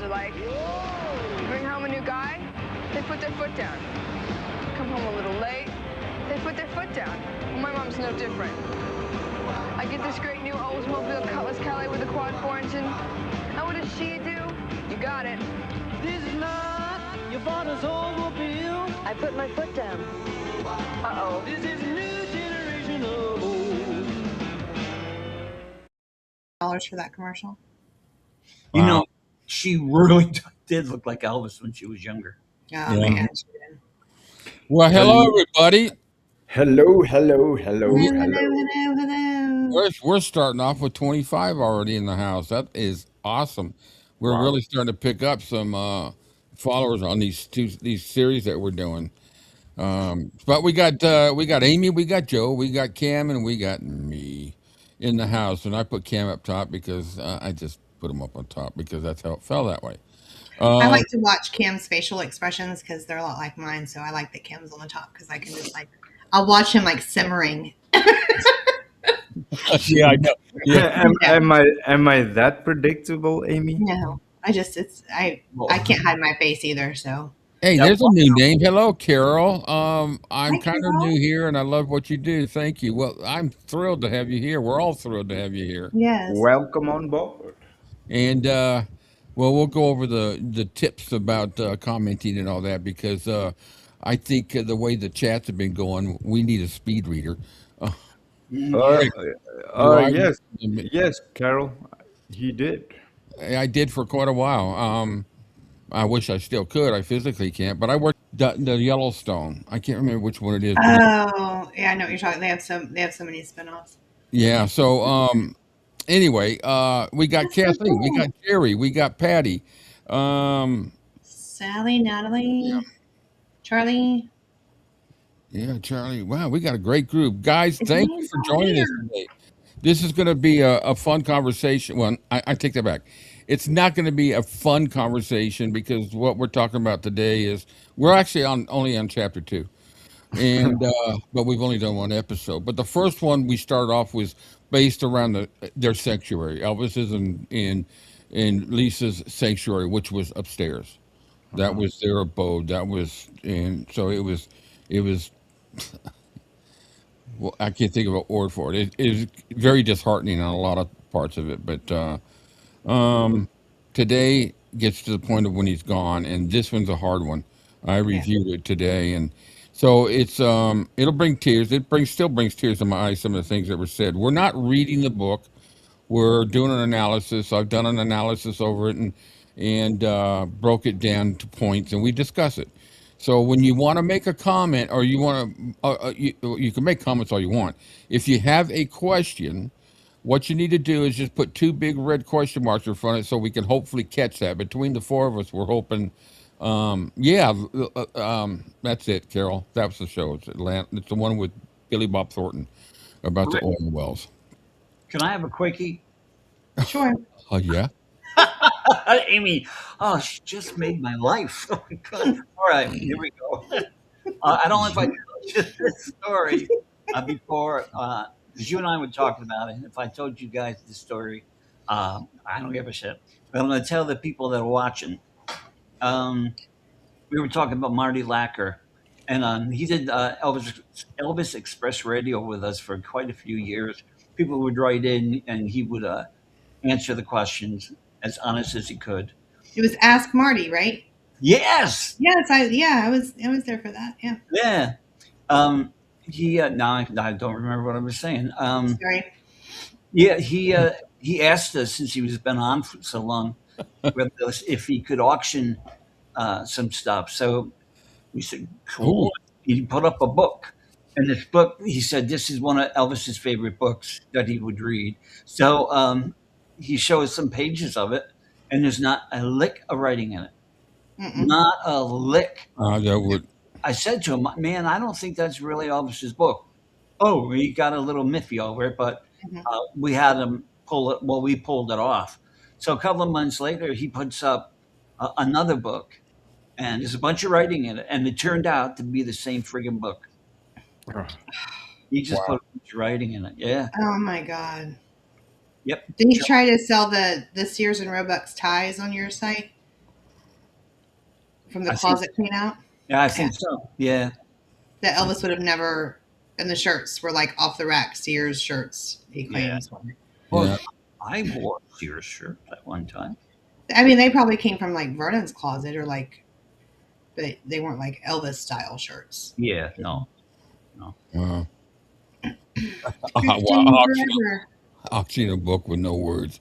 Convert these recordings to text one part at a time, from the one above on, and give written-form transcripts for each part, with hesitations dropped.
are like. You bring home a new guy, they put their foot down. Come home a little late, they put their foot down. Well, my mom's no different. I get this great new Oldsmobile Cutlass Calais with a quad 4 engine. And what does she do? You got it. This is not your father's Oldsmobile. I put my foot down. Uh-oh. This is a new generation of old. Dollars for that commercial. You know, she really did look like Elvis when she was younger. Oh man. Well, hello everybody. Hello. We're starting off with 25 already in the house. That is awesome. We're really starting to pick up some followers on these series that we're doing. But we got Amy, we got Joe, we got Cam, and we got me in the house. And I put Cam up top because I just put him up on top because that's how it fell that way. I like to watch Cam's facial expressions because they're a lot like mine. So I like that Cam's on the top because I can just I'll watch him simmering. Yeah, I know. Yeah. Am I that predictable, Amy? No, I can't hide my face either. So Hey, there's a new name. Hello, Carol. I'm kind of Carol. new here, and I love what you do. Thank you. Well, I'm thrilled to have you here. We're all thrilled to have you here. yes, Welcome on board. And we'll go over the tips about commenting and all that because I think the way the chats have been going, we need a speed reader. Yes, Carol, he did. I did for quite a while. I wish I still could. I physically can't, but I worked the Yellowstone. I can't remember which one it is. Oh, yeah, I know what you're talking. They have so many spinoffs. Yeah. So anyway, we got Kathleen, we got Jerry, we got Patty, Sally, Natalie, Charlie. Yeah, Charlie. Wow, we got a great group, guys. Thank you for joining us today. This is going to be a fun conversation. Well, I take that back. It's not going to be a fun conversation because what we're talking about today is we're actually only on chapter 2, and but we've only done one episode. But the first one we started off was based around their sanctuary, Elvis's and Lisa's sanctuary, which was upstairs. That was their abode. That was, and so it was. Well, I can't think of a word for it. It is very disheartening on a lot of parts of it, but today gets to the point of when he's gone, and this one's a hard one. I reviewed it today, and so it's it'll bring tears. Still brings tears to my eyes. Some of the things that were said. We're not reading the book. We're doing an analysis. I've done an analysis over it and broke it down to points, and we discuss it. So when you want to make a comment, or you want to, you can make comments all you want. If you have a question, what you need to do is just put 2 big red question marks in front of it, so we can hopefully catch that. Between the 4 of us, we're hoping. That's it, Carol. That was the show. It's Atlanta. It's the one with Billy Bob Thornton about the oil wells. Can I have a quickie? Sure. Oh yeah. Amy, she just made my life. Oh my God. All right, here we go. I don't know if I told you this story before, because you and I were talking about it. If I told you guys this story, I don't give a shit. But I'm going to tell the people that are watching. We were talking about Marty Lacker, and he did Elvis Express Radio with us for quite a few years. People would write in, and he would answer the questions as honest as he could. It was Ask Marty, right? Yes. Yes, I was there for that. Yeah. Yeah. He now I don't remember what I was saying. Sorry. Yeah, he asked us, since he was been on for so long, if he could auction some stuff. So we said, cool. He put up a book. And this book, he said, this is one of Elvis's favorite books that he would read. So he showed us some pages of it, and there's not a lick of writing in it. Mm-mm. Not a lick. I said to him, man, I don't think that's really Elvis's book. Oh, he got a little miffy over it, but we had him pull it. Well, we pulled it off. So a couple of months later, he puts up another book, and there's a bunch of writing in it, and it turned out to be the same friggin' book. He just put a bunch of writing in it. Yeah. Oh my God. Yep. Did you try to sell the Sears and Roebuck's ties on your site? from the I think, closet clean out. yeah, I Yeah. think so. Yeah. That Elvis would have never, and the shirts were like off the rack Sears shirts, he Yeah. claims. Well, Yeah. I wore a Sears shirt at one time. I mean, they probably came from like Vernon's closet or like, but they weren't like Elvis style shirts. Yeah. No. Wow. Drifting forever. Auction a book with no words.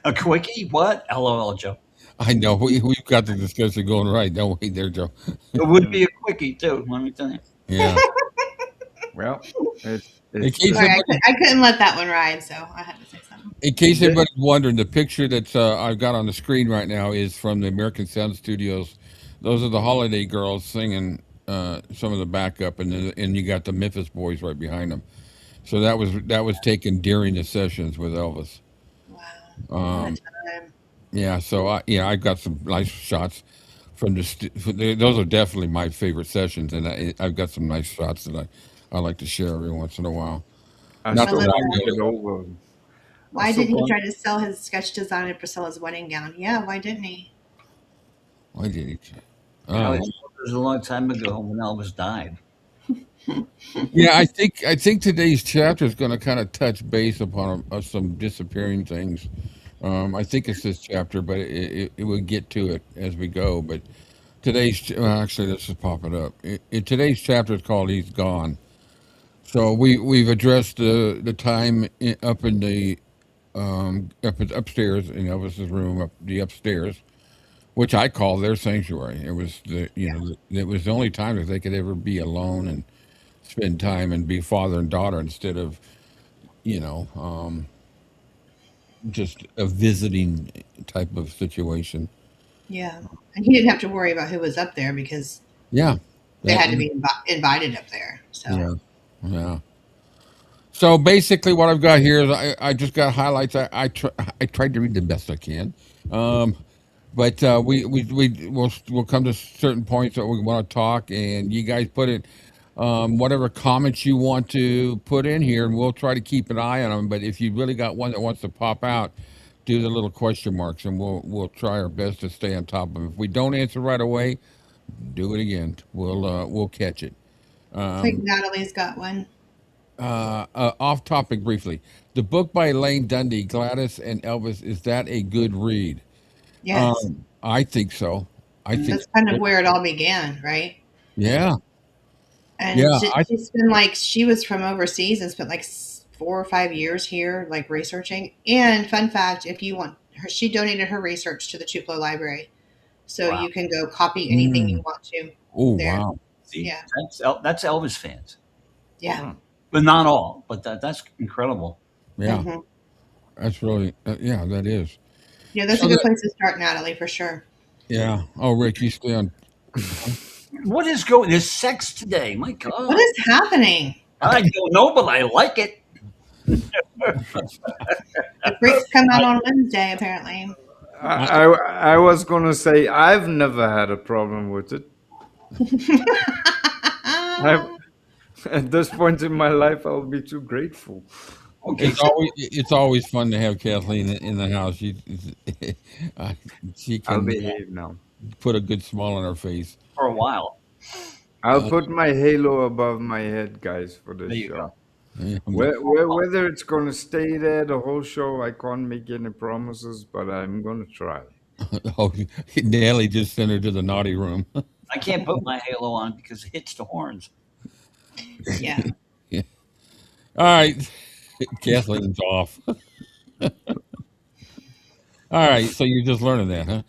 A quickie? What? LOL, Joe. I know we've got the discussion going right. Don't wait there, Joe. It would be a quickie too. Let me tell you. Yeah. Well, it's In it's case Sorry, everybody, I couldn't let that one ride, so I had to say something. in case Yeah. anybody's wondering, the picture that I've got on the screen right now is from the American Sound Studios. Those are the Holiday Girls singing some of the backup, and you got the Memphis Boys right behind them. So that was taken during the sessions with Elvis. Wow. What a time. Yeah, so I got some nice shots from those are definitely my favorite sessions, and I've got some nice shots that I like to share every once in a while. I Not still that I can't get really, over. Why So didn't he con- try to sell his sketch design of Priscilla's wedding gown? Yeah, why didn't he? why did he? Alex, it was a long time ago when Elvis died. Yeah, I think today's chapter is going to kind of touch base upon some disappearing things. I think it's this chapter, but it will get to it as we go. But actually, let's just pop it up. Today's chapter is called "He's Gone." So we've addressed the time up in the upstairs in Elvis's room, up the upstairs, which I call their sanctuary. It was it was the only time that they could ever be alone and spend time and be father and daughter instead of you know just a visiting type of situation. Yeah. And he didn't have to worry about who was up there because Yeah, they that had to be invited up there. So, yeah, yeah. So basically, what I've got here is I just got highlights. I tried to read the best I can, um, but we'll come to certain points that we want to talk, and you guys put it whatever comments you want to put in here, and we'll try to keep an eye on them. But if you really got one that wants to pop out, do the little question marks, and we'll try our best to stay on top of them. If we don't answer right away, do it again. We'll catch it. I think Natalie's got one. Off topic briefly. The book by Elaine Dundee, Gladys and Elvis, is that a good read? Yes. I think so. I think That's kind of where it all began, right? yeah. And Yeah, she's been like, she was from overseas and spent like 4 or 5 years here, like researching. And fun fact, if you want her, she donated her research to the Tupelo Library. So Wow. you can go copy anything you want to. Oh there. wow. See, Yeah. that's Elvis fans, Yeah. but not all. But that's incredible. Yeah, Mhm. that's really yeah, that is. Yeah, that's So a good that place to start, Natalie, for sure. yeah. Oh Rick, you stay on. What is going? There's sex today. My What God, is happening? I don't know, but I like it. The freaks come out on Wednesday, apparently. I was gonna say I've never had a problem with it. I've, at this point in my life, I'll be too grateful. Okay, It's always fun to have Kathleen in the house. Uh, she I'll can behave now. put a good smile on her face. for a while. I'll put my halo above my head, guys, for There this you show. go. Yeah, Whether it's gonna stay there the whole show, I can't make any promises, but I'm gonna try. oh, Nelly just sent her to the naughty room. I can't put my halo on because it hits the horns. Yeah. All right, Kathleen's off. All right, so you're just learning that, huh?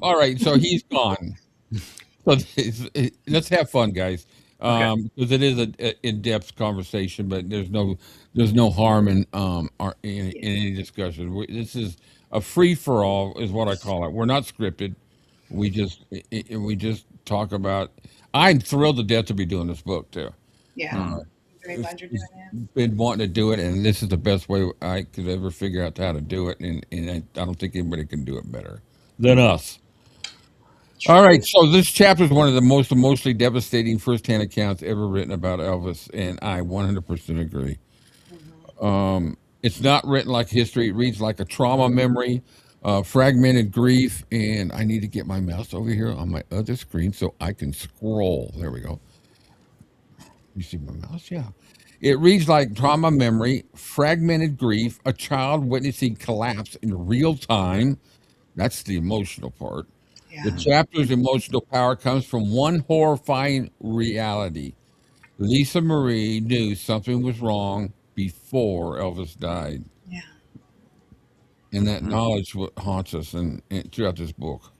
All right, so he's gone. So let's have fun, guys, because it is a in-depth conversation, but there's no harm in any discussion. This is a free for all, is what I call it. We're not scripted. We just talk about. I'm thrilled to death to be doing this book too. Yeah. Uh, Very glad you're doing it. Been wanting to do it, and this is the best way I could ever figure out how to do it, and I don't think anybody can do it better than us. All right, so this chapter is one of the most emotionally devastating firsthand accounts ever written about Elvis, and I 100% agree. It's not written like history; it reads like a trauma memory Fragmented grief, and I need to get my mouse over here on my other screen so I can scroll. There we go. You see my mouse? Yeah. It reads like trauma memory, fragmented grief, a child witnessing collapse in real time. That's the emotional part. The Yeah. chapter's emotional power comes from one horrifying reality. Lisa Marie knew something was wrong before Elvis died. Yeah. And that knowledge what haunts us throughout this book.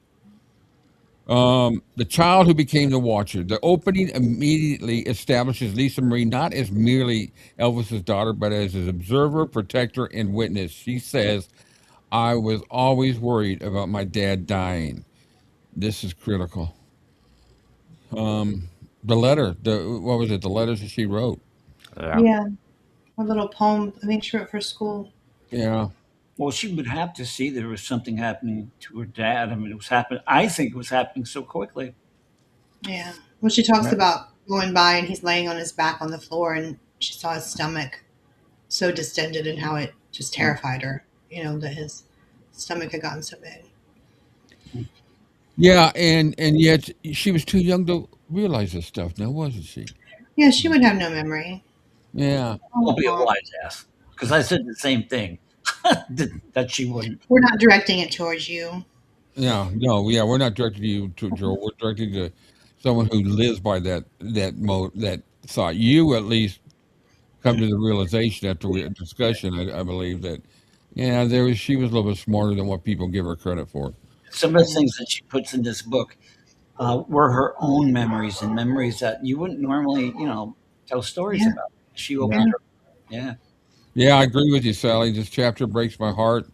The child who became the watcher. The opening immediately establishes Lisa Marie not as merely Elvis's daughter, but as his observer, protector, and witness. She says, I was always worried about my dad dying. This is critical. The letter, what was it? The letters that she wrote. Yeah. Yeah. A little poem I think she wrote for school. Yeah. Well, she would have to see there was something happening to her dad. I mean, it was happening. I think it was happening so quickly. Yeah. Well, she talks about going by and he's laying on his back on the floor and she saw his stomach so distended and how it just terrified her, that his stomach had gotten so big. Yeah, and yet she was too young to realize this stuff now, wasn't she? Yeah, she would have no memory. Yeah. I'll be a wise ass because I said the same thing that she wouldn't. We're not directing it towards you. Yeah, no, yeah, we're not directing you to Joel. We're directing to someone who lives by that thought. You at least come to the realization after we discussion, I believe that, yeah, she was a little bit smarter than what people give her credit for. Some of the things that she puts in this book were her own memories and memories that you wouldn't normally, tell stories Yeah. about. She opened her. Yeah. Yeah, I agree with you, Sally. This chapter breaks my heart.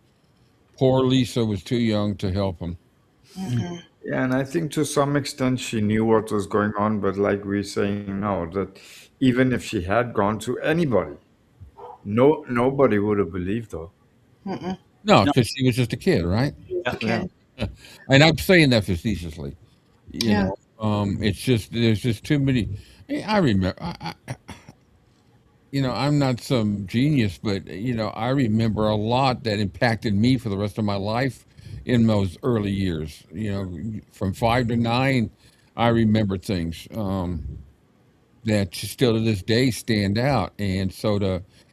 Poor Lisa was too young to help him. Mm-hmm. Yeah, and I think to some extent she knew what was going on, but like we're saying now, that even if she had gone to anybody, nobody would have believed her. Mm-mm. No, No. because she was just a kid, right? He was Yeah. a kid. And I'm saying that facetiously. Yeah. It's just there's just too many. I remember. I'm not some genius, but I remember a lot that impacted me for the rest of my life in those early years. From 5 to 9, I remember things that still to this day stand out, and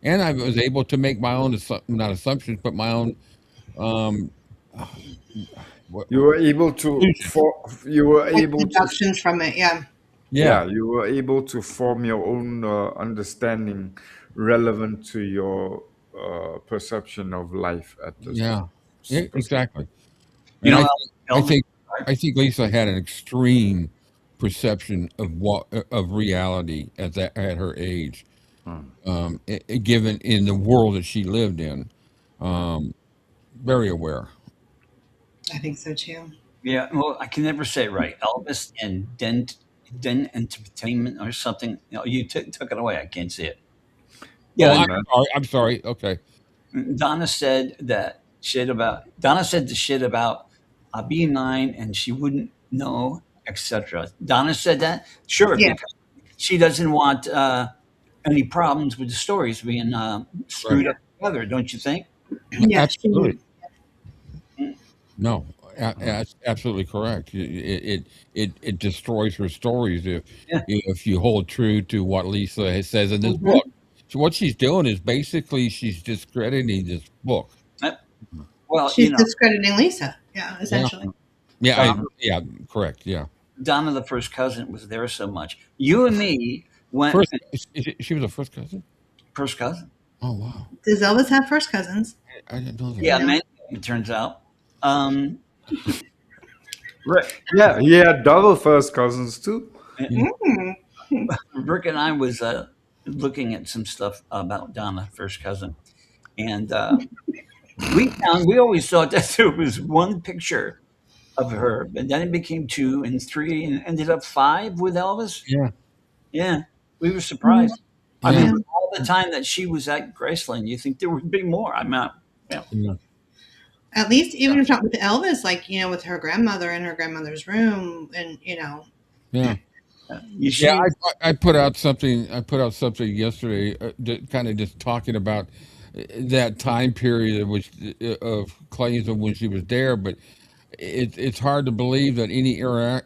I was able to make my own not assumptions, but my own. Um, what, You were able to conclusions. you were Like able to deductions from it. Yeah. Yeah, you were able to form your own understanding relevant to your perception of life at this yeah, yeah, specific. exactly. You And know, I Elvis. think I think Lisa had an extreme perception of reality at her age, given in the world that she lived in. Um, Very aware. I think so too. Yeah. Well, I can never say it right. Elvis and Den Entertainment or something. You took it away. I can't see it. Oh, Yeah. I'm sorry. Okay. Donna said that shit about. Donna said the shit about being 9 and she wouldn't know, etc. Donna said that. Sure, Yeah. because she doesn't want any problems with the stories being screwed Right. up together. Don't you think? Yeah. She Absolutely. would. No, absolutely correct. It destroys her stories Yeah. if you hold true to what Lisa says in this Mm-hmm. book. So what she's doing is basically she's discrediting this book. Well, She's discrediting Lisa. Yeah, Yeah, essentially. yeah, Donna, yeah. Correct. Yeah. Donna, the first cousin, was there so much. You and me went First, she was a first cousin. first cousin. Oh wow, Does Elvis have first cousins? I didn't know that. Yeah, No. many. It turns out. Yeah, he had double first cousins too. Mm. Rick and I was looking at some stuff about Donna, first cousin, and we always thought that there was one picture of her, but then it became 2 and 3, and ended up 5 with Elvis. Yeah. Yeah, we were surprised. I Yeah. mean, all the time that she was at Graceland, you think there would be more. I'm not. Yeah, Yeah. At least, even if not with Elvis, with her grandmother in her grandmother's room, and Yeah. you Yeah, see. I put out something. I put out something yesterday, kind of just talking about that time period of claims of when she was there, but it's hard to believe that any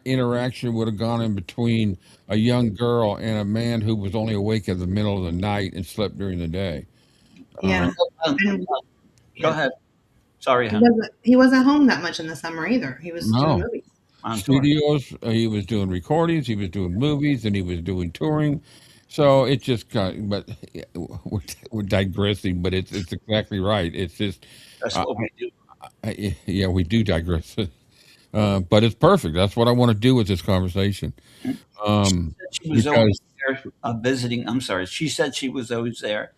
interaction would have gone in between a young girl and a man who was only awake in the middle of the night and slept during the day. Yeah. Um, And Go yeah. ahead. Sorry, He hon. wasn't home that much in the summer either. He was doing No movies. I'm sorry. studios. He was doing recordings. He was doing movies, and he was doing touring. So it just got. But we're digressing. But it's exactly right. It's just. That's Uh, what we do. yeah, we do digress. But it's perfect. That's what I want to do with this conversation. She Um, said she was always because there visiting. I'm sorry. She said she was always there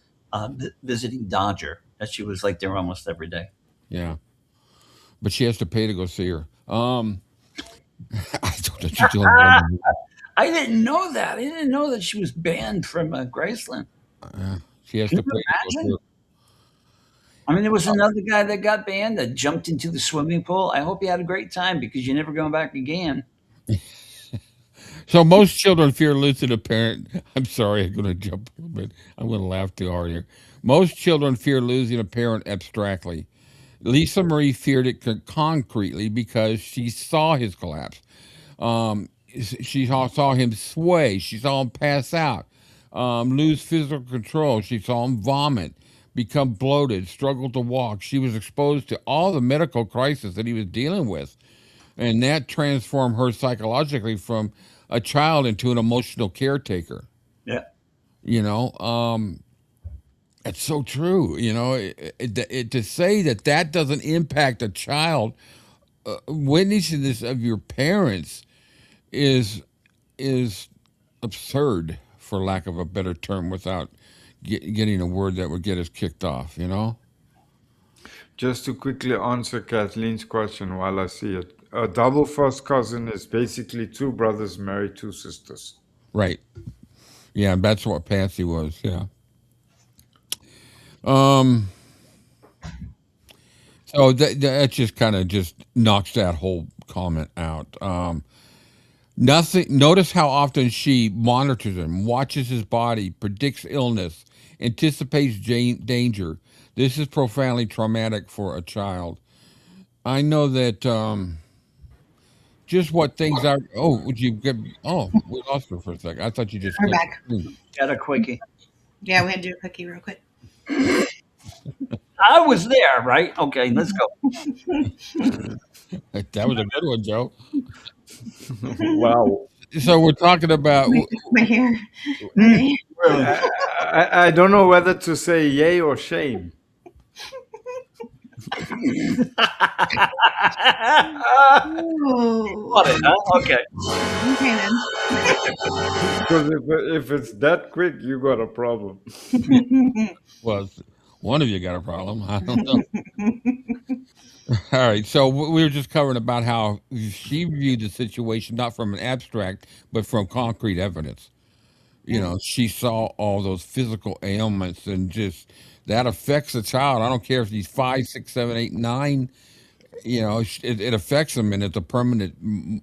visiting Dodger. That she was like there almost every day. yeah, but she has to pay to go see her. I don't know. She's doing one. I didn't know that. I didn't know that she was banned from Graceland. She has Can to you pay to go see imagine? I mean, there was another guy that got banned that jumped into the swimming pool. I hope you had a great time because you're never going back again. So most children fear losing a parent. I'm sorry, I'm going to jump a little bit. I'm going to laugh too hard here. Most children fear losing a parent abstractly. Lisa Marie feared it concretely because she saw his collapse. She saw him sway. She saw him pass out, lose physical control. She saw him vomit, become bloated, struggle to walk. She was exposed to all the medical crisis that he was dealing with, and that transformed her psychologically from a child into an emotional caretaker. Yeah. You know, it's so true. You know, to say that that doesn't impact a child witnessing this of your parents is is absurd, for lack of a better term, without getting a word that would get us kicked off. You know, Just to quickly answer Kathleen's question while I see it, a double first cousin is basically two brothers married two sisters. right? Yeah, that's what Patsy was. Yeah. Um. So that just kind of just knocks that whole comment out. Nothing. Notice how often she monitors him, watches his body, predicts illness, anticipates danger. This is profoundly traumatic for a child. I know that just what things are. Oh, would you get? Oh, we lost her for a second. I thought you just We're clicked. back. Got a quickie. Yeah, we had to do a quickie real quick. I was there, right? Okay, let's go. That was a good one, Joe. Wow. So we're talking about. My hair. My hair. Really? I don't know whether to say yay or shame. Oh, Got it, huh? Okay. okay Because if it's that quick, you got a problem. then. Well, one of you got a problem. I don't know. All right. So we were just covering about how she viewed the situation not from an abstract, but from concrete evidence. You know, she saw all those physical ailments and just that affects a child. I don't care if he's 5, 6, 7, 8, 9. You know, it affects them, and it's a permanent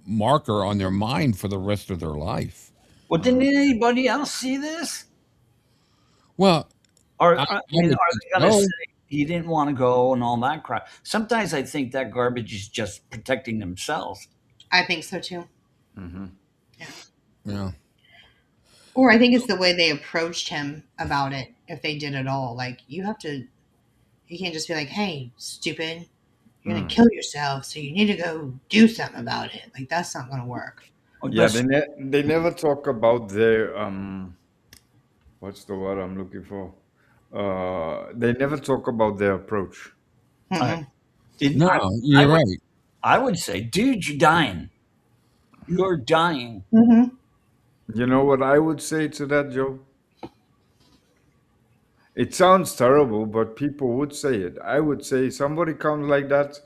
marker on their mind for the rest of their life. Well, didn't anybody else see this? Well, Or, I I mean, would are think they going to so. say he didn't want to go and all that crap? Sometimes I think that garbage is just protecting themselves. I think so too. Yeah. Yeah. Or I think it's the way they approached him about it, if they did at all. Like, you can't just be like, hey, stupid, you're going to kill yourself, so you need to go do something about it. Like, that's not going to work. Or Yeah, that's, they never talk about their what's the word I'm looking for? They never talk about their approach. Mm-mm. No, I, I you're would right. I would say, dude, you're dying. You're dying. Mm-hmm. You know what I would say to that, Joe? It sounds terrible, but people would say it. I would say somebody comes like that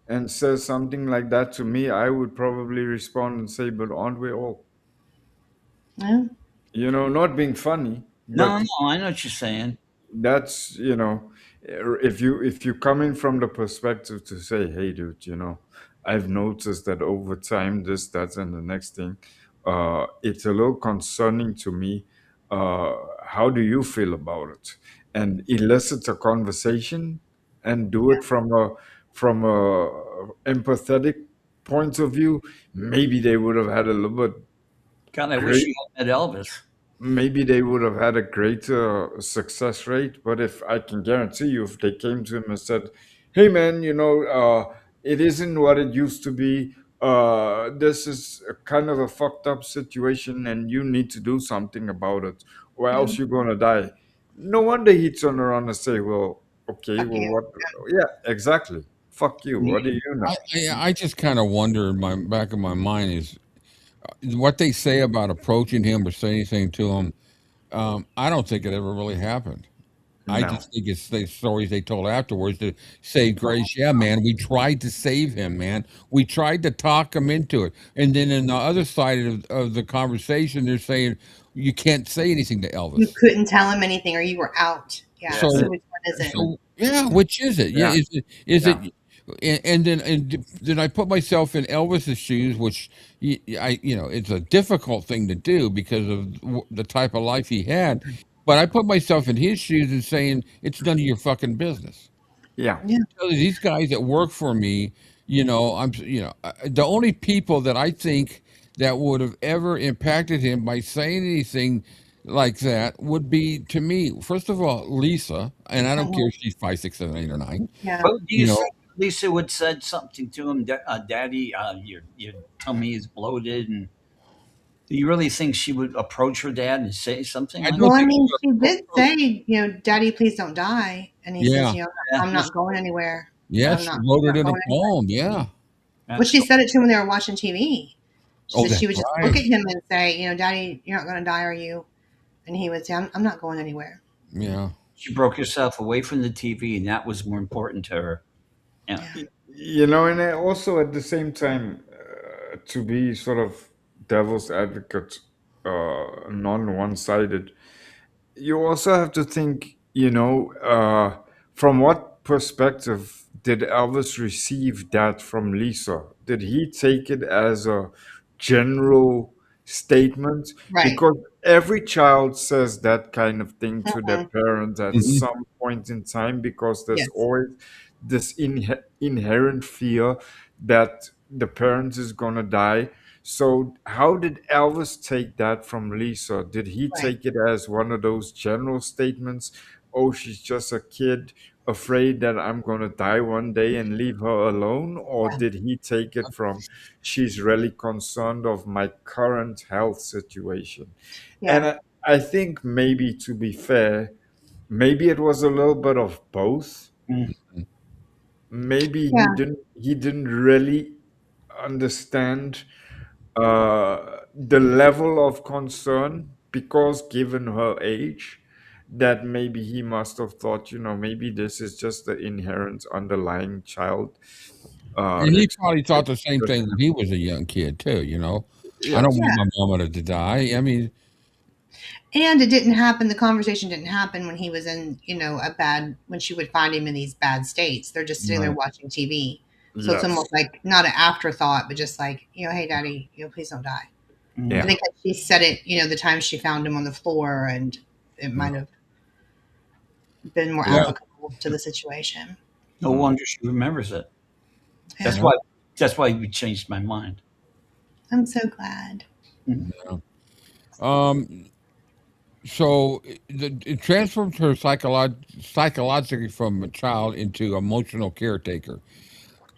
and says something like that to me, I would probably respond and say, "But aren't we all?" Yeah. Not being funny, No, but no, I know what you're saying. that's if you come in from the perspective to say, hey dude, I've noticed that over time this, that, and the next thing, it's a little concerning to me. How do you feel about it? and elicit a conversation and do it from a empathetic point of view, maybe they would have had a little bit God, I wish great you had met Elvis. maybe they would have had a greater success rate. But if I can guarantee you, if they came to him and said, "Hey, man, it isn't what it used to be. This is a kind of a fucked up situation, and you need to do something about it, or Yeah. else you're gonna die." No wonder he'd turn around and say, "Well, okay, Fuck well, you. what? Yeah, exactly. Fuck you. What do Yeah. you I, know?" I just kind of wonder in my back of my mind is what they say about approaching him or say anything to him. I don't think it ever really happened. I No. just think it's the stories they told afterwards to save grace. Yeah, man, we tried to save him, man. We tried to talk him into it. And then in the other side of the conversation, they're saying you can't say anything to You Elvis. couldn't tell him anything, or you were out. Yeah. That's So So, it. which one is it? so yeah, which is it? Yeah, Yeah. is Yeah. it? And then I put myself in Elvis's shoes, which it's a difficult thing to do because of the type of life he had. But I put myself in his shoes and saying it's none of your fucking business. Yeah. Yeah. These guys that work for me, the only people that I think that would have ever impacted him by saying anything like that would be to me, first of all, Lisa, and I don't care Mhm. if she's 5, 6, 7, 8, or 9. Yeah. Well, do You you know, think Lisa would said something to him, Daddy, your tummy is bloated, and do you really think she would approach her dad and say something I like don't Well, I think mean, she she would did approach. say, "Daddy, please don't die," and he says, Yeah, that? "I'm Yeah, not going anywhere. yeah, I'm she not, wrote I'm it not in a going anywhere." poem. Yeah. Well, that's she cool. said it to him when they were watching TV. She Oh, said that's she would just look right. at him and say, "Daddy, you're not going to die, are you?" And he would say, "I'm not going anywhere." Yeah. She broke herself away from the TV, and that was more important to her. Yeah. Yeah. And also at the same time, to be sort of devil's advocate, non one sided, you also have to think, from what perspective did Elvis receive that from Lisa? Did he take it as a general statement? Right. Because every child says that kind of thing to their Mhm. parents at Mhm. some point in time because there's Yes. always this inherent fear that the parent is going to die. So, how did Elvis take that from Lisa? Did he Right. take it as one of those general statements? Oh, she's just a kid afraid that I'm going to die one day and leave her alone? Or Yeah. did he take it from she's really concerned of my current health situation? And Yeah. I think maybe to be fair, maybe it was a little bit of both. Mm. Maybe Yeah. he didn't really understand the level of concern because given her age that maybe he must have thought maybe this is just the inherent underlying child And he probably thought the same thing when expression. he was a young kid too. I Yeah. don't Yeah. want my mama to die. I mean, And it didn't happen. The conversation didn't happen when he was in, when she would find him in these bad states. They're just sitting there right. watching TV. So it's Yes. almost like not an afterthought, but just like, "Hey, Daddy, please don't die." I Mm. Yeah. think that she said it, the time she found him on the floor, and it Yeah. might have been more Yeah. applicable to the situation. No wonder she remembers it. That's Yeah. why. That's why you changed my mind. I'm so glad. Mm. Yeah. Um, so it transformed her psychologically from a child into emotional caretaker.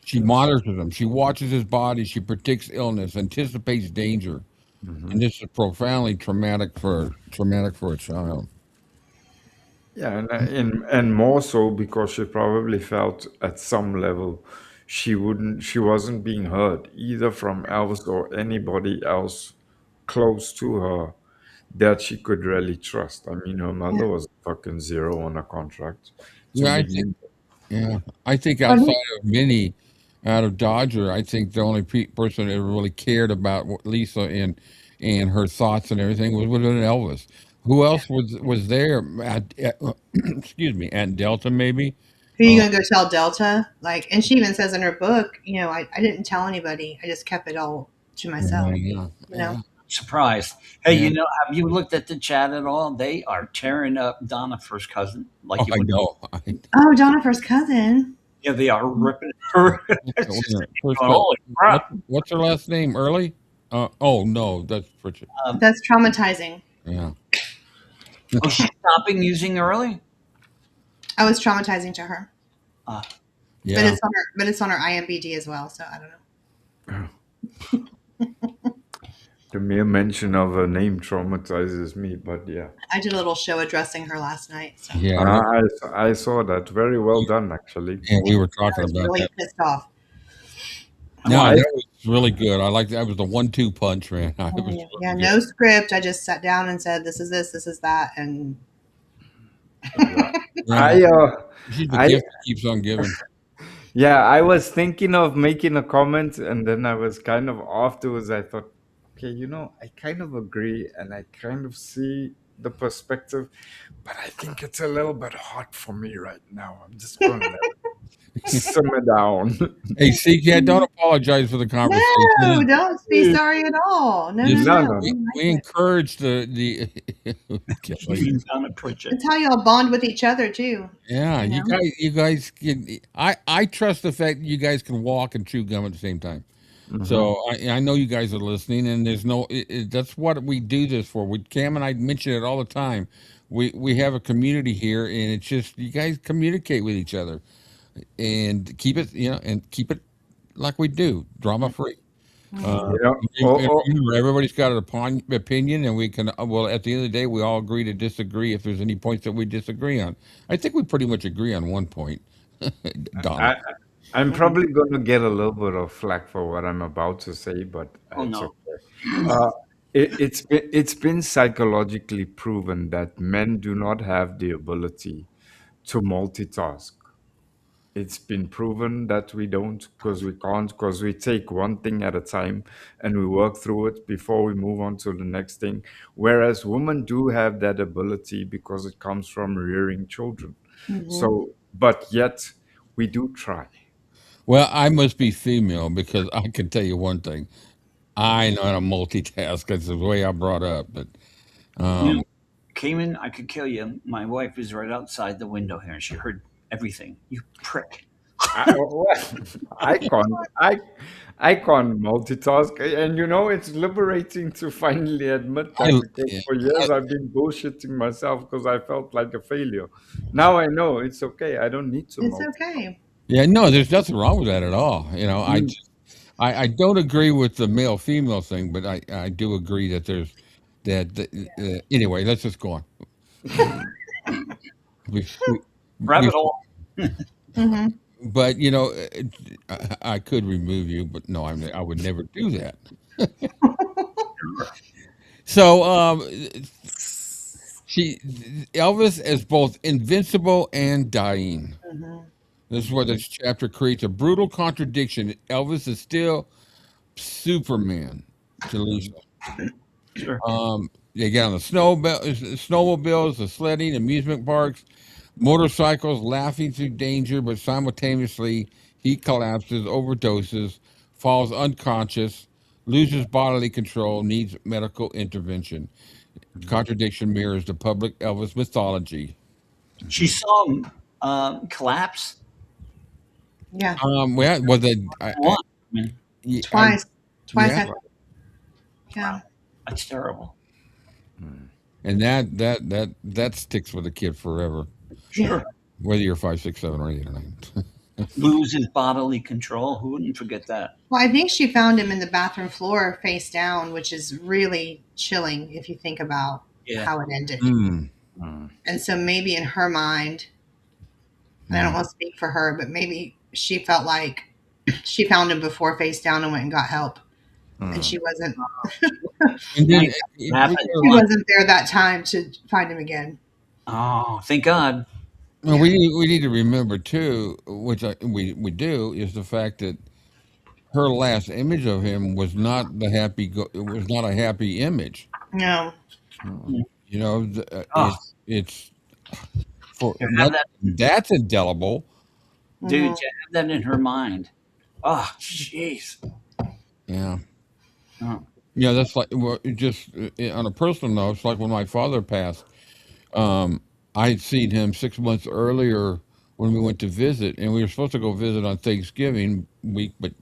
She Yes. monitors him. She watches his body. She predicts illness, anticipates danger, Hmm. and this is profoundly traumatic for a child. Yeah, and more so because she probably felt at some level she wasn't being heard either from Elvis or anybody else close to her that she could really trust. I mean, her Yeah. mother was fucking zero on a contract to Yeah, I think. begin. Yeah, I think But outside of Minnie, out of Dodger, I think the only person that really cared about Lisa and her thoughts and everything was within Elvis. Who yeah. else was there? Excuse me, Aunt Delta maybe. Who are you Uh, going to go tell Delta? Like, and she even says in her book, I didn't tell anybody. I just kept it all to myself. yeah, You know? yeah. surprised. Hey, Yeah. you know, have you looked at the chat at all? They are tearing up Donna First Cousin like Oh, you I would. know. Oh, Jennifer's cousin. Yeah, they are ripping her. It's just First, going, holy crap. what's her last name? Early? Oh no, that's Pritchett. That's traumatizing. Yeah. Oh, she's stopping using early. I was traumatizing to her, Uh, but Yeah. it's on her IMBD as well. So I don't know. The mere mention of her name traumatizes me, but yeah. I did a little show addressing her last night, so Yeah. I saw that. Very well done, actually. Yeah, we were I talking was about really that. pissed off. No, I, that was really good. I like that was the 1-2 punch, man. It was Yeah, really no script. I just sat down and said, "This is this. This is that," and good. Yeah. I, She's the I, gift that keeps on giving. yeah, I was thinking of making a comment, and then I was kind of afterwards. I thought, okay, I kind of agree, and I kind of see the perspective, but I think it's a little bit hot for me right now. I'm just going to let it simmer down. Hey, CK, don't apologize for the no, conversation. don't be sorry at all. No, no, Just No, no. no, I no. we like it. encourage the Donna Pritchett. That's how y'all bond with each other too. yeah, You know. you guys can. I trust the fact that you guys can walk and chew gum at the same time. Mhm. So I know you guys are listening, and there's no. That's what we do this for. We Cam and I mention it all the time. We have a community here, and it's just you guys communicate with each other and keep it and keep it like we do, drama free. Uh, Mhm. You know, remember, everybody's got an opinion, and we can. Well, at the end of the day, we all agree to disagree if there's any points that we disagree on. I think we pretty much agree on one point, Donna. I, I'm probably going to get a little bit of flack for what I'm about to say, but Oh it's no. okay. Uh, it's been psychologically proven that men do not have the ability to multitask. It's been proven that we don't because we can't, because we take one thing at a time and we work through it before we move on to the next thing. Whereas women do have that ability because it comes from rearing children. Mhm. So, but yet we do try. Well, I must be female because I can tell you one thing. I know how to multitask. That's the way I brought up. But You know, um, Cayman, I could kill you. My wife is right outside the window here, and she heard everything. You prick. Well, I can't. I can't multitask, and it's liberating to finally admit that because yeah, for years I've been bullshitting myself because I felt like a failure. Now I know it's okay. I don't need to It's multitask. okay. yeah, no, there's nothing wrong with that at all. Mm. I don't agree with the male female thing, but I do agree that there's anyway. Let's just go on. We, we, Rabbit hole. Mhm. but I could remove you, but no, I would never do that. So she Elvis is both invincible and dying. Mhm. This is where this chapter creates a brutal contradiction. Elvis is still Superman to Lisa. Sure. They get on the snowmobiles, the sledding, amusement parks, motorcycles, laughing through danger, but simultaneously he collapses, overdoses, falls unconscious, loses bodily control, needs medical intervention. Contradiction mirrors the public Elvis mythology. She saw him collapse Yeah, Well, was it? once. I mean, I twice. Twice. yeah, I, yeah. wow, that's terrible. and that sticks with a kid forever, Yeah. Sure. whether you're 5, 6, 7, or 8 or 9. Loses bodily control. Who wouldn't forget that? Well, I think she found him in the bathroom floor face down, which is really chilling if you think about Yeah. how it ended. Mm, Mm. And so maybe in her mind, and I don't yeah. want to speak for her, but maybe she felt like she found him before face down and went and got help. And Mm. she wasn't And then Thank God it happened. she wasn't there that time to find him again. Oh, thank God. well, Yeah. we need to remember too, which we do, is the fact that her last image of him was not it was not a happy image. No. Mm. Oh, It's for to have that that, that's indelible. dude, Mhm. to have that in her mind. Oh, jeez. Yeah. Oh. Yeah, that's like well, just on a personal note, it's like when my father passed. Um, I had seen him 6 months earlier when we went to visit, and we were supposed to go visit on Thanksgiving week, but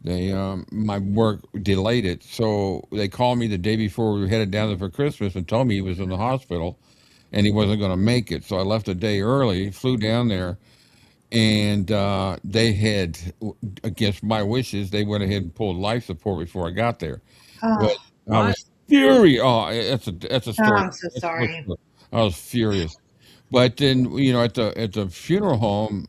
they my work delayed it. So they called me the day before we were headed down there for Christmas and told me he was in the hospital and he wasn't going to make it. So I left a day early, flew down there, and they had, against my wishes, they went ahead and pulled life support before I got there. But Oh, I What? was furious. Oh, that's a oh, story. I'm so That's a quick sorry. story. I was furious. But then, at the funeral home,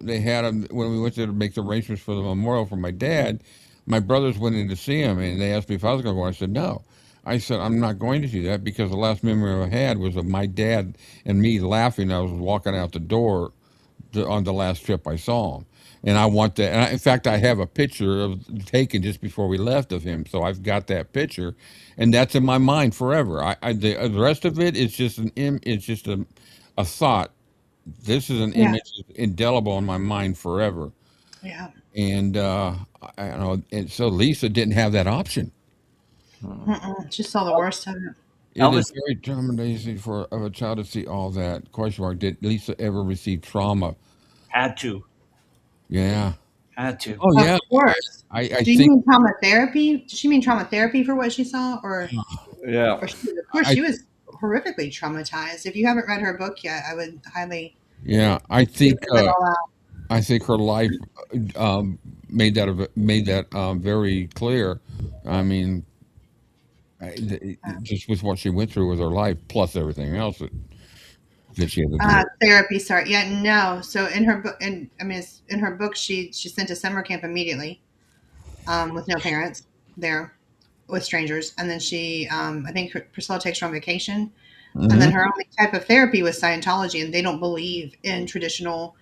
they had him when we went there to make the arrangements for the memorial for my dad. My brothers went in to see him, and they asked me if I was going to go. I said no. I said I'm not going to do that because the last memory I had was of my dad and me laughing. I was walking out the door on the last trip I saw him. And I want that. In fact, I have a picture of taken just before we left of him. So I've got that picture, and that's in my mind forever. The rest of it is just it's just a thought. This is an Yeah, image indelible in my mind forever. yeah. And I don't know. And so Lisa didn't have that option. Mm-mm. She saw the worst of it. It is Elvis very traumatizing for of a child to see all that. Question mark. Did Lisa ever receive trauma? had to, Yeah. had to. Oh Of yeah. course. I Do you think mean trauma therapy? Does she mean trauma therapy for what she saw, Yeah. or of course I she was horrifically traumatized. If you haven't read her book yet, I would highly yeah, live it all out. I think her life um, made that very clear. I mean, just with what she went through with her life, plus everything else that she had to deal with. Therapy start. Yeah, no. So in her book, and I mean, in her book, she sent to summer camp immediately, with no parents there, with strangers, and then I think Priscilla takes her on vacation, and then Hmm. her only type of therapy was Scientology, and they don't believe in traditional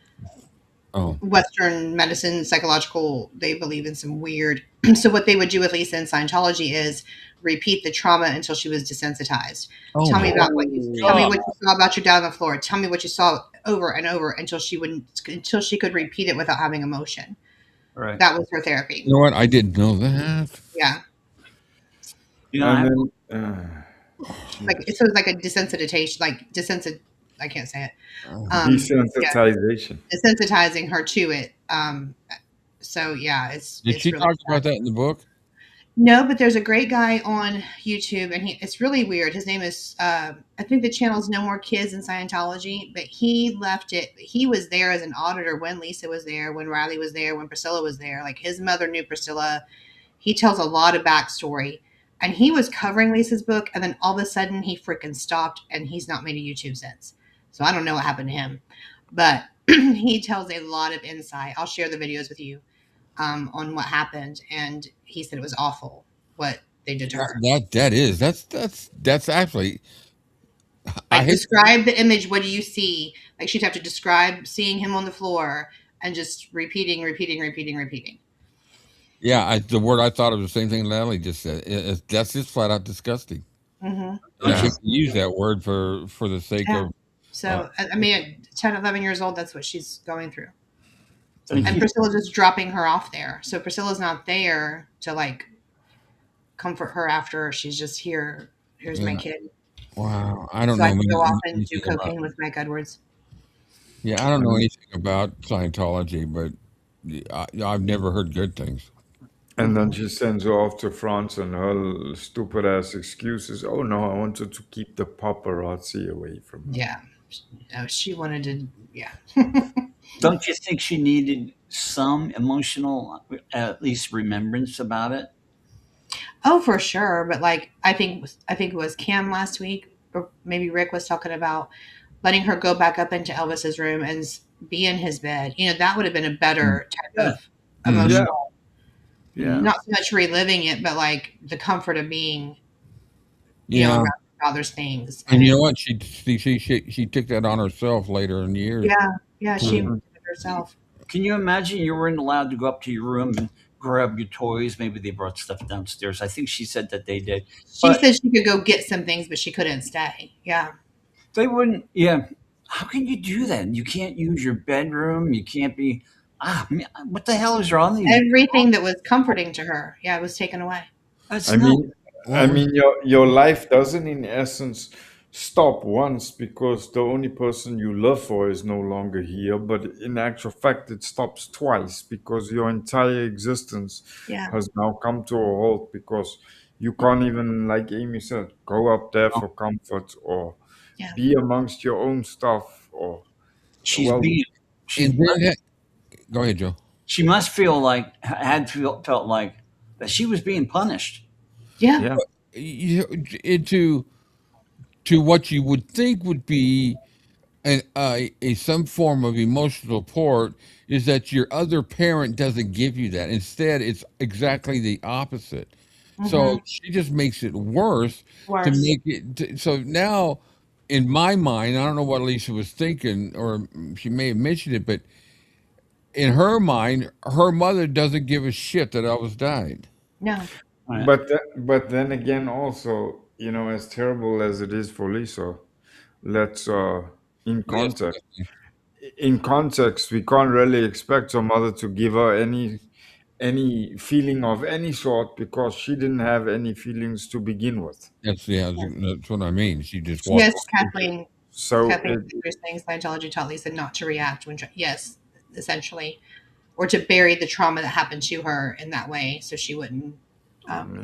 Oh, Western medicine, psychological. They believe in some weird. So what they would do with Lisa in Scientology is repeat the trauma until she was desensitized. oh Tell me my about tell me Oh, God! what you saw about your dad on the floor. Tell me what you saw over and over until she could repeat it without having emotion. Right. That was her therapy. You know what? I didn't know that. Yeah, You know, and I then, like jeez, so it was like a desensitization, like desensit. I can't say it. Yeah, desensitization. desensitizing her to it. So yeah, Did it's she really talk sad. about that in the book? No, but there's a great guy on YouTube, and it's really weird. His name is I think the channel's No More Kids in Scientology, but he left it. He was there as an auditor when Lisa was there, when Riley was there, when Priscilla was there. Like his mother knew Priscilla. He tells a lot of backstory, and he was covering Lisa's book, and then all of a sudden he freaking stopped, and he's not made a YouTube since. So I don't know what happened to him, but he tells a lot of insight. I'll share the videos with you, on what happened, and he said it was awful what they did to her. That's actually I Like, hate. describe the image. What do you see? Like, she'd have to describe seeing him on the floor and just repeating, repeating, repeating, repeating. Yeah, the word I thought of the same thing Natalie just said. That's just flat out disgusting. Hmm. And I Yeah. hate to use that word for the sake Yeah. of. Uh, So, I mean, at 10, 11 years old, that's what she's going through. And you, Priscilla's just dropping her off there. So Priscilla's not there to like comfort her after. She's just here. Here's my yeah. kid. Wow. I don't So I know can go off and do anything about. cocaine with Mike Edwards. Yeah, I don't know And, anything about Scientology, but I've never heard good things. and then Hmm. she sends her off to France, and her stupid ass excuses. Oh no, I wanted to keep the paparazzi away from me. Yeah. No, she wanted to, yeah. don't you think she needed some emotional, at least remembrance about it? Oh, for sure. But like, I think it was Cam last week, or maybe Rick was talking about letting her go back up into Elvis's room and be in his bed. That would have been a Mm. better type Yeah. of Hmm. Yeah, emotional, yeah. Hmm. not so much reliving it, but like the comfort of being, Yeah, around her father's things. and you know And what? She took that on herself later in years. yeah, yeah, she To, did Mhm. it herself. Can you imagine you weren't allowed to go up to your room and grab your toys? Maybe they brought stuff downstairs. I think she said that they did, She but said she could go get some things, but she couldn't stay. Yeah. they wouldn't. Yeah, how can you do that? You can't use your bedroom. You can't be. Man, what the hell is wrong with you? Everything that was comforting to her, yeah, it was taken away. That's I not. mean, I Well, mean, your life doesn't, in essence, stop once because the only person you love for is no longer here. But in actual fact, it stops twice because your entire existence Yeah. has now come to a halt because you can't even, like Amy said, go up there for comfort or Yeah. be amongst your own stuff or She's well, being she's and then go ahead, Joe. she must feel like felt like that she was being punished. Yeah. yeah, You, to what you would think would be a some form of emotional support is that your other parent doesn't give you that. Instead, it's exactly the opposite. So Mm-hmm. she just makes it worse to Worse. make it. So now, in my mind, I don't know what Lisa was thinking, or she may have mentioned it, but in her mind, her mother doesn't give a shit that Elvis died. No. Right. but then again, also, as terrible as it is for Lisa, let's in Yes. context. We can't really expect her mother to give her any feeling of any sort because she didn't have any feelings to begin with. That's yeah. That's what I mean. She just walked. Yes, Kathleen. So Kathleen Fisher's saying Scientology taught Lisa not to react when, yes, essentially, or to bury the trauma that happened to her in that way, so she wouldn't. Um,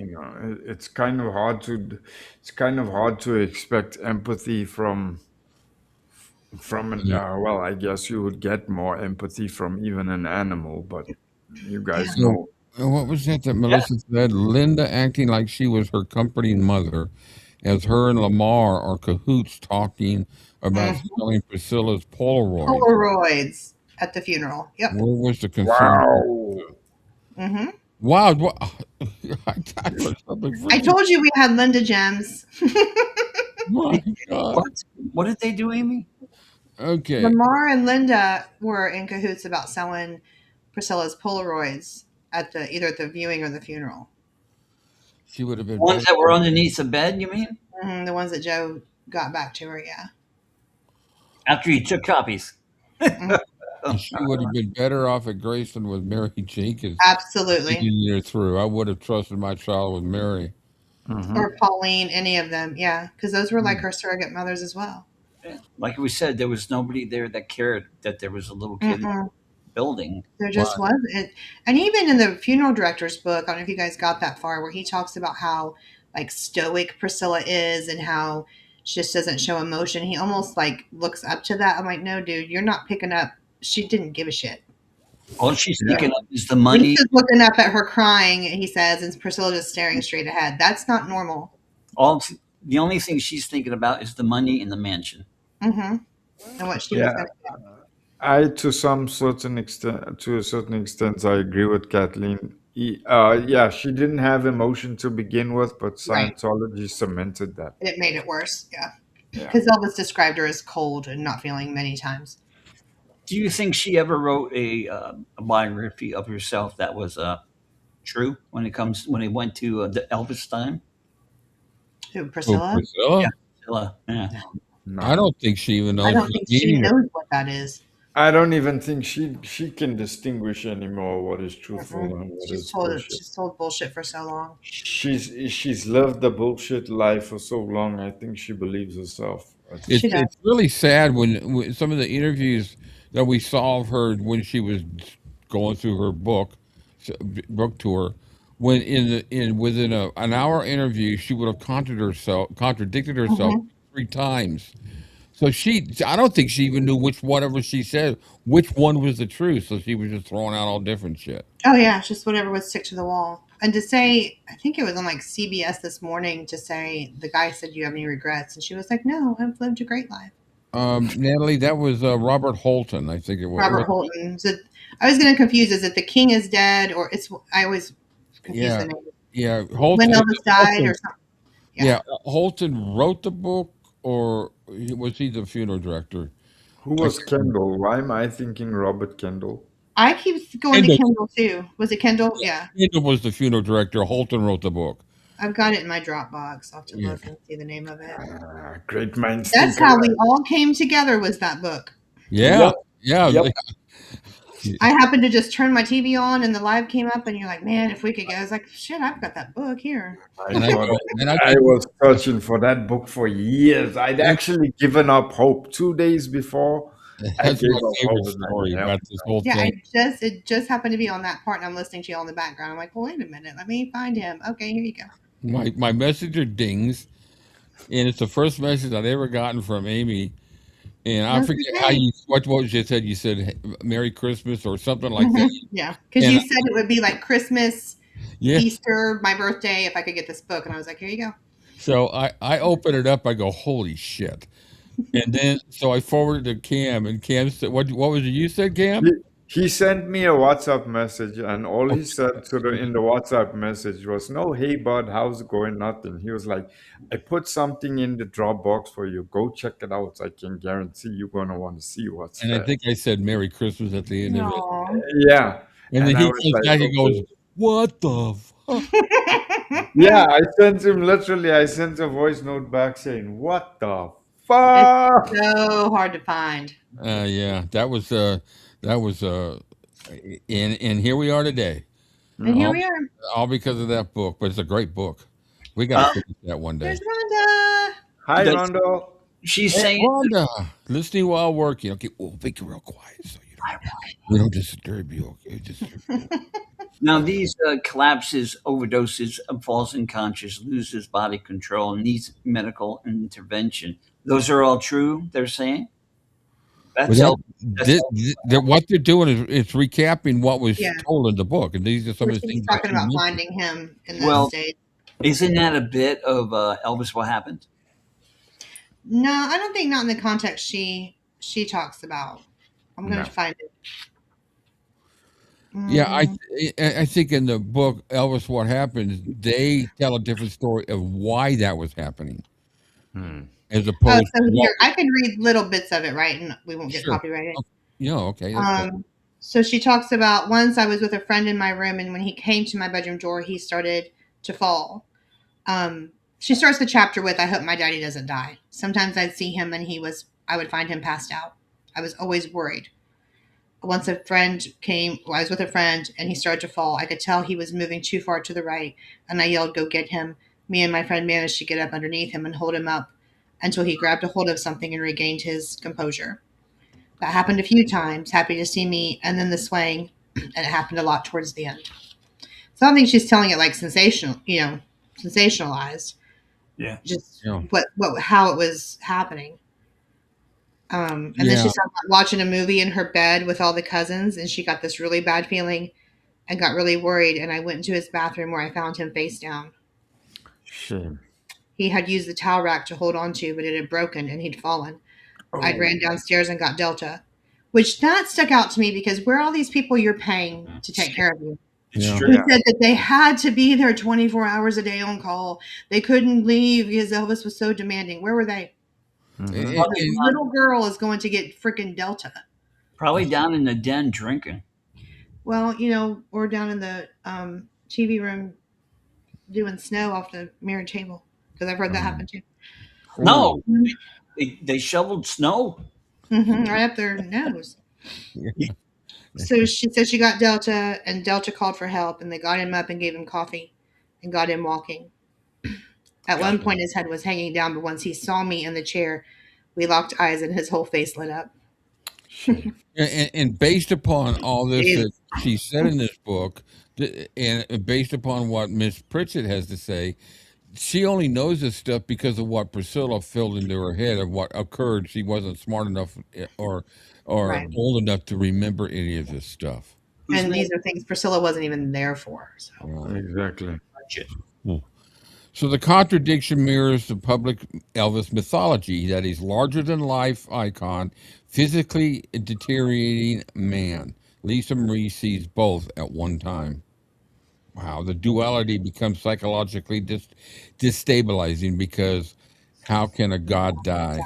it's kind of hard to expect empathy from an well, I guess you would get more empathy from even an animal, but you yeah. guys So, know. what was that Yeah. Melissa said? Linda acting like she was her comforting mother, as her and Lamar are cahoots talking about Mhm. selling Priscilla's Polaroids. Polaroids at the funeral. Yep. Where was the concern? Wow. Hmm. Wow, what, I heard something I freaking. told you we had Linda gems. My God. What did they do, Amy? Okay, Lamar and Linda were in cahoots about selling Priscilla's Polaroids at the either at the viewing or the funeral. she would have been Ones better. that were underneath the bed, you mean? The ones that Joe got back to her. Yeah. After you took copies. Mhm. She would have been better off at Graceland with Mary Jenkins Absolutely. seeing her through. I would have trusted my child with Mary. Hmm. Or Pauline, any of them. Yeah, because those were like Hmm. her surrogate mothers as well. Yeah. Like we said, there was nobody there that cared that there was a little kid in Mm-mm. the building. There just Right. wasn't. And even in the funeral director's book, I don't know if you guys got that far, where he talks about how like stoic Priscilla is and how she just doesn't show emotion. He almost like looks up to that. I'm like, no, dude, you're not picking up. She didn't give a shit. All she's Yeah. thinking of is the money. Lisa's looking up at her crying, he says, and Priscilla just staring straight ahead. That's not normal. All the only thing she's thinking about is the money in the mansion. Mm-hmm. And what she was Yeah. going to get. To a certain extent, I agree with Kathleen. Yeah, she didn't have emotion to begin with, but Right. Scientology cemented that. It made it worse. Yeah. Yeah. Because Elvis described her as cold and not feeling many times. Do you think she ever wrote a biography of herself that was true when it went to the Elvis time? Who, Oh, Priscilla? Priscilla? Yeah. I No. don't think she even I knows don't the think she meaning of. knows what that is. I don't even think she can distinguish anymore what is truthful Mm-mm. and what She's is told bullshit. she's told bullshit for so long. She's lived the bullshit life for so long. I think she believes herself. She does. It's really sad when some of the interviews that we saw of her when she was going through her book tour. When in within an hour interview, she would have contradicted herself Hmm. 3 times. So I don't think she even knew which whatever she said, which one was the truth. So she was just throwing out all different shit. Oh yeah, it's just whatever would stick to the wall. And to say, I think it was on like CBS this morning to say the guy said, "Do you have any regrets?" And she was like, "No, I've lived a great life." Natalie, that was Robert Holton, I think it Robert was. Holton. So I was going to confuse. Is it the King is dead, or it's? I always confuse Yeah, the name. yeah. When Elvis died, or Holton, something. Yeah, yeah. Holton wrote the book, or was he the funeral director? Who I was can't remember. Kendall? Why am I thinking Robert Kendall? I keep going to Kendall, Kendall too. Was it Kendall? Yeah, Kendall was the funeral director. Holton wrote the book. I've got it in my Dropbox. I'll have to Yeah, look and see the name of it. Great minds That's think how we alike. all came together. Was that book? yeah, Yep. yeah. Yep. I happened to just turn my TV on and the live came up, and you're like, man, if we could go. I was like, shit, I've got that book here. I And I thought go, and I was searching for that book for years. I'd actually given up hope 2 days before. I that's gave my up hope. favorite I was story like, about this whole Yeah, thing. it just happened to be on that part, and I'm listening to you all in the background. I'm like, well, wait a minute, let me find him. Okay, here you go. My messenger dings, and it's the first message I'd ever gotten from Amy. And I That's forget how okay. what you said. You said Merry Christmas or something like that. Yeah, because And you said it would be like Christmas, yeah, Easter, my birthday, if I could get this book, and I was like, here you go. so I open it up. I go, holy shit! And then so I forwarded it to Cam, and Cam said, what was it you said, he, Cam? he sent me a WhatsApp message, and all he said in the WhatsApp message was, "No, hey bud, how's it going? Nothing." He was like, "I put something in the Dropbox for you. Go check it out. I can guarantee you're gonna want to see what's And I there." think I said Merry Christmas at the end of it. Aw. Yeah, And then and I he was comes like, back and goes, "Okay." "What the fuck?" Yeah, I sent him literally. I sent a voice note back saying, "What the It's fuck?" so hard to find. Yeah, that was and here we are today, And here all we are. all because of that book. But it's a great book. We got to Uh, finish that one There's day. Rhonda. Hi, that's, Rondo. she's Hey, saying Rhonda, listening while working. Okay, we'll make it real quiet so we don't disturb you. Okay, now these collapses, overdoses, falls unconscious, loses body control, needs medical intervention. Those are all true. They're saying but that's El. That's what they're doing is it's recapping what was Yeah, told in the book, and these are some where of the she's things that talking she about mentioned. finding him in that well, state. isn't that a bit of Elvis? What happened? No, I don't think not in the context she talks about. I'm gonna No. find it. Yeah, Mm. I think in the book Elvis, what happens? They tell a different story of why that was happening, Hmm. as Oh, opposed so to what. here I can read little bits of it, right? And we won't get Sure. copyrighted. Oh, yeah. Okay. That's good. So she talks about once I was with a friend in my room, and when he came to my bedroom door, he started to fall. She starts the chapter with, "I hope my daddy doesn't die." Sometimes I'd see him, and I would find him passed out. I was always worried. Once a friend came, well, I was with a friend, and he started to fall. I could tell he was moving too far to the right, and I yelled, "Go get him." Me and my friend managed to get up underneath him and hold him up until he grabbed a hold of something and regained his composure. That happened a few times, happy to see me, and then the swaying, and it happened a lot towards the end. So I don't think she's telling it like sensationalized, Yeah. just Yeah. how it was happening. And then Yeah. she's talking about watching a movie in her bed with all the cousins, and she got this really bad feeling and got really worried. And I went into his bathroom where I found him face down. Shame. He had used the towel rack to hold on to, but it had broken and he'd fallen. I'd Oh, ran downstairs and got Delta, which that stuck out to me because where are all these people you're paying to take care of you? It's Yeah. true. He yeah. said that they had to be there 24 hours a day on call. They couldn't leave because Elvis was so demanding. Where were they? Mhm. And- Probably, This little girl is going to get freaking Delta. probably down in the den drinking. Well, or down in the TV room doing snow off the mirror table because I've heard that happen too. No, Ooh. they shoveled snow. Right up their nose. yeah. So she said she got Delta, and Delta called for help, and they got him up and gave him coffee and got him walking. At one point, his head was hanging down, but once he saw me in the chair, we locked eyes, and his whole face lit up. Shame. And based upon all this that Jesus. she said in this book, and based upon what Miss Pritchett has to say, she only knows this stuff because of what Priscilla filled into her head of what occurred. She wasn't smart enough or Right. old enough to remember any of this stuff. Who's And more these are things Priscilla wasn't even there for. So Exactly. budget? So the contradiction mirrors the public Elvis mythology that he's larger than life icon, physically deteriorating man. Lisa Marie sees both at one time. Wow, the duality becomes psychologically destabilizing because how can a god die?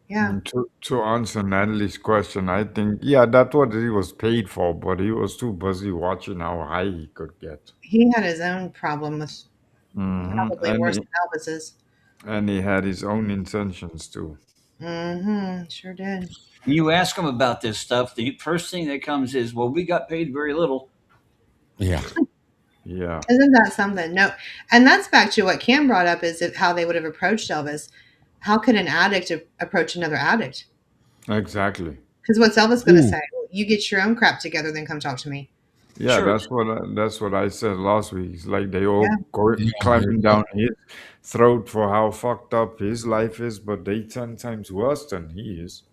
yeah, To answer Natalie's question, I think, yeah, that's what he was paid for, but he was too busy watching how high he could get. he had his own problem with probably And worse he, than Elvis's. and he had his own intentions too. Sure did. You ask them about this stuff, the first thing that comes is, well, we got paid very little. Yeah. Yeah, Isn't that something? No, and that's back to what Cam brought up is how they would have approached Elvis. How could an addict approach another addict? exactly. Because what's Elvis going to Ooh. say? You get your own crap together, then come talk to me. Yeah, Sure. that's what I said last week. It's like they Yeah, all go Yeah. There climbing you go. down his throat for how fucked up his life is, but they 10 times worse than he is.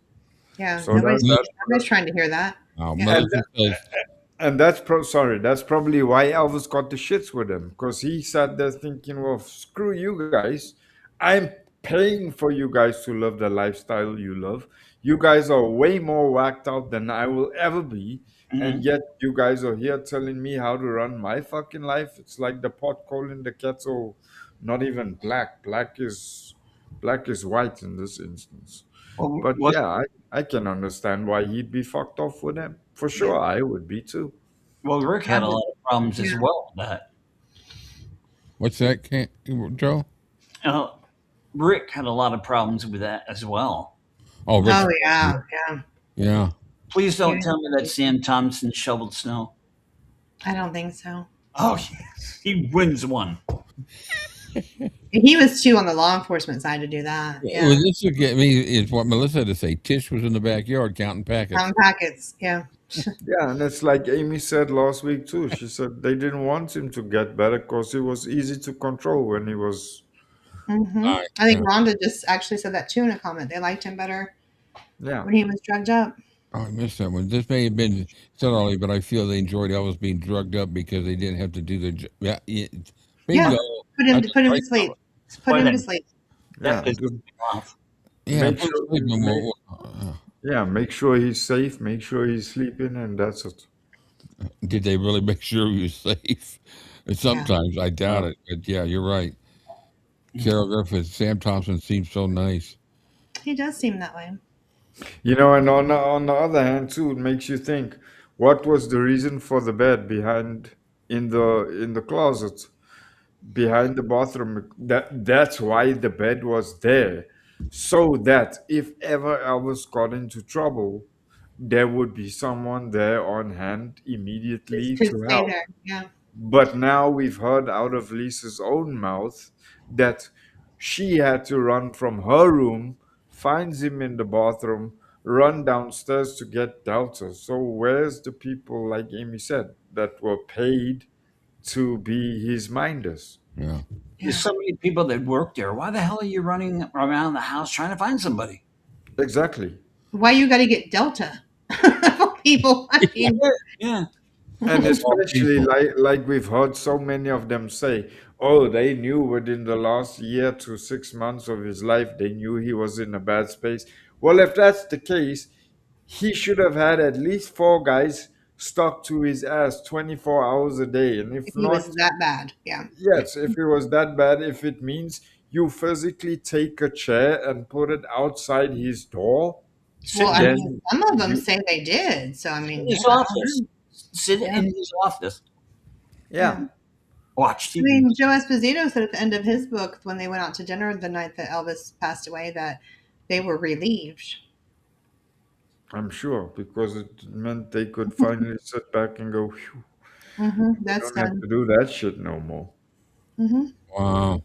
yeah. So Nobody's that's nobody's trying to hear that. Yeah, and Melissa says, that's sorry, that's probably why Elvis got the shits with him, because he sat there thinking, well, screw you guys. I'm paying for you guys to live the lifestyle you love. You guys are way more whacked out than I will ever be, and Mhm. yet you guys are here telling me how to run my fucking life. It's like the pot calling the kettle not even black. Black is white in this instance. Well, But yeah, I can understand why he'd be fucked off with him. For yeah. sure, I would be too. Rick had a lot of problems as well with that. what's that, Joe? Uh, Rick had a lot of problems with that as well. Oh, Rick's. Oh yeah, yeah. Yeah. Please He don't tell me that Sam Thompson shoveled snow. I don't think so. Oh, yes. He wins one. He was too on the law enforcement side to do that. Well, Yeah, this would get me is what Melissa had to say. Tish was in the backyard counting packets. counting packets. Yeah. Yeah, and it's like Amy said last week too. She said they didn't want him to get better because he was easy to control when he was. Right. I think Yeah. Rhonda just actually said that too in a comment. They liked him better Yeah, when he was drugged up. Oh, I missed that one. This may have been said early, but I feel they enjoyed Elvis being drugged up because they didn't have to do their job. Yeah, Yeah, bingo. put That's him right. to sleep. Put Boy, him that, to sleep. yeah. that pissed me off. Yeah, Make put sure, sleep no make, more. yeah, make sure he's safe. Make sure he's sleeping, and that's it. Did they really make sure he was safe? Yeah, Sometimes I doubt Yeah. it, but yeah, you're right. Carol Griffith, Sam Thompson seems so nice. he does seem that way. You know, and on the other hand too, it makes you think, what was the reason for the bed behind in the closet behind the bathroom? That's why the bed was there, so that if ever Elvis got into trouble, there would be someone there on hand immediately Just to to stay help. there. Yeah. But now we've heard out of Lisa's own mouth that she had to run from her room, finds him in the bathroom, run downstairs to get Delta. So where's the people, like Amy said, that were paid to be his minders? Yeah. There's Yeah. so many people that work there. Why the hell are you running around the house trying to find somebody? Exactly. Why you got to get Delta? People. I mean, Yeah. And All especially people. like we've heard so many of them say, oh, they knew within the last year to 6 months of his life, they knew he was in a bad space. Well, if that's the case, he should have had at least four guys stuck to his ass 24 hours a day. And if if he was not, that bad. Yeah. yes, if it was that bad, if it means you physically take a chair and put it outside his door, Well, Sit I in mean, then some of them you, say they did. So I mean, yeah, his I don't office. know. Sit Yeah. in his office. yeah. Yeah. Watch I TV. mean, Joe Esposito said at the end of his book, when they went out to dinner the night that Elvis passed away, that they were relieved. I'm sure, because it meant they could finally sit back and go, phew, we That's don't have done. to do that shit no more. Wow.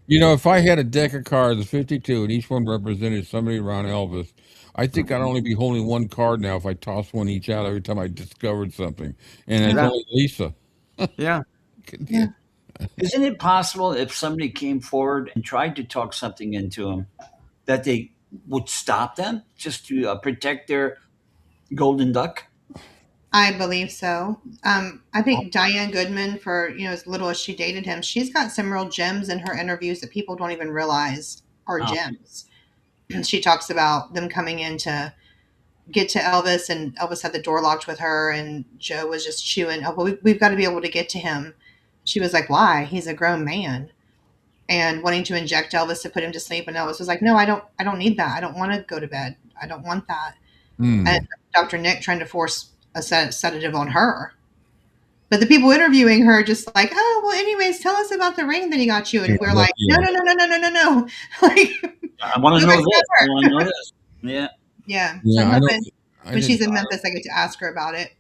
You know, if I had a deck of cards of 52 and each one represented somebody around Elvis, I think I'd only be holding one card now if I toss one each out every time I discovered something. And it's Yeah, only Lisa. yeah. Yeah. Isn't it possible if somebody came forward and tried to talk something into him that they would stop them just to protect their golden duck? I believe so. I think Diane Goodman, for as little as she dated him, she's got some real gems in her interviews that people don't even realize are Oh, gems. And she talks about them coming in to get to Elvis, and Elvis had the door locked with her, and Joe was just chewing. Oh, well, we've got to be able to get to him. She was like, "Why? He's a grown man," and wanting to inject Elvis to put him to sleep. And Elvis was like, "No, I don't. I don't need that. I don't want to go to bed. I don't want that." Hmm. And Dr. Nick trying to force a sedative on her. But the people interviewing her just like, oh, well, anyways, tell us about the ring that he got you. And we're like, no, Yeah. no, no, no, no, no, no, no. Like, I want to go know back this. to I her. want to know this. Yeah. Yeah. So Yeah, I'm I don't. hoping I when she's didn't. in Memphis, I get to ask her about it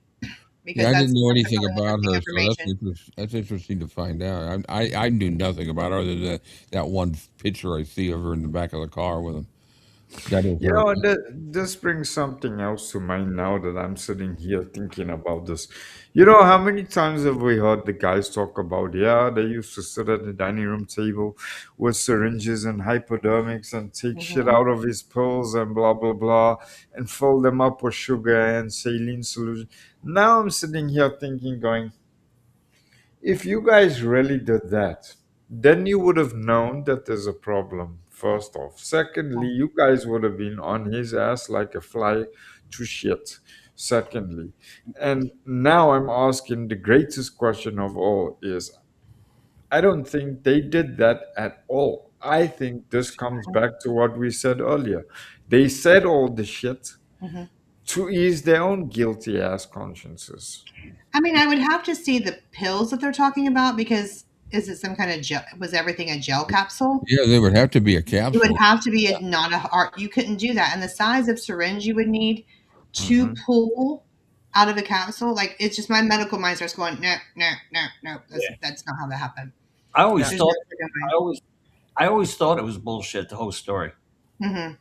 Yeah, because I didn't know that's some anything really about interesting her, so information. that's interesting to find out. I knew nothing about her other than that one picture I see of her in the back of the car with him. That is You her. know, this brings something else to mind now that I'm sitting here thinking about this. You know, how many times have we heard the guys talk about, yeah, they used to sit at the dining room table with syringes and hypodermics and take shit Hmm. out of his pills and blah, blah, blah, and fill them up with sugar and saline solution. Now I'm sitting here thinking, going, if you guys really did that, then you would have known that there's a problem, first off. Secondly, you guys would have been on his ass like a fly to shit. Secondly. And now I'm asking the greatest question of all is I don't think they did that at all. I think this comes back to what we said earlier. They said all the shit Hmm. to ease their own guilty ass consciences. I mean, I would have to see the pills that they're talking about because is it some kind of gel? Was everything a gel capsule? Yeah, there would have to be a It would capsule. have to be not a art. You couldn't do that, and the size of syringe you would need to Mhm. pull out of a capsule, like it's just my medical mind starts going, no, no, no, no. That's not how that happened. I always Yeah. There's no thought I always I always thought it was bullshit. The whole story. way.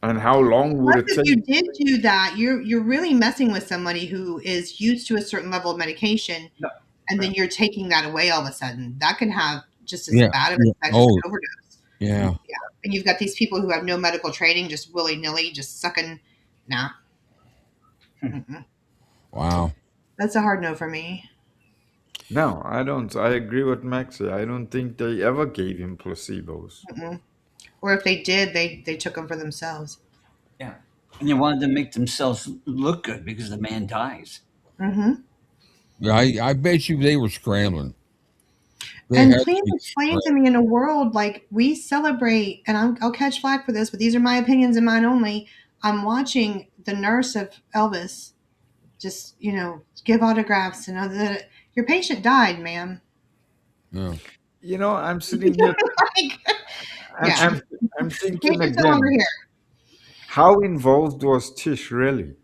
And how long would Plus, it if take? you did do that, you're really messing with somebody who is used to a certain level of medication, No. and then you're taking that away all of a sudden. That can have just as Yeah. bad of an Yeah. effect as an Oh, overdose. yeah. Yeah, and you've got these people who have no medical training, just willy nilly, just sucking. Nah, mm-mm. Wow. That's a hard no for me. No, I don't. I agree with Maxi. I don't think they ever gave him placebos. Mm-mm. Or if they did, they took them for themselves. Yeah, and they wanted to make themselves look good because the man dies. Hmm. Yeah, I bet you they were scrambling. They And had to please be explain to scrambling. me in a world like we celebrate, and I'll catch flack for this, but these are my opinions and mine only. I'm watching the nurse of Elvis just, give autographs and other. Your patient died, ma'am. No. You know, I'm sitting here. Like, I'm yeah, I'm, I'm the thinking patient's no longer again. here. How involved was Tish really?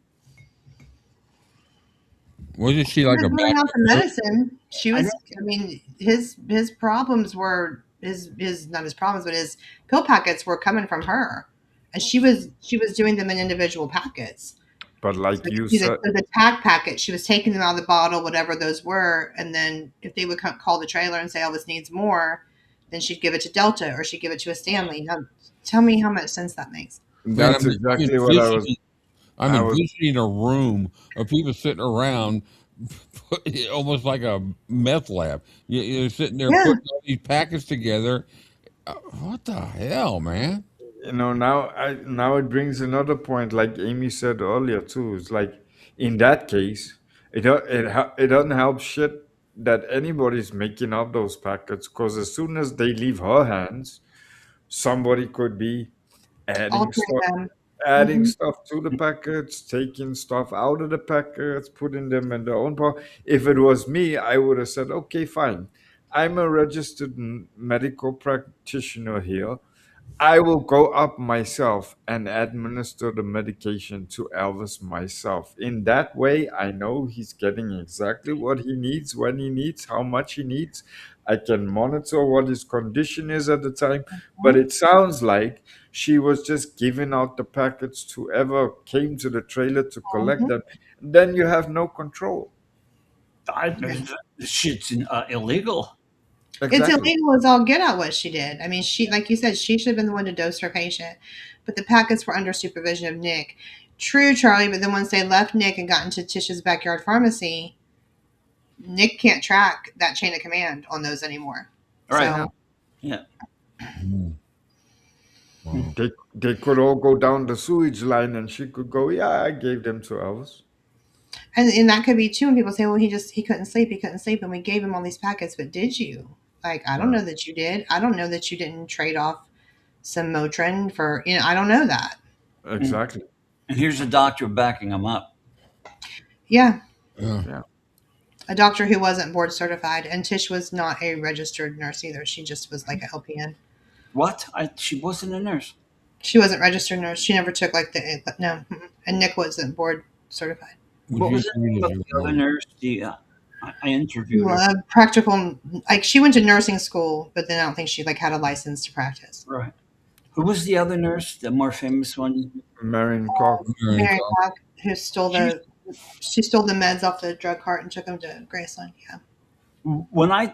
Wasn't she She like was a dealing out the backup nurse? medicine. She I was. know. I mean, his problems were his not his problems, but his pill packets were coming from her, and she was doing them in individual packets. But So like it you could be said, the tag packet. She was taking them out of the bottle, whatever those were, and then if they would call the trailer and say Elvis needs more, then she'd give it to Delta or she'd give it to a Stanley. Now, tell me how much sense that makes. Man, that's I'm exactly what envisioning. I'm I was envisioning a room of people sitting around, almost like a meth lab. You're sitting there Yeah, putting all these packets together. What the hell, man? now it brings another point, like Amy said earlier too. It's like in that case, it doesn't help shit that anybody's making up those packets because as soon as they leave her hands, somebody could be adding altering stuff them. adding Hmm. stuff to the packets, taking stuff out of the packets, putting them in their own part. If it was me, I would have said, okay, fine. I'm a registered medical practitioner here. I will go up myself and administer the medication to Elvis myself. In that way, I know he's getting exactly what he needs, when he needs, how much he needs. I can monitor what his condition is at the time. But it sounds like she was just giving out the packets to whoever came to the trailer to collect Hmm. them. Then you have no control. Yeah. The shit's illegal. It's Exactly. illegal as all get out what she did. I mean, like you said, she should have been the one to dose her patient, but the packets were under supervision of Nick. True, Charlie, but then once they left Nick and got into Tish's backyard pharmacy, Nick can't track that chain of command on those anymore. All right. Yeah. So, Yeah. Mm, wow. They could all go down the sewage line and she could go, yeah, I gave them to Elvis. and that could be too. And people say, well, he couldn't sleep, and we gave him all these packets. But did you? Like, I don't Yeah, know that you did. I don't know that you didn't trade off some Motrin for, I don't know that. And, exactly. and here's a doctor backing him up. Yeah, Yeah. Yeah. a doctor who wasn't board certified, and Tish was not a registered nurse either. She just was like a LPN. What? She wasn't a nurse. She wasn't registered nurse. She never took like the no. And Nick wasn't board certified. Would What you was the say name that of the other nurse? I interviewed her. Practical, like she went to nursing school, but then I don't think she like had a license to practice. Right. Who was the other nurse? The more famous one? Marion Cock. Mary Cock, who She, she stole the meds off the drug cart and took them to Graceland. Yeah. when I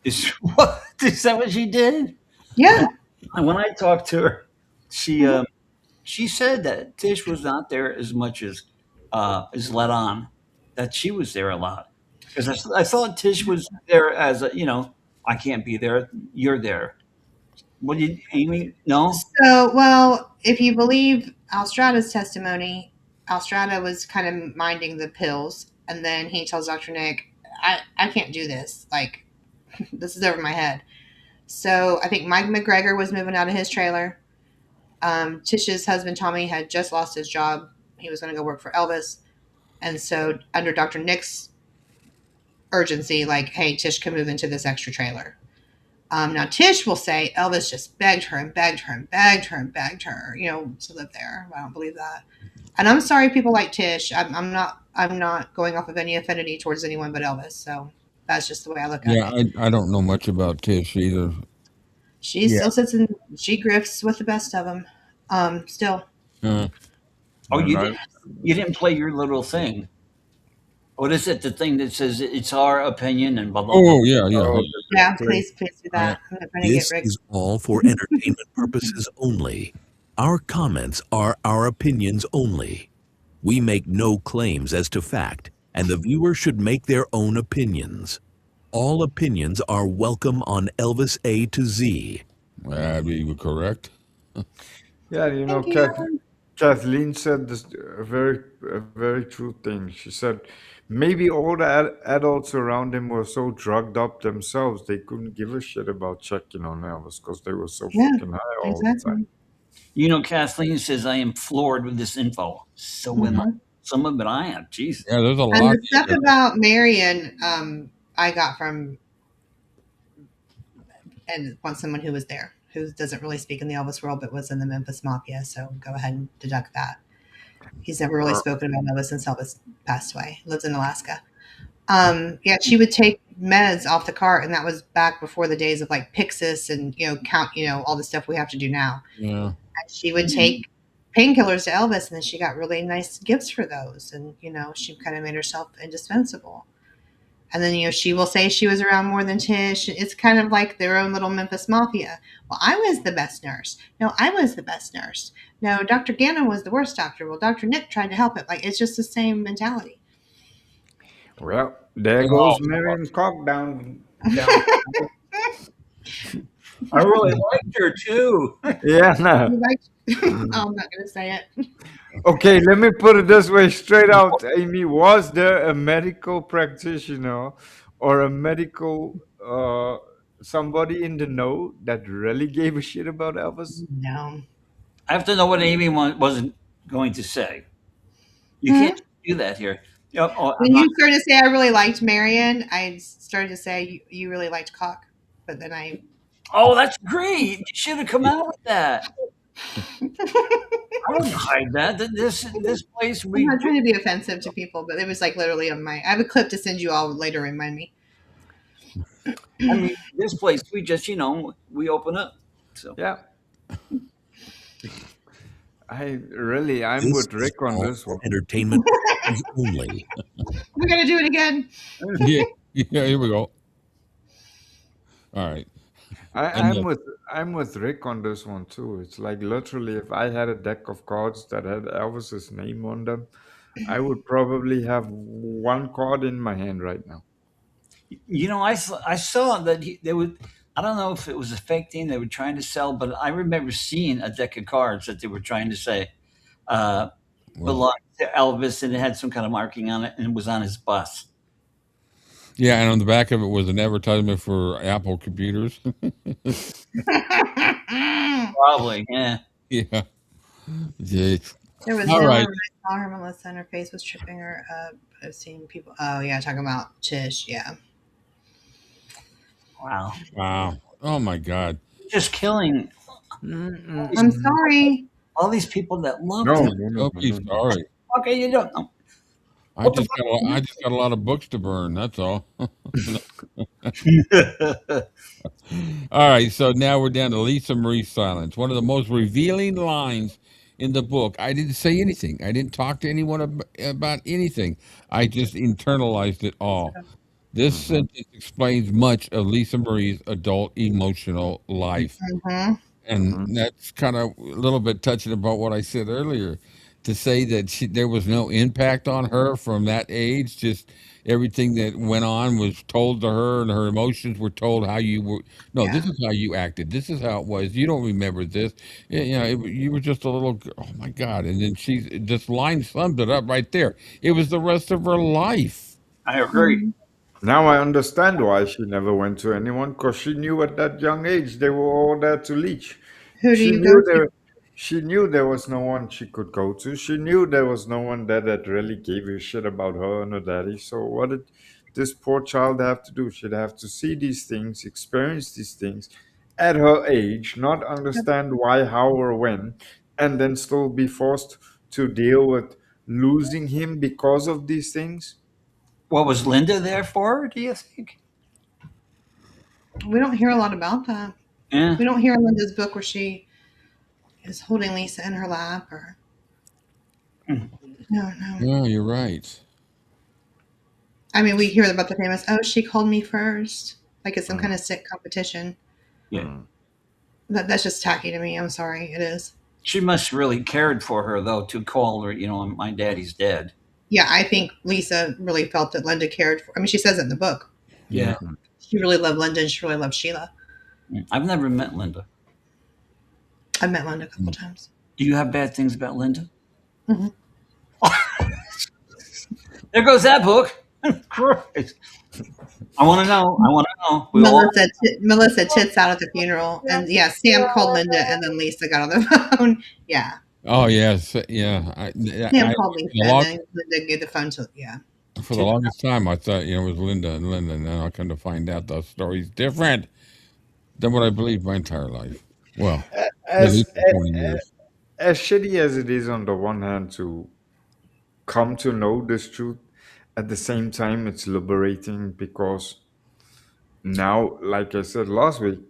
is what is that what she did? Yeah. When I talked to her, she she said that Tish was not there as much as is let on. That she was there a lot because I thought Tish was there as a I can't be there. You're there. What did Amy? No. So, well, if you believe Alstrada's testimony, Alstrada was kind of minding the pills, and then he tells Dr. Nick, I can't do this. Like, this is over my head. So I think Mike McGregor was moving out of his trailer. Tish's husband, Tommy, had just lost his job. He was going to go work for Elvis. And so, under Dr. Nick's urgency, like, hey, Tish can move into this extra trailer. Now, Tish will say Elvis just begged her and begged her and begged her and begged her, to live there. I don't believe that. And I'm sorry, people like Tish. I'm not going off of any affinity towards anyone but Elvis. So that's just the way I look at Yeah, it. I don't know much about Tish either. She still sits and she grifts with the best of them. Still. Uh, Oh, And I, you didn't play your little thing. What is it? The thing that says it's our opinion and blah blah blah. oh yeah, yeah. oh, Yeah, please. please do Yeah. that. I'm not going to get This Rick. is all for entertainment purposes only. Our comments are our opinions only. We make no claims as to fact, and the viewer should make their own opinions. All opinions are welcome on Elvis-A-Z. That'd be correct. Yeah, Thank you. Kathleen said this a very true thing. She said maybe all the adults around him were so drugged up themselves they couldn't give a shit about checking on Elvis because they were so Yeah, fucking high all the time. exactly. Kathleen says I am floored with this info. So am I. Mhm. Some of it I am. Jesus. Yeah, there's a And lot. the stuff about Marion, I got from someone who was there, who doesn't really speak in the Elvis world, but was in the Memphis Mafia. So go ahead and deduct that. He's never really spoken about Elvis since Elvis passed away. Lives in Alaska. Yeah, she would take meds off the cart, and that was back before the days of like Pyxis and count all the stuff we have to do now. Yeah. And she would take painkillers to Elvis, and then she got really nice gifts for those, and she kind of made herself indispensable. And then she will say she was around more than Tish. It's kind of like their own little Memphis Mafia. Well, I was the best nurse. No, I was the best nurse. No, Dr. Gannon was the worst doctor. Well, Dr. Nick tried to help him. Like, it's just the same mentality. Well, there goes Marion Cock down. I really liked her too. Yeah, no. I'm not going to say it. Okay, let me put it this way straight out, Amy. Was there a medical practitioner or a medical somebody in the know that really gave a shit about Elvis? No. I have to know what Amy wasn't going to say. You can't do that here. When you started to say I really liked Marion, I started to say you really liked Cock. But then I. Oh, that's great. You should have come out with that. I wouldn't hide that. This place I'm not trying to be offensive to people, but it was like literally on my. I have a clip to send you all later. Remind me. I mean, this place we just we open up. So Yeah. I'm This with is Rick on all this for one. entertainment purposes only. We got to do it again. Yeah. Yeah. Here we go. All right. I'm with Rick on this one too. It's like literally if I had a deck of cards that had Elvis's name on them, I would probably have one card in my hand right now. I saw that they would. I don't know if it was a fake thing they were trying to sell, but I remember seeing a deck of cards that they were trying to say belonged to Elvis, and it had some kind of marking on it, and it was on his bus. Yeah, and on the back of it was an advertisement for Apple computers. Probably, yeah. Yeah. Yeah. There was All no right. one I saw her. Melissa, and her face was tripping her up. I've seen people. Oh yeah, talking about Tish. Yeah. Wow. Wow. Oh my God. Just killing These- I'm Mm-mm. sorry. all these people that loved No, him. no, no, Don't no, be no, no. sorry. Okay, you don't know. I What the just got I just got a lot of books to burn. That's all. fuck? All right, so now we're down to Lisa Marie's silence. One of the most revealing lines in the book. I didn't say anything. I didn't talk to anyone about anything. I just internalized it all. This Mhm. sentence explains much of Lisa Marie's adult emotional life. Hmm. And Mhm. that's kind of a little bit touching about what I said earlier. To say that there was no impact on her from that age, just everything that went on was told to her, and her emotions were told how you were. No, Yeah. this is how you acted. This is how it was. You don't remember this. You were just a little. Oh my God! And then this line summed it up right there. It was the rest of her life. I agree. Mhm. Now I understand why she never went to anyone, because she knew at that young age they were all there to leech. Who do She you go knew to? there she knew there was no one she could go to. She knew there was no one there that really gave a shit about her and her daddy. So what did this poor child have to do? She'd have to see these things, experience these things at her age, not understand why, how, or when, and then still be forced to deal with losing him because of these things. What was Linda there for? Do you think? We don't hear a lot about that. Yeah. We don't hear in Linda's book where she is holding Lisa in her lap or no, no. Yeah, you're right. I mean, we hear about the famous, oh, she called me first. Like it's some kind of sick competition. Yeah. That's just tacky to me. I'm sorry. It is. She must really cared for her though to call her. My daddy's dead. Yeah, I think Lisa really felt that Linda cared for. I mean, she says it in the book. Yeah. She really loved Linda and she really loved Sheila. I've never met Linda. I've met Linda a couple times. Do you have bad things about Linda? Hmm. There goes that book. Christ. I want to know. I want to know. We all. Melissa tits out at the funeral, and yeah, Sam called Linda, and then Lisa got on the phone. Yeah, Oh yes, yeah. Sam called Lisa, The and long, then Linda gave the phone to yeah. for the longest time, I thought it was Linda and Linda. And then I come to find out the story's different than what I believed my entire life. Well, at As least for 20 years. as shitty as it is on the one hand to come to know this truth, at the same time it's liberating because now, like I said last week,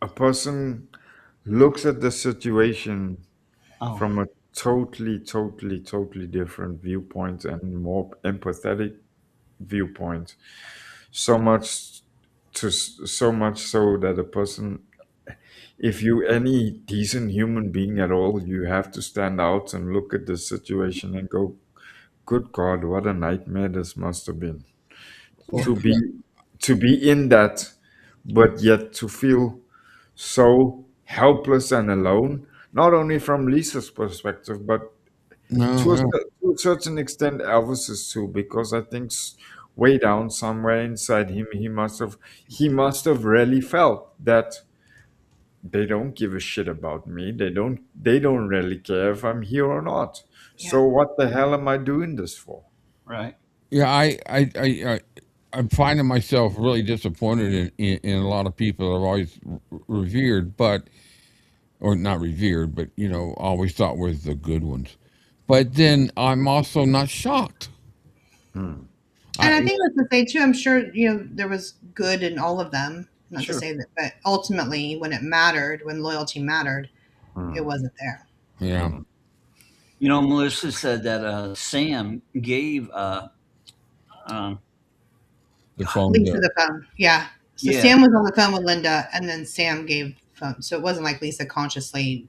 a person looks at the situation Oh, from a totally different viewpoint and more empathetic viewpoint. So much so much so that a person, if you any decent human being at all, you have to stand out and look at the situation and go, good God, what a nightmare this must have been Well, to be in that, but yet to feel so helpless and alone. Not only from Lisa's perspective, but no, yeah. to a certain extent, Elvis's too, because I think way down somewhere inside him, he must have really felt that they don't give a shit about me. They don't really care if I'm here or not. Yeah. So what the hell am I doing this for? right. Yeah, I'm finding myself really disappointed in a lot of people that I've always revered, or not revered, but always thought were the good ones. But then I'm also not shocked. Hmm. And I I think that's to say too. I'm sure there was good in all of them. Not to Sure. say that, but ultimately, when it mattered, when loyalty mattered, it Hmm. wasn't there. Yeah, Hmm. Melissa said that Sam gave. Um, the phone Lisa bill. the phone. Yeah. So yeah, Sam was on the phone with Linda, and then Sam gave phone. So it wasn't like Lisa consciously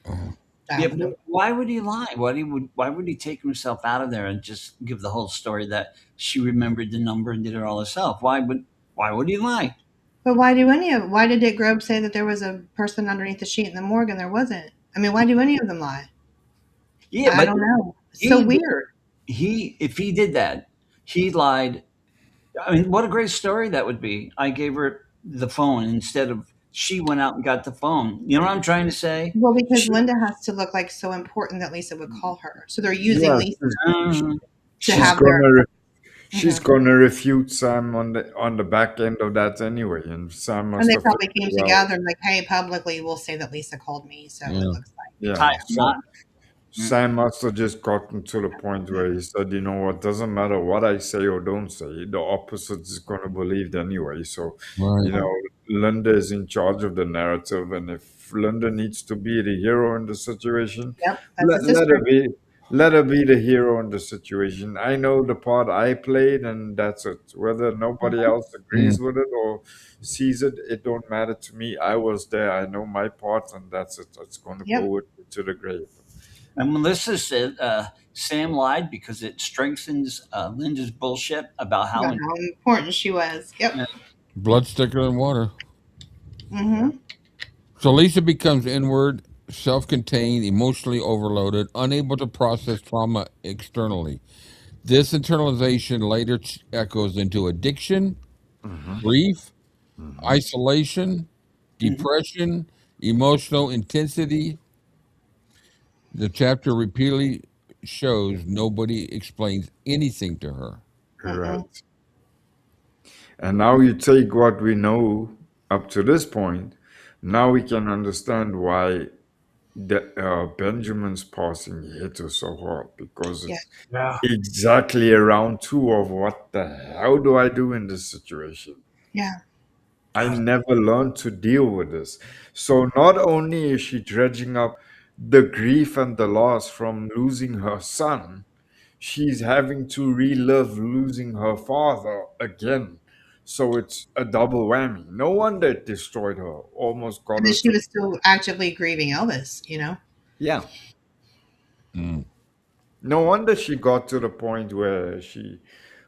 yeah. dialed the But number. why would he lie? Why would he take himself out of there and just give the whole story that she remembered the number and did it all herself? Why would he lie? But why do any of? Why did Dick Grove say that there was a person underneath the sheet in the morgue and there wasn't? I mean, why do any of them lie? Yeah, I but don't know. It's so he weird. if he did that, he lied. I mean, what a great story that would be. I gave her the phone instead of she went out and got the phone. You know what I'm trying to say? Well, because She, Linda has to look like so important that Lisa would call her. So they're using Yeah, Lisa uh, to she's have their. gonna she's Hmm. gonna refute Sam on the back end of that anyway, and Sam And must they have probably figured, came well, together and like, hey, publicly, we'll say that Lisa called me. So it Yeah. looks like, yeah. Tie a knot. Sam must have just gotten to the point where he said, you know what, doesn't matter what I say or don't say, the opposite is going to believe anyway. So, Right. you know, Linda is in charge of the narrative. And if Linda needs to be the hero in the situation, yep, that's a let sister. her be. Let her be the hero in the situation. I know the part I played, and that's it. Whether nobody Hmm. else Mm. agrees with it or sees it, it don't matter to me. I was there. I know my part, and that's it. It's going to go Yep. with me to the grave. And Melissa said Sam lied because it strengthens Linda's bullshit about how About how important she was. Yep. Blood thicker than water. Hmm. So Lisa becomes inward, self-contained, emotionally overloaded, unable to process trauma externally. This internalization later echoes into addiction, Hmm. grief, Hmm. isolation, Mhm. depression, emotional intensity. The chapter repeatedly shows nobody explains anything to her. Mm-mm. Right. And now you take what we know up to this point. Now we can understand why Benjamin's passing hit her so hard, because Yeah. it's Yeah. exactly around two of what the hell do I do in this situation? Yeah. I never learned to deal with this. So not only is she dredging up the grief and the loss from losing her son, she's having to relive losing her father again. So it's a double whammy. No wonder it destroyed her, almost got And then her she to. was still actively grieving Elvis. Yeah. Mm. No wonder she got to the point where she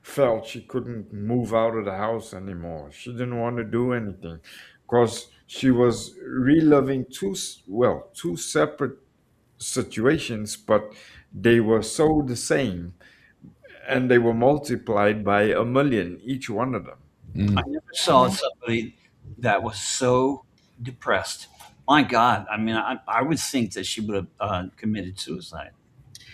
felt she couldn't move out of the house anymore. She didn't want to do anything because she was reliving two separate situations, but they were so the same, and they were multiplied by a million, each one of them. I Mm. never saw Hmm. somebody that was so depressed. My God, I mean, I would think that she would have committed suicide.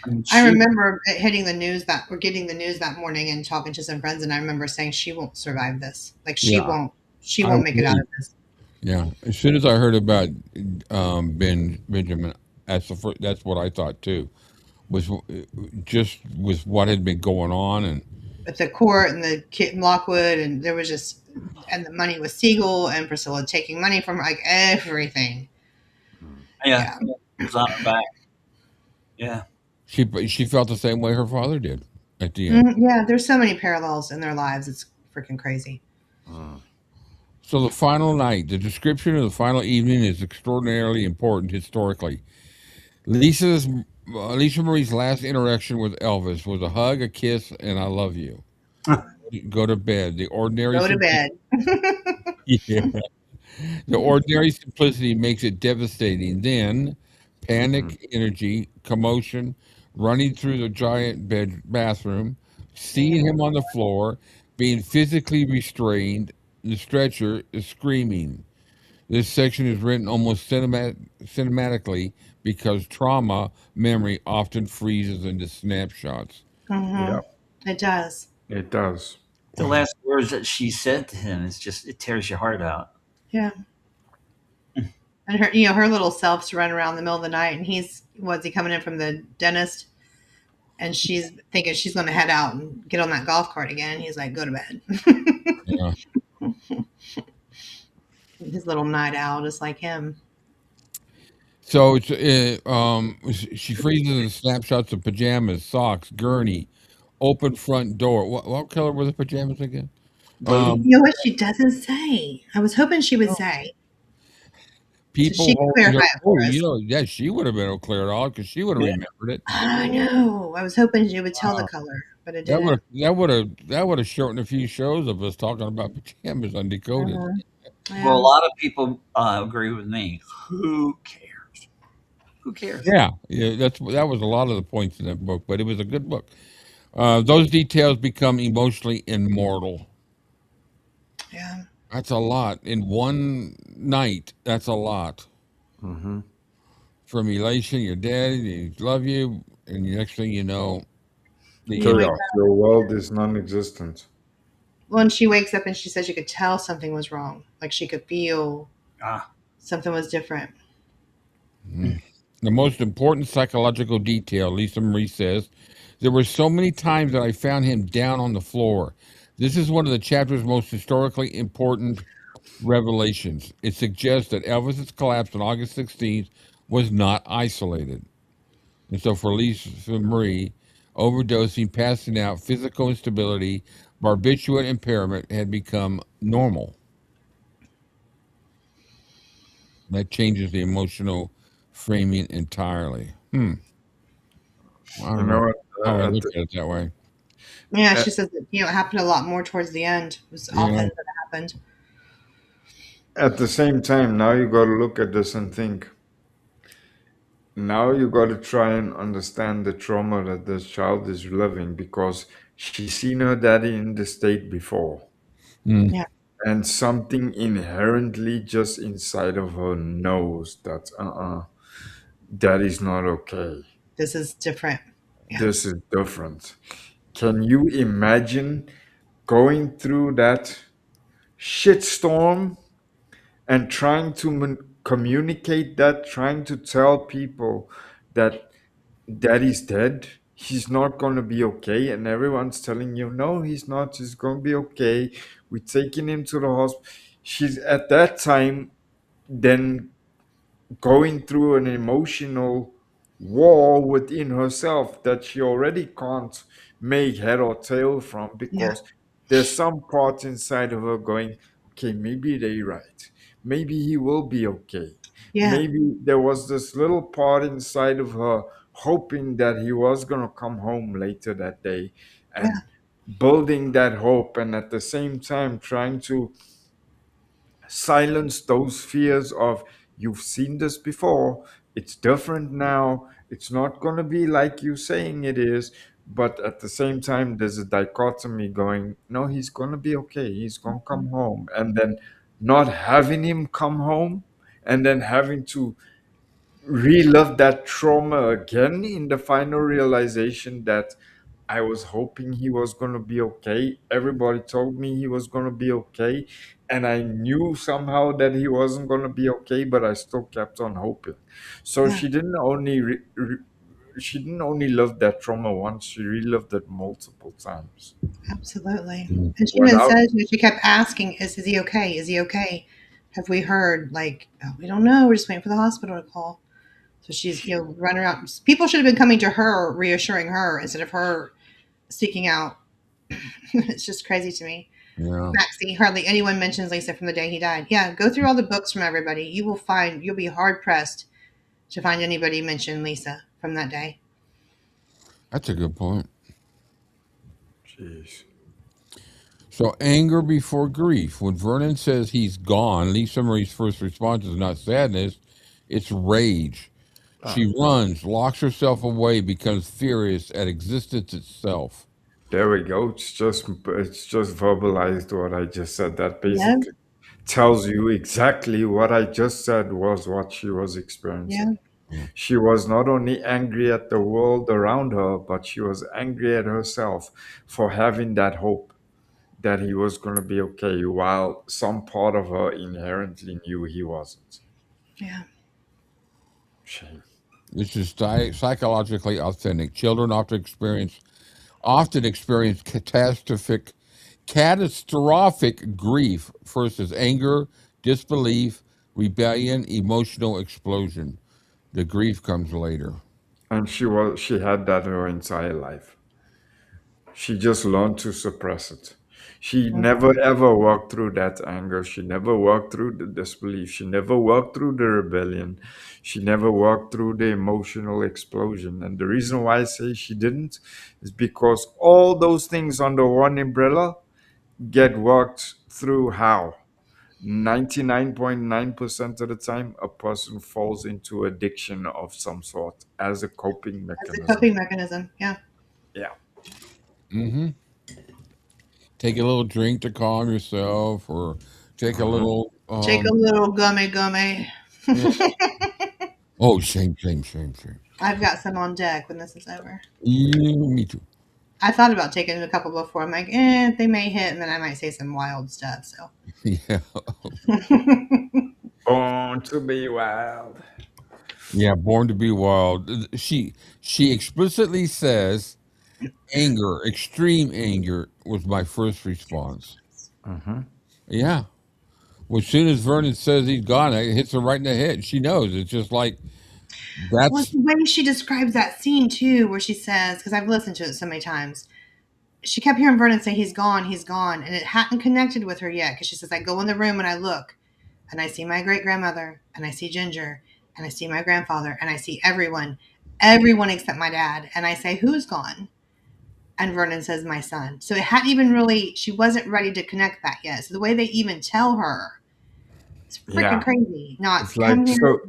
I mean, I she, remember it hitting the news that we're getting the news that morning and talking to some friends, and I remember saying she won't survive this. Like Yeah, she I won't make it out really, of this. yeah. As soon as I heard about Benjamin, that's what I thought too. Was just with what had been going on, and With the court and the kid in Lockwood, and there was just, and the money with Siegel and Priscilla taking money from like everything. yeah, Yeah. it was on her back. Yeah. she felt the same way her father did at the end. Mhm. Yeah. There's so many parallels in their lives. It's freaking crazy. So the final night, the description of the final evening is extraordinarily important historically. Lisa Marie's last interaction with Elvis was a hug, a kiss, and "I love you." Go to bed. The ordinary Go to simplicity, bed. yeah. The ordinary simplicity makes it devastating. Then, Mhm. panic, energy, commotion, running through the giant bathroom, seeing Mhm. him on the floor, being physically restrained, the stretcher is screaming. This section is written almost cinematically because trauma memory often freezes into snapshots. Hmm. Yeah, It does. it does. The Wow. last words that she said to him is just, it tears your heart out. Yeah. And her little self's running around in the middle of the night, and he coming in from the dentist, and she's thinking she's going to head out and get on that golf cart again. He's like, go to bed. Yeah. His little night owl, just like him. So she freezes in snapshots of pajamas, socks, gurney, open front door. What color were the pajamas again? Blue. Um, You know what? She doesn't say. I was hoping she would no. say. So People she could holding clarify her. it Oh, for us. yeah, she would have been able to clear it all because she would have Yeah. remembered it. I know. I was hoping she would tell the Wow. color, but it That didn't. would have shortened a few shows of us talking about pajamas undecoded. Mhm. Well, a Yeah. lot of people agree with me. Who cares? Who cares? Yeah, yeah, that was a lot of the points in that book, but it was a good book. Those details become emotionally immortal. Yeah. That's a lot in one night. That's a lot. Hmm. From elation, you're dead, he love you, and the next thing you know, She wakes the Chaos. up. Your world is non-existent. Well, and she wakes up and she says she could tell something was wrong. Like she could feel Ah, something was different. the most important psychological detail, Lisa Marie says, there were so many times that I found him down on the floor. This is one of the chapter's most historically important revelations. It suggests that Elvis's collapse on August 16th was not isolated. And so for Lisa Marie, overdosing, passing out, physical instability, barbiturate impairment had become normal. That changes the emotional framing entirely. I You don't know know what? how I look at it that way. Yeah, At, she says that, it happened a lot more towards the end. It was all Yeah. things that happened. at the same time, now you got to look at this and think. Now you got to try and understand the trauma that this child is living because she's seen her daddy in the state before. Mm, Yeah, And something inherently just inside of her knows that that is not okay. this is different. Yeah, This is different. Can you imagine going through that shitstorm and trying to communicate that, trying to tell people that daddy's dead, he's not going to be okay, and everyone's telling you, no, he's not, he's going to be okay, we're taking him to the hospital. She's at that time then going through an emotional war within herself that she already can't make head or tail from yeah, because there's some part inside of her going, okay, maybe they're right. Maybe he will be okay. yeah, Maybe there was this little part inside of her hoping that he was going to come home later that day yeah, and building that hope and at the same time trying to silence those fears of you've seen this before, it's different now, it's not going to be like you saying it is. But at the same time there's a dichotomy going, no, he's going to be okay, he's going to come home, and then not having him come home and then having to relive that trauma again in the final realization that I was hoping he was going to be okay. Everybody told me he was going to be okay. And I knew somehow that he wasn't going to be okay, but I still kept on hoping. So yeah. she didn't only love that trauma once, she relived it multiple times. Absolutely. mm, And she even Without, says, she kept asking, is he okay? Is he okay? Have we heard? Like, oh, we don't know. We're just waiting for the hospital to call. So she's, running around. People should have been coming to her, reassuring her instead of her seeking out. It's just crazy to me. yeah. Maxie, hardly anyone mentions Lisa from the day he died. Yeah, go through all the books from everybody. You'll be hard pressed to find anybody mention Lisa from that day. That's a good point. jeez. So anger before grief. When Vernon says he's gone, Lisa Marie's first response is not sadness, it's rage. She runs, locks herself away, becomes furious at existence itself. There we go. It's just verbalized what I just said. That Yeah, basically tells you exactly what I just said was what she was yeah, experiencing. She was not only angry at the world around her, but she was angry at herself for having that hope that he was going to be okay, while some part of her inherently knew he wasn't. yeah. Shame. This is psychologically authentic. Children often experience catastrophic grief. First is anger, disbelief, rebellion, emotional explosion. The grief comes later. And she had that her entire life. She just learned to suppress it. She never ever worked through that anger. She never worked through the disbelief. She never worked through the rebellion. She never worked through the emotional explosion. And the reason why I say she didn't is because all those things under one umbrella get worked through how? 99.9% of the time, a person falls into addiction of some sort as a coping As a mechanism. coping mechanism. Yeah. Yeah. Hmm. Take a little drink to calm yourself, or take a Mhm. little. Take a little gummy gummy. Yeah. Oh, shame, shame, shame, shame. I've got some on deck when this is over. Yeah, me too. I thought about taking a couple before. I'm like, they may hit, and then I might say some wild stuff. So. Yeah. Born to be wild. Yeah, Born to Be Wild. She explicitly says anger, extreme anger was my first response. Hmm. Yeah. Well, as soon as Vernon says he's gone, it hits her right in the head. She knows. It's just like Well, that's the way she describes that scene too, where she says, because I've listened to it so many times, she kept hearing Vernon say he's gone, and it hadn't connected with her yet. Because she says, I go in the room and I look, and I see my great grandmother, and I see Ginger, and I see my grandfather, and I see everyone except my dad, and I say, who's gone? And Vernon says, my son. So it hadn't even really, she wasn't ready to connect that yet. So the way they even tell her, it's freaking Yeah. crazy. Not It's like come here, so.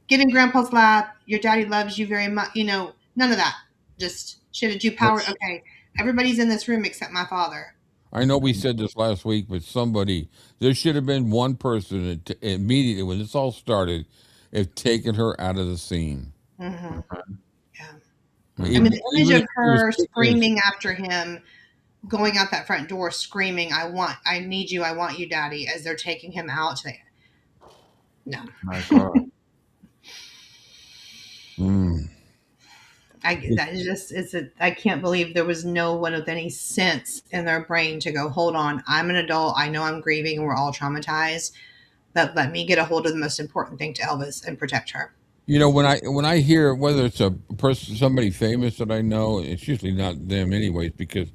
get in grandpa's lap. Your daddy loves you very much. None of that. Just shit at you power. that's Okay. Everybody's in this room except my father. I know we said this last week, but there should have been one person that immediately when this all started, have taken her out of the scene. Hmm. Yeah. I mean, Even, Hmm. the image even of if she was her kicking screaming after him, going out that front door, screaming, I need you, I want you, daddy, as they're taking him out. No. My God. Mm. That is just I can't believe there was no one with any sense in their brain to go, hold on, I'm an adult, I know I'm grieving and we're all traumatized, but let me get a hold of the most important thing to Elvis and protect her. When I hear whether it's a person, somebody famous that I know, it's usually not them anyways because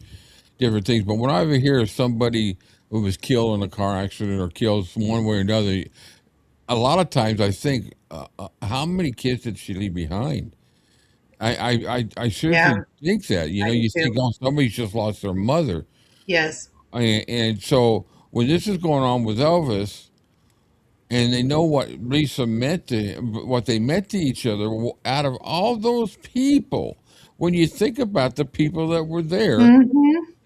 different things. But when I ever hear of somebody who was killed in a car accident or killed one way or another, a lot of times I think, how many kids did she leave behind? I Yeah, seriously think that. I do You think, too. oh, somebody's just lost their mother, Yes. and so when this is going on with Elvis, and they know what Lisa meant to him, what they meant to each other. Out of all those people, when you think about the people that were there, Hmm.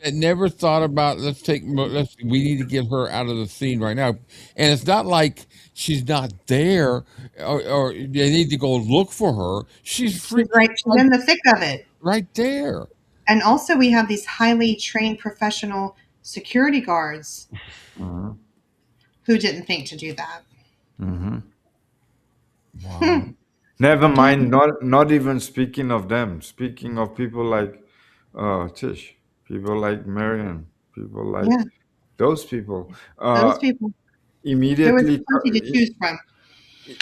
that never thought about we need to get her out of the scene right now, and it's not like she's not there, or they need to go look for her. She's freaking She's in the thick of it. right there. And also we have these highly trained professional security guards Hmm. who didn't think to do that. Hmm. Wow. Never mind. Not even speaking of them. Speaking of people like Tish, people like Marion, people like Yeah, those people. those people. There was Immediately, plenty to choose from.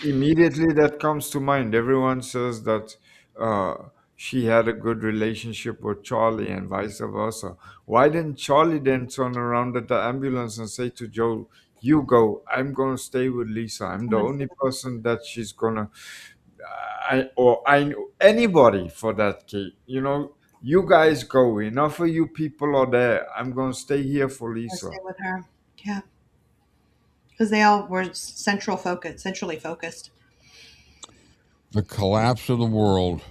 immediately that comes to mind. Everyone says that uh, she had a good relationship with Charlie and vice versa. Why didn't Charlie then turn around at the ambulance and say to Joe, "You go. I'm gonna stay with Lisa. I'm the only person that she's gonna." I anybody for that case. You guys go. Enough of you people are there. I'm gonna stay here for I stay Lisa. with her. Yeah, because they all were centrally focused. The collapse of the world.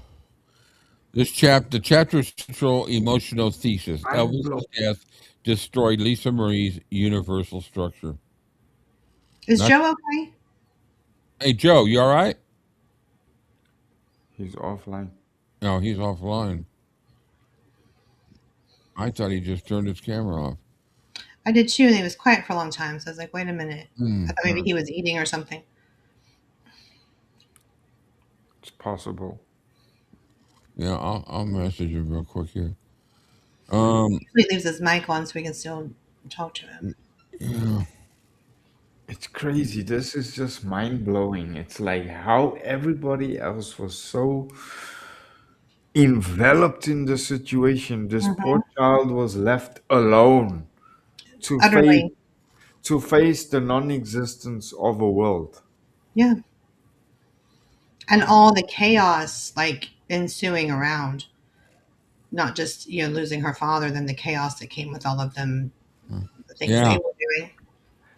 The chapter is central emotional thesis. I'm Elvis's death destroyed Lisa Marie's universal structure. Is Not, Joe okay? hey Joe, you all right? He's offline. No, he's offline. I thought he just turned his camera off. I did too, and he was quiet for a long time. So I was like, wait a minute. Hmm. I thought maybe he was eating or something. It's possible. Yeah, I'll message him real quick here. He leaves his mic on so we can still talk to him. Yeah. It's crazy. This is just mind blowing. It's like how everybody else was so enveloped in the situation. This Hmm. poor child was left alone to face Utterly. the non-existence of a world. Yeah. And all the chaos like ensuing around. Not just, losing her father, then the chaos that came with all of them, the things they Yeah. were doing.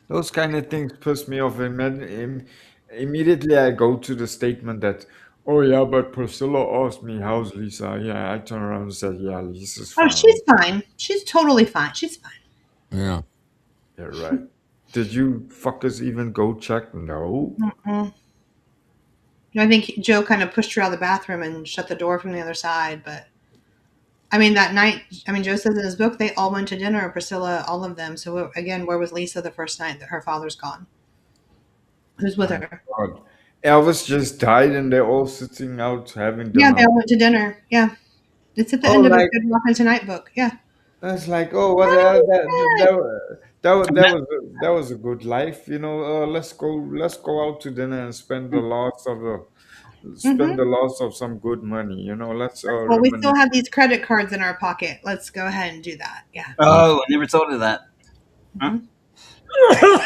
Those kind of things piss me off. Immediately, I go to the statement that, oh yeah, but Priscilla asked me, how's Lisa? Yeah, I turn around and said, yeah, Lisa's Oh, fine. she's fine. She's totally fine. She's fine. Yeah. Yeah, right. Did you fuckers even go check? No. Mm-mm. I think Joe kind of pushed her out of the bathroom and shut the door from the other side, but I mean, that night, I mean, Joe says in his book, they all went to dinner, Priscilla, all of them. So, again, where was Lisa the first night that her father's gone? Who's with My her? God. Elvis just died and they're all sitting out having Yeah, they dinner. all went to dinner. Yeah. It's at the Oh, end of his like Good Walking Tonight book. Yeah. that's like, oh, what that was a good life, you know. Let's go out to dinner and spend Mm-hmm. the loss of some good money, you know. Let's Well, we still reminisce. have these credit cards in our pocket. Let's go ahead and do that. Yeah. Oh, I never thought of that. Huh? Hmm.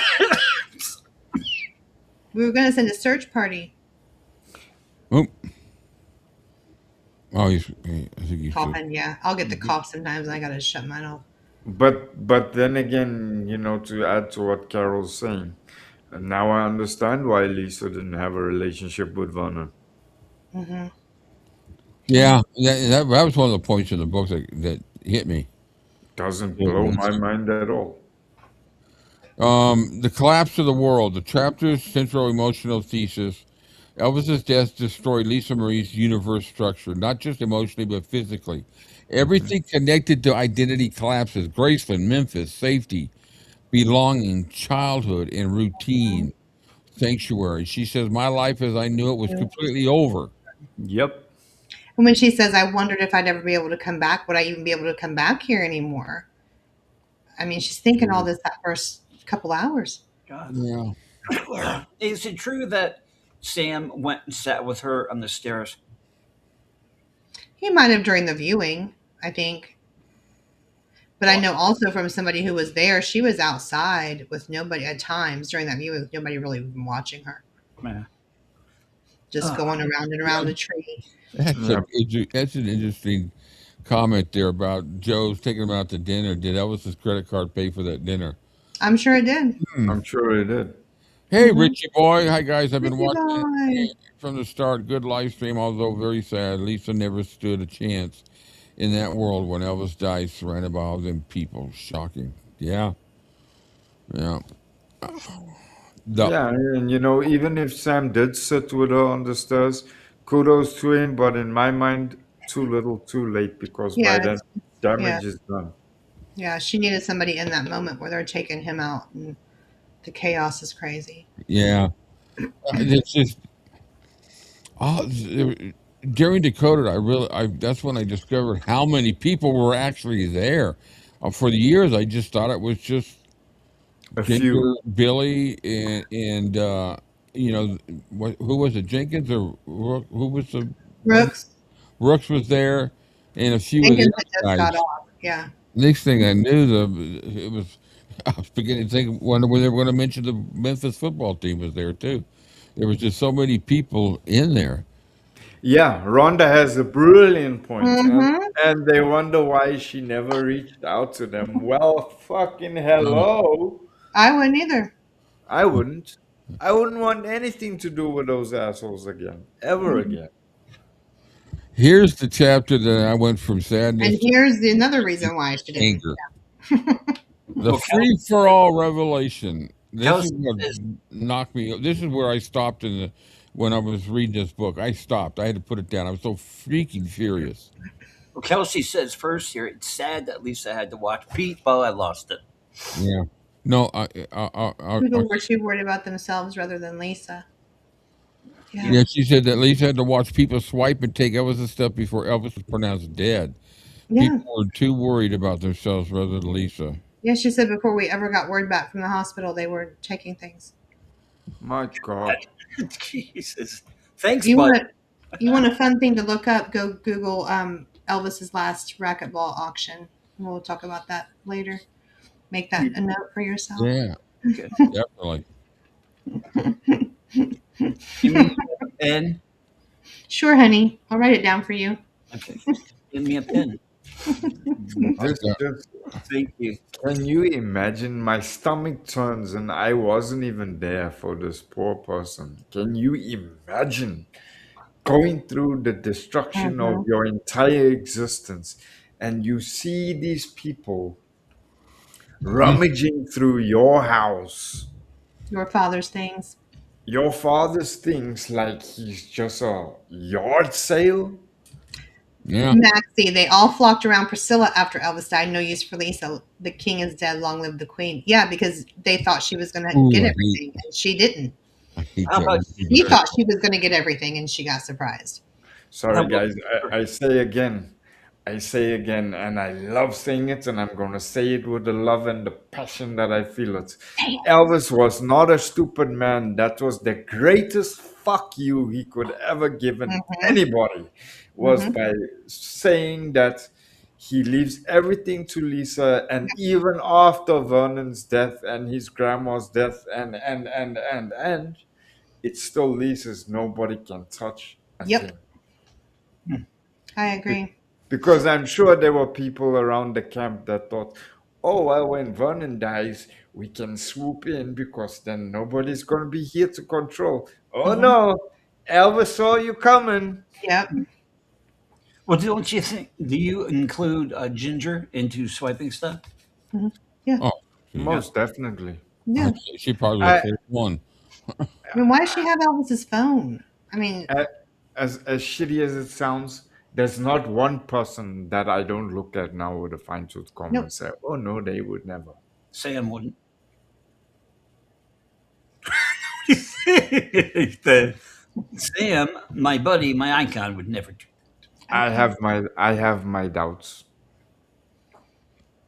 We were going to send a search party. Oh, I think you said. Coughing. Yeah. I'll get the cough sometimes and I got to shut mine off. But then again, you know, to add to what Carol's saying, and now I understand why Lisa didn't have a relationship with Vanna. Mm-hmm. Yeah. Yeah, that was one of the points in the book that hit me. Doesn't blow my mind at all. The collapse of the world. The chapter's central emotional thesis. Elvis's death destroyed Lisa Marie's universe structure, not just emotionally, but physically. Mhm. Everything connected to identity collapses. Graceland, Memphis, safety, belonging, childhood, and routine, sanctuary. She says, my life as I knew it was completely over. Yep. And when she says, I wondered if I'd ever be able to come back, would I even be able to come back here anymore? I mean, she's thinking all this that first couple hours. God. Yeah. Is it true that Sam went and sat with her on the stairs? He might have during the viewing, I think. But I know also from somebody who was there, she was outside with nobody at times during that viewing, with nobody really even watching her, Yeah. just going around and around the tree. Yeah. That's an interesting comment there about Joe's taking him out to dinner. Did Elvis's credit card pay for that dinner? I'm sure it did. I'm sure it did. Hey, Mm-hmm. Richie boy. Hi, guys. I've been Richie watching boy. it from the start. Good live stream, although very sad. Lisa never stood a chance in that world when Elvis died, surrounded by all them people. Shocking. Yeah. Yeah. The, Yeah, and you know, even if Sam did sit with her on the stairs, kudos to him, but in my mind, too little, too late, because Yeah, by then yeah, damage is done. yeah. She needed somebody in that moment where they're taking him out, and the chaos is crazy. yeah. It's just oh, during Decoded, that's when I discovered how many people were actually there. For the years, I just thought it was just A few. Ginger, Billy, and who was it? Jenkins or who was the one? Brooks Brooks was there, and a few of the Jenkins other had just got guys. off. Yeah. Next thing I knew, it was I was beginning to think wonder when they were going to mention the Memphis football team was there too. There was just so many people in there. Yeah, Rhonda has a brilliant point, Mm-hmm. and they wonder why she never reached out to them. Well, fucking hello. I wouldn't either. I wouldn't. I wouldn't want anything to do with those assholes again, ever Mm-mm. again. Here's the chapter that I went from And sadness to here's another reason why she didn't. anger. Yeah. The Well, free for all revelation. This is Kelsey what says, knocked me. This is where I stopped when I was reading this book. I stopped. I had to put it down. I was so freaking furious. well, Kelsey says first here, it's sad that Lisa had to watch Pete, but I lost it. Yeah. No, People were too worried about themselves rather than Lisa. Yeah. yeah, she said that Lisa had to watch people swipe and take Elvis's stuff before Elvis was pronounced dead. Yeah. People were too worried about themselves rather than Lisa. Yeah, she said before we ever got word back from the hospital, they were taking things. My God. Jesus. Thanks, You bud. want you want a fun thing to look up? Go Google Elvis's last racquetball auction. We'll talk about that later. Make that a note for yourself. Yeah, Okay. definitely. Give me a pen. Sure, honey. I'll write it down for you. Okay. Give me a pen. This, Okay. this, Thank you. can you imagine? My stomach turns, and I wasn't even there for this poor person. Can you imagine going through the destruction of Mhm. your entire existence and you see these people rummaging through your house, Your father's things. your father's things like he's just a yard sale? Yeah. Maxie, they all flocked around Priscilla after Elvis died. No use for Lisa. The king is dead. Long live the queen. Yeah, because they thought she was going to Ooh, get everything, and she didn't. I hate How that about He Ginger? movie. thought she was going to get everything, and she got surprised. How Sorry, about guys. Ginger? I say again, and I love saying it, and I'm going to say it with the love and the passion that I feel it. Elvis was not a stupid man. That was the greatest fuck you he could ever give Mm-hmm. anybody, was Mm-hmm. by saying that he leaves everything to Lisa, and even after Vernon's death and his grandma's death, and it's still Lisa's. Nobody can touch a Yep, thing. I Be- agree. Because I'm sure there were people around the camp that thought, oh, well, when Vernon dies, we can swoop in because then nobody's going to be here to control. Oh, Mm-hmm. no, Elvis saw you coming. Yep. Well, don't you think? Do you include Ginger into swiping stuff? Mm-hmm. Yeah. Oh, Yeah. Most definitely. Yeah. she probably the I, first one. I mean, why does she have Elvis's phone? I mean, a- as shitty as it sounds, there's not one person that I don't look at now with a fine tooth comb nope. and say, oh, no, they would never. Sam wouldn't. The- Sam, my buddy, my icon, would never do. Okay. I have my doubts.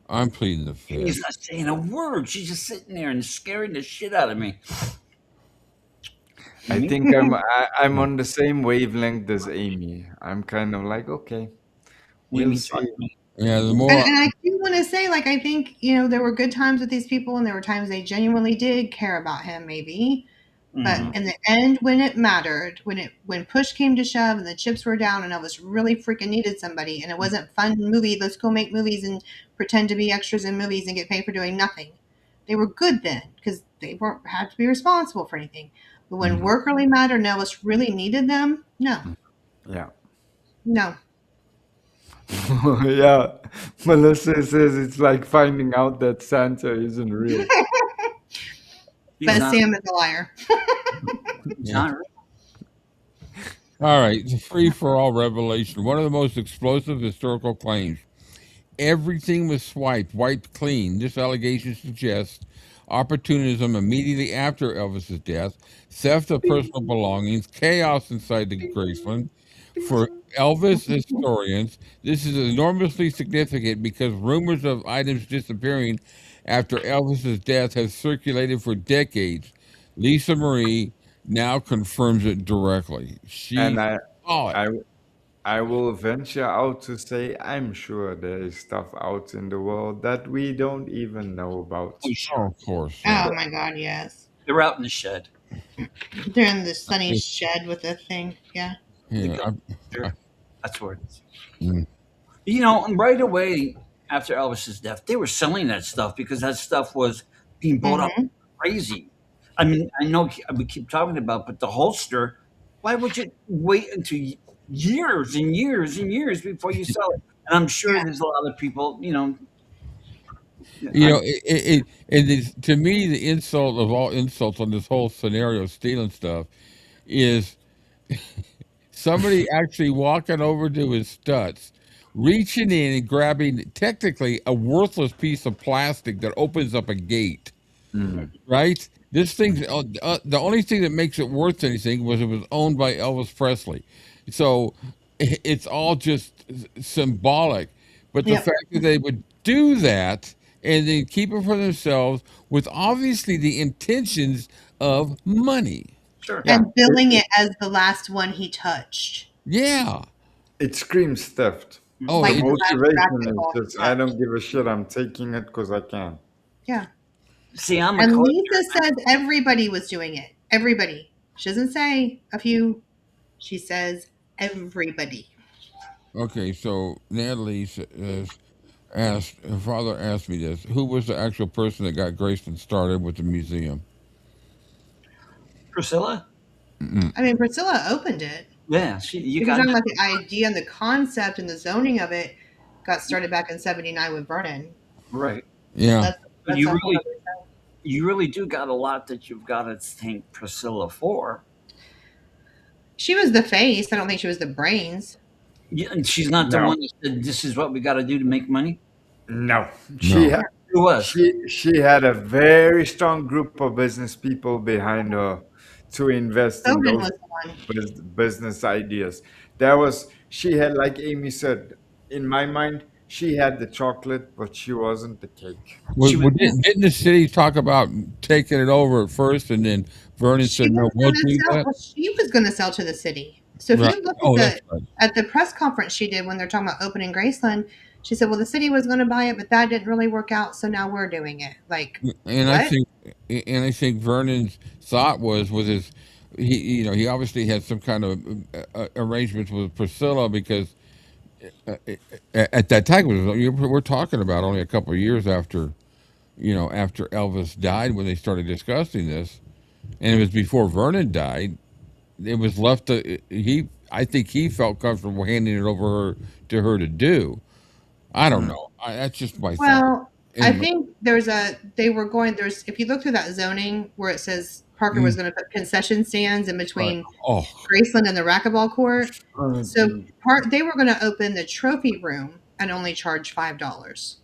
I'm pleading the fifth. She's not saying a word. She's just sitting there and scaring the shit out of me. I Me? think I'm on the same wavelength as Amy. I'm kind of like, okay, we'll Amy see. taught me. Yeah, the And, more and I do want to say, like, I think, there were good times with these people, and there were times they genuinely did care about him, maybe. But Mhm. in the end, when it mattered, when push came to shove and the chips were down and Elvis really freaking needed somebody, and it wasn't fun movie, let's go make movies and pretend to be extras in movies and get paid for doing nothing. They were good then because they weren't had to be responsible for anything. But when Mhm. work really mattered and Elvis really needed them, no, Yeah. no. Yeah. Melissa says it's like finding out that Santa isn't real. He's But not. Sam is a liar. He's yeah. not. All right, the free for all revelation. One of the most explosive historical claims. Everything was wiped clean. This allegation suggests opportunism immediately after Elvis's death, theft of personal belongings, chaos inside the Graceland. For Elvis historians, this is enormously significant because rumors of items disappearing after Elvis's death have circulated for decades. Lisa Marie now confirms it directly. And She saw it. I, I will venture out to say I'm sure there is stuff out in the world that we don't even know about. Oh, Oh, sure. of course, yeah. Oh my God, yes. They're out in the shed. They're in the sunny shed with the thing. Yeah. They Yeah, go I, there. That's where it is. mm, And right away after Elvis's death, they were selling that stuff because that stuff was being bought up Mm-hmm. crazy. I mean, I know we keep talking about, but the holster. Why would you wait until years and years and years before you sell it? And I'm sure Yeah. there's a lot of people. you I know, it is to me the insult of all insults on this whole scenario, stealing stuff, is somebody actually walking over to his studs, reaching in and grabbing technically a worthless piece of plastic that opens up a gate. Mm. Right? This thing, the only thing that makes it worth anything was it was owned by Elvis Presley. So it's all just symbolic. But the Yep. fact that they would do that and then keep it for themselves with obviously the intentions of money. sure. Yeah, And billing it as the last one he touched. Yeah. it screams theft. Oh, The Like it, the last motivation is racquetball he just, I don't touched. give a shit. I'm taking it because I can. Yeah. See, I'm a And collector. Lisa says everybody was doing it. Everybody. She doesn't say a few. She says everybody. okay, so Natalie asked, her father asked me this: who was the actual person that got Graceland started with the museum? Priscilla. I mean, Priscilla opened it. Yeah, you If you're got talking it about the idea and the concept and the zoning of it, got started back in '79 with Vernon. right. Yeah. That's You a whole really, other thing. you really do got a lot that you've got to thank Priscilla for. She was the face. I don't think she was the brains. And she's not the No, one that said this is what we got to do to make money. no. She No. had Who was? she had a very strong group of business people behind her to invest in Hogan those was the one. business ideas. There was she had, like Amy said, in my mind, she had the chocolate, but she wasn't the cake. She was. Didn't the city talk about taking it over at first, and then Vernon She said, "No, was we'll gonna do sell. that." Well, she was gonna sell to the city. So if Right. you look Oh, that's right. at the press conference she did when they're talking about opening Graceland, she said, "Well, the city was going to buy it, but that didn't really work out. So now we're doing it." Like And I what? think, and I think Vernon's thought was with his, he obviously had some kind of arrangements with Priscilla because at that time we're talking about only a couple of years after, after Elvis died when they started discussing this, and it was before Vernon died. It was left to he. I think he felt comfortable handing it over to her to do. I don't Mm. know. That's just my thought. Well, I And think they were going there's if you look through that zoning where it says Parker was mm, going to put concession stands in right. between Oh, Graceland and the racquetball court. Oh, So gee. they were going to open the trophy room and only charge $5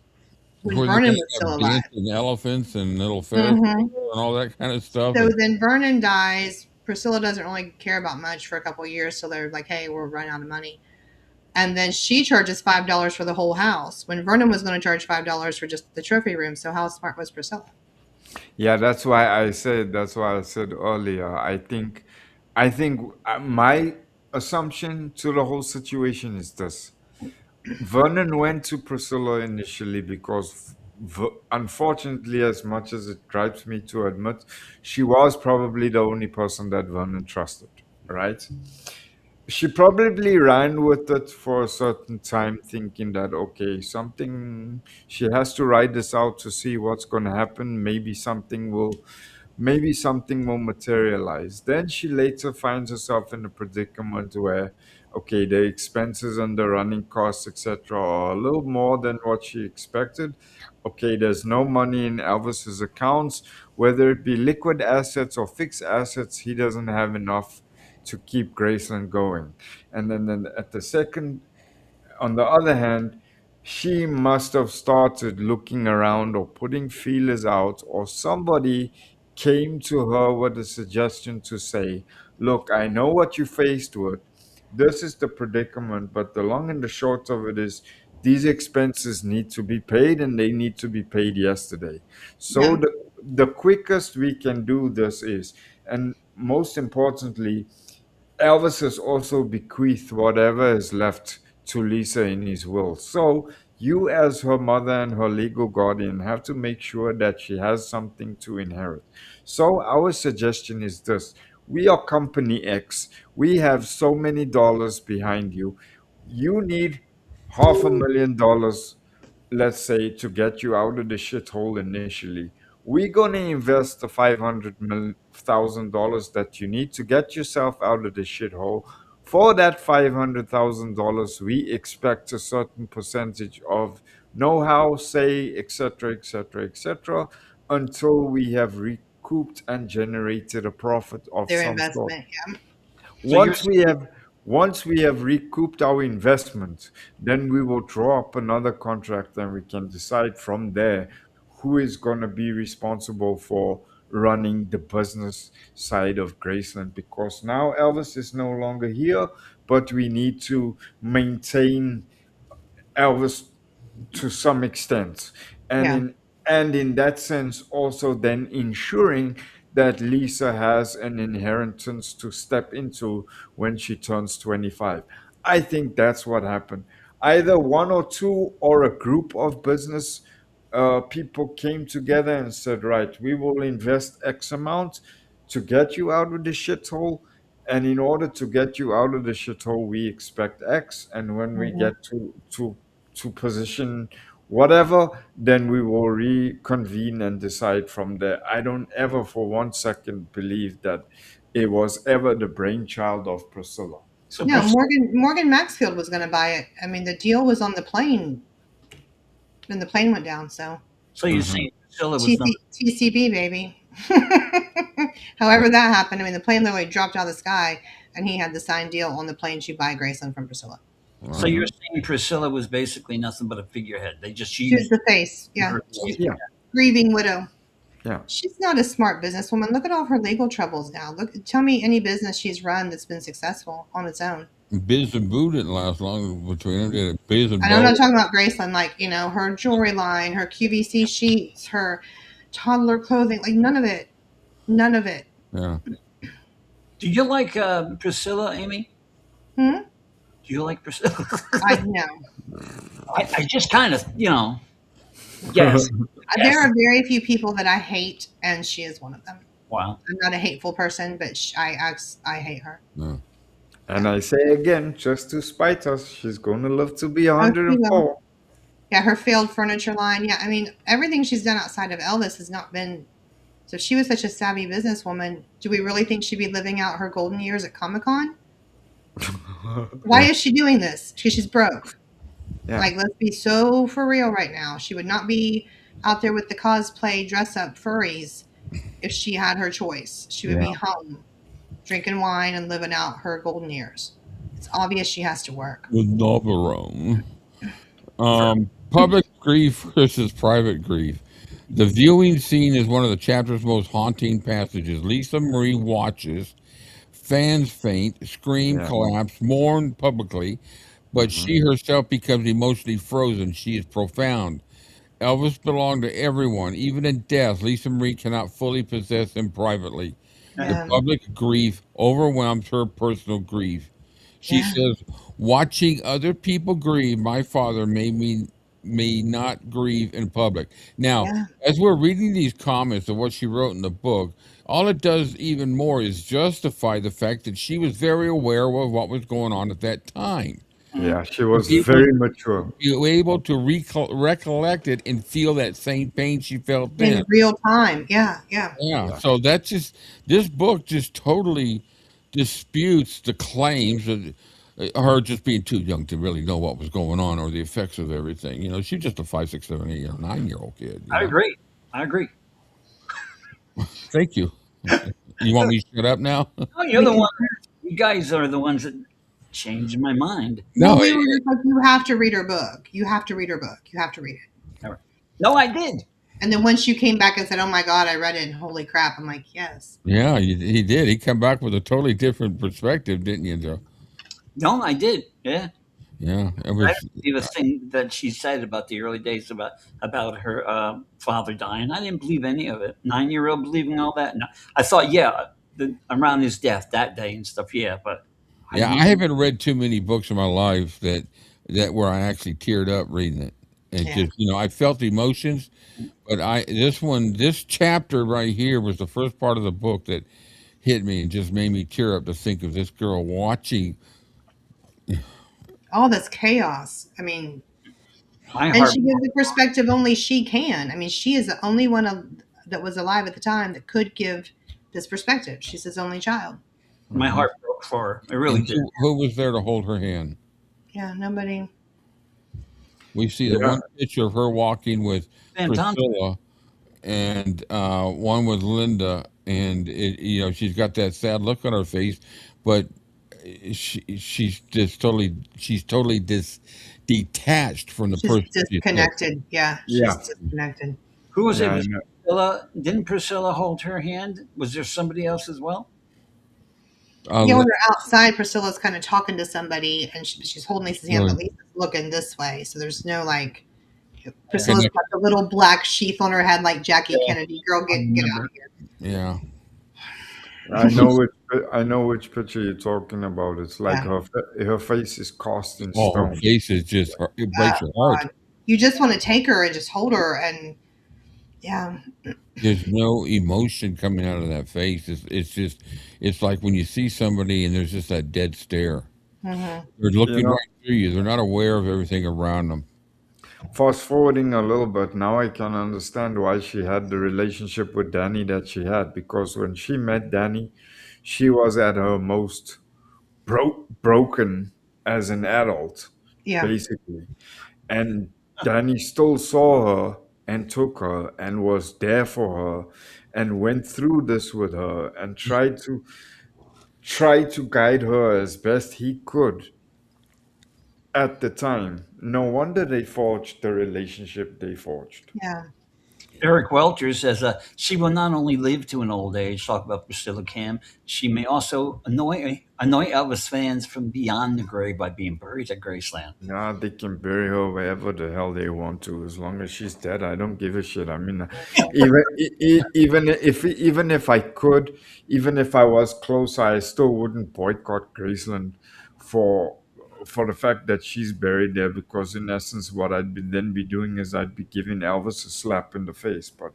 when where they're Vernon going was to still have alive. dancing elephants and little Ferris Hmm. wheel and all that kind of stuff. So And then Vernon dies. Priscilla doesn't really care about much for a couple of years, so they're like, "Hey, we're running out of money." And then she charges $5 for the whole house when Vernon was going to charge $5 for just the trophy room. So how smart was Priscilla? Yeah, that's why I said earlier. I think my assumption to the whole situation is this. Vernon went to Priscilla initially because, unfortunately, as much as it gripes me to admit, she was probably the only person that Vernon trusted, right? She probably ran with it for a certain time, thinking that, okay, something, she has to ride this out to see what's going to happen. Maybe something will materialize. Then she later finds herself in a predicament where, okay, the expenses and the running costs, etc., are a little more than what she expected. Okay, there's no money in Elvis's accounts, whether it be liquid assets or fixed assets, he doesn't have enough to keep Graceland going. And then at the second on the other hand, she must have started looking around or putting feelers out, or somebody came to her with a suggestion to say, look, I know what you faced with. This is the predicament, but the long and the short of it is these expenses need to be paid and they need to be paid yesterday. So Yeah, the quickest we can do this is, and most importantly, Elvis has also bequeathed whatever is left to Lisa in his will. So you, as her mother and her legal guardian, have to make sure that she has something to inherit. So our suggestion is this. We are Company X. We have so many dollars behind you. You need $500,000, let's say, to get you out of the shithole initially. We're going to invest the $500,000 that you need to get yourself out of the shithole. For that $500,000, we expect a certain percentage of know-how, say, etc., etc., etc., until we have recouped and generated a profit of their some sort. investment. Yeah, So you're Once we have recouped our investment, then we will draw up another contract and we can decide from there who is going to be responsible for running the business side of Graceland, because now Elvis is no longer here, but we need to maintain Elvis to some extent, and yeah. in that sense also then ensuring that Lisa has an inheritance to step into when she turns 25. I think that's what happened. Either one or two or a group of business people came together and said, right, we will invest X amount to get you out of the shithole, and in order to get you out of the shithole we expect X, and when we Hmm. get to position whatever, then we will reconvene and decide from there. I don't ever for 1 second believe that it was ever the brainchild of Priscilla. so No, Pris- Morgan Maxfield was going to buy it. I mean, the deal was on the plane when the plane went down. So so you're Mhm. saying Priscilla was not. TCB baby. However that happened. I mean, the plane literally dropped out of the sky, and he had the signed deal on the plane to buy Graceland from Priscilla. So you're saying Priscilla was basically nothing but a figurehead. They just She was used the face. Yeah. her. She's Yeah, grieving widow. yeah. She's not a smart businesswoman. Look at all her legal troubles now. Tell me any business she's run that's been successful on its own. Biz and Boo didn't last long between them, did it? Biz and And I'm Bo. not talking about Graceland, like, her jewelry line, her QVC sheets, her toddler clothing, like none of it. None of it. Yeah. Do you like Priscilla, Amy? Hmm? Do you like Priscilla? I know. I just kind of, yes. There are very few people that I hate, and she is one of them. Wow. I'm not a hateful person, but I hate her. No. And I say again, just to spite us, she's going to live to be Oh, she will. 104. Yeah, her failed furniture line. Yeah, I mean, everything she's done outside of Elvis has not been. So if she was such a savvy businesswoman, do we really think she'd be living out her golden years at Comic-Con? Why is she doing this? Because she's broke. Yeah. Like, let's be so for real right now. She would not be out there with the cosplay dress-up furries if she had her choice. She would be home, drinking wine and living out her golden years. It's obvious she has to work. With Navarone. Public grief versus private grief. The viewing scene is one of the chapter's most haunting passages. Lisa Marie watches, fans faint, scream, Yeah. collapse, mourn publicly, but she herself becomes emotionally frozen. She is profound. Elvis belonged to everyone. Even in death, Lisa Marie cannot fully possess him privately. The Yeah. public grief overwhelms her personal grief. She Yeah. says, watching other people grieve, my father made me may not grieve in public. Now, Yeah. as we're reading these comments of what she wrote in the book, all it does even more is justify the fact that she was very aware of what was going on at that time. Yeah, she was Be able, very mature. be able to recollect it and feel that same pain she felt then. In real time. Yeah. Yeah. Yeah. So that's just this book just totally disputes the claims of her just being too young to really know what was going on or the effects of everything. She's just a 5, 6, 7, 8, or 9-year-old kid. I agree. I agree. Thank you. You want me to shut up now? Oh, you're the one. You guys are the ones that changed my mind. No, No, we were just like, you have to read her book. You have to read her book. You have to read it. No, I did. And then once you came back and said, "Oh my God, I read it," and holy crap, I'm like, yes. yeah, he did. He come back with a totally different perspective, didn't you, Joe? No, I did. Yeah. Yeah, it I was. didn't believe a thing that she said about the early days about her father dying. I didn't believe any of it. 9-year-old believing all that. No, I thought, around his death that day and stuff. Yeah, but Yeah, I haven't read too many books in my life that where I actually teared up reading it. And Yeah. just I felt the emotions, but this chapter right here was the first part of the book that hit me and just made me tear up to think of this girl watching. All this chaos. I mean, my and heart. she gives the perspective only she can. I mean, she is the only one that was alive at the time that could give this perspective. She's his only child. My heart broke for her. It really And did. who was there to hold her hand? Yeah, nobody. We see the Yeah. one picture of her walking with Fantastic. Priscilla, and one with Linda, and she's got that sad look on her face, but she's totally detached from the She's person. she's with. disconnected. Yeah, she's Yeah. disconnected. Who was Yeah, it? I Was know. Priscilla? Didn't Priscilla hold her hand? Was there somebody else as well? Yeah, when they're outside, Priscilla's kind of talking to somebody, and she's holding Lisa's hand, but Really? Lisa's looking this way, so there's no like. Priscilla's got the little black sheath on her head, like Jackie Kennedy. Girl, get out of here. Yeah. I know which picture you're talking about. It's like her face is cast in Oh, her stone. face is just it breaks your heart. God. You just want to take her and just hold her, and yeah, There's no emotion coming out of that face. It's like when you see somebody and there's just that dead stare. Mhm. They're looking You know- right through you. They're not aware of everything around them. Fast forwarding a little bit, now I can understand why she had the relationship with Danny that she had, because when she met Danny, she was at her most broken as an adult, yeah, basically. And Danny still saw her and took her and was there for her and went through this with her and tried to guide her as best he could. at the time. No wonder they forged the relationship they forged. Yeah. Eric Welcher says she will not only live to an old age, talk about Priscilla Cam, she may also annoy Elvis fans from beyond the grave by being buried at Graceland. Nah, they can bury her wherever the hell they want to, as long as she's dead. I don't give a shit. I mean, even if I could, even if I was closer, I still wouldn't boycott Graceland for for the fact that she's buried there. Because in essence, what I'd then be doing is I'd be giving Elvis a slap in the face. But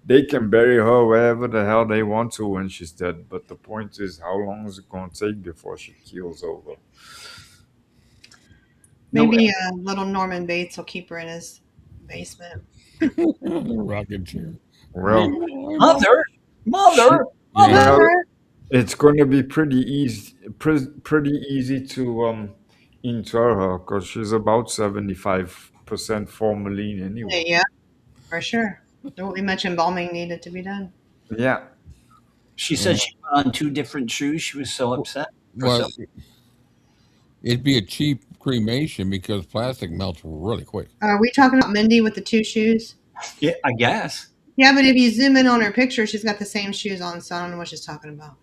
they can bury her wherever the hell they want to when she's dead. But the point is, how long is it going to take before she keels over? No, Maybe little Norman Bates will keep her in his basement. Rocking chair. Well, mother, mother, Yeah. mother. well, it's going to be pretty easy to inter her because she's about 75% formalin anyway. Yeah, for sure. There won't be much embalming needed to be done. Yeah, She said she put on two different shoes. She was so upset. Well, it'd be a cheap cremation because plastic melts really quick. Are we talking about Mindy with the two shoes? Yeah, I guess. Yeah, but if you zoom in on her picture, she's got the same shoes on, so I don't know what she's talking about.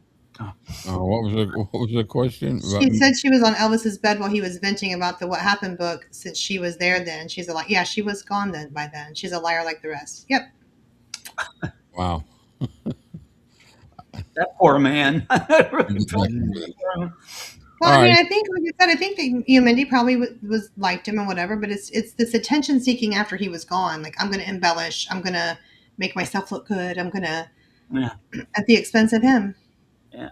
What was the question? She said she was on Elvis's bed while he was venting about the What Happened book since she was there then. She's a like, yeah, she was gone then by then. She's a liar like the rest. Yep. Wow. That poor man. Well, I mean, right. I think, like you said, I think that Mindy probably was liked him and whatever, but it's this attention seeking after he was gone. Like, I'm going to embellish. I'm going to make myself look good. I'm going to, Yeah. at the expense of him. Yeah.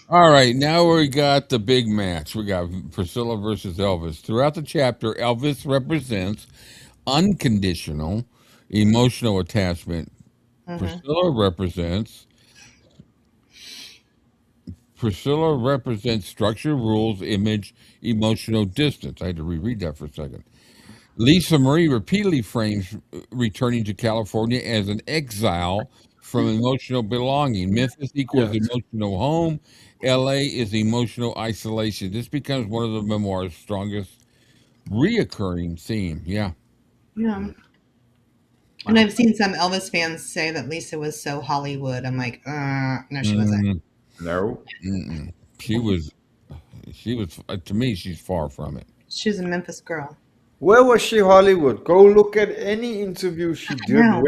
All right, now we got the big match. We got Priscilla versus Elvis. Throughout the chapter, Elvis represents unconditional emotional attachment. Priscilla represents structure, rules, image, emotional distance. I had to reread that for a second. Lisa Marie repeatedly frames returning to California as an exile from emotional belonging. Memphis equals yes. emotional home. LA is emotional isolation. This becomes one of the memoir's strongest reoccurring theme. Yeah. Yeah. And I've seen some Elvis fans say that Lisa was so Hollywood. I'm like, no, she wasn't. No. She was, to me, she's far from it. She was a Memphis girl. Where was she, Hollywood? Go look at any interview she did, know.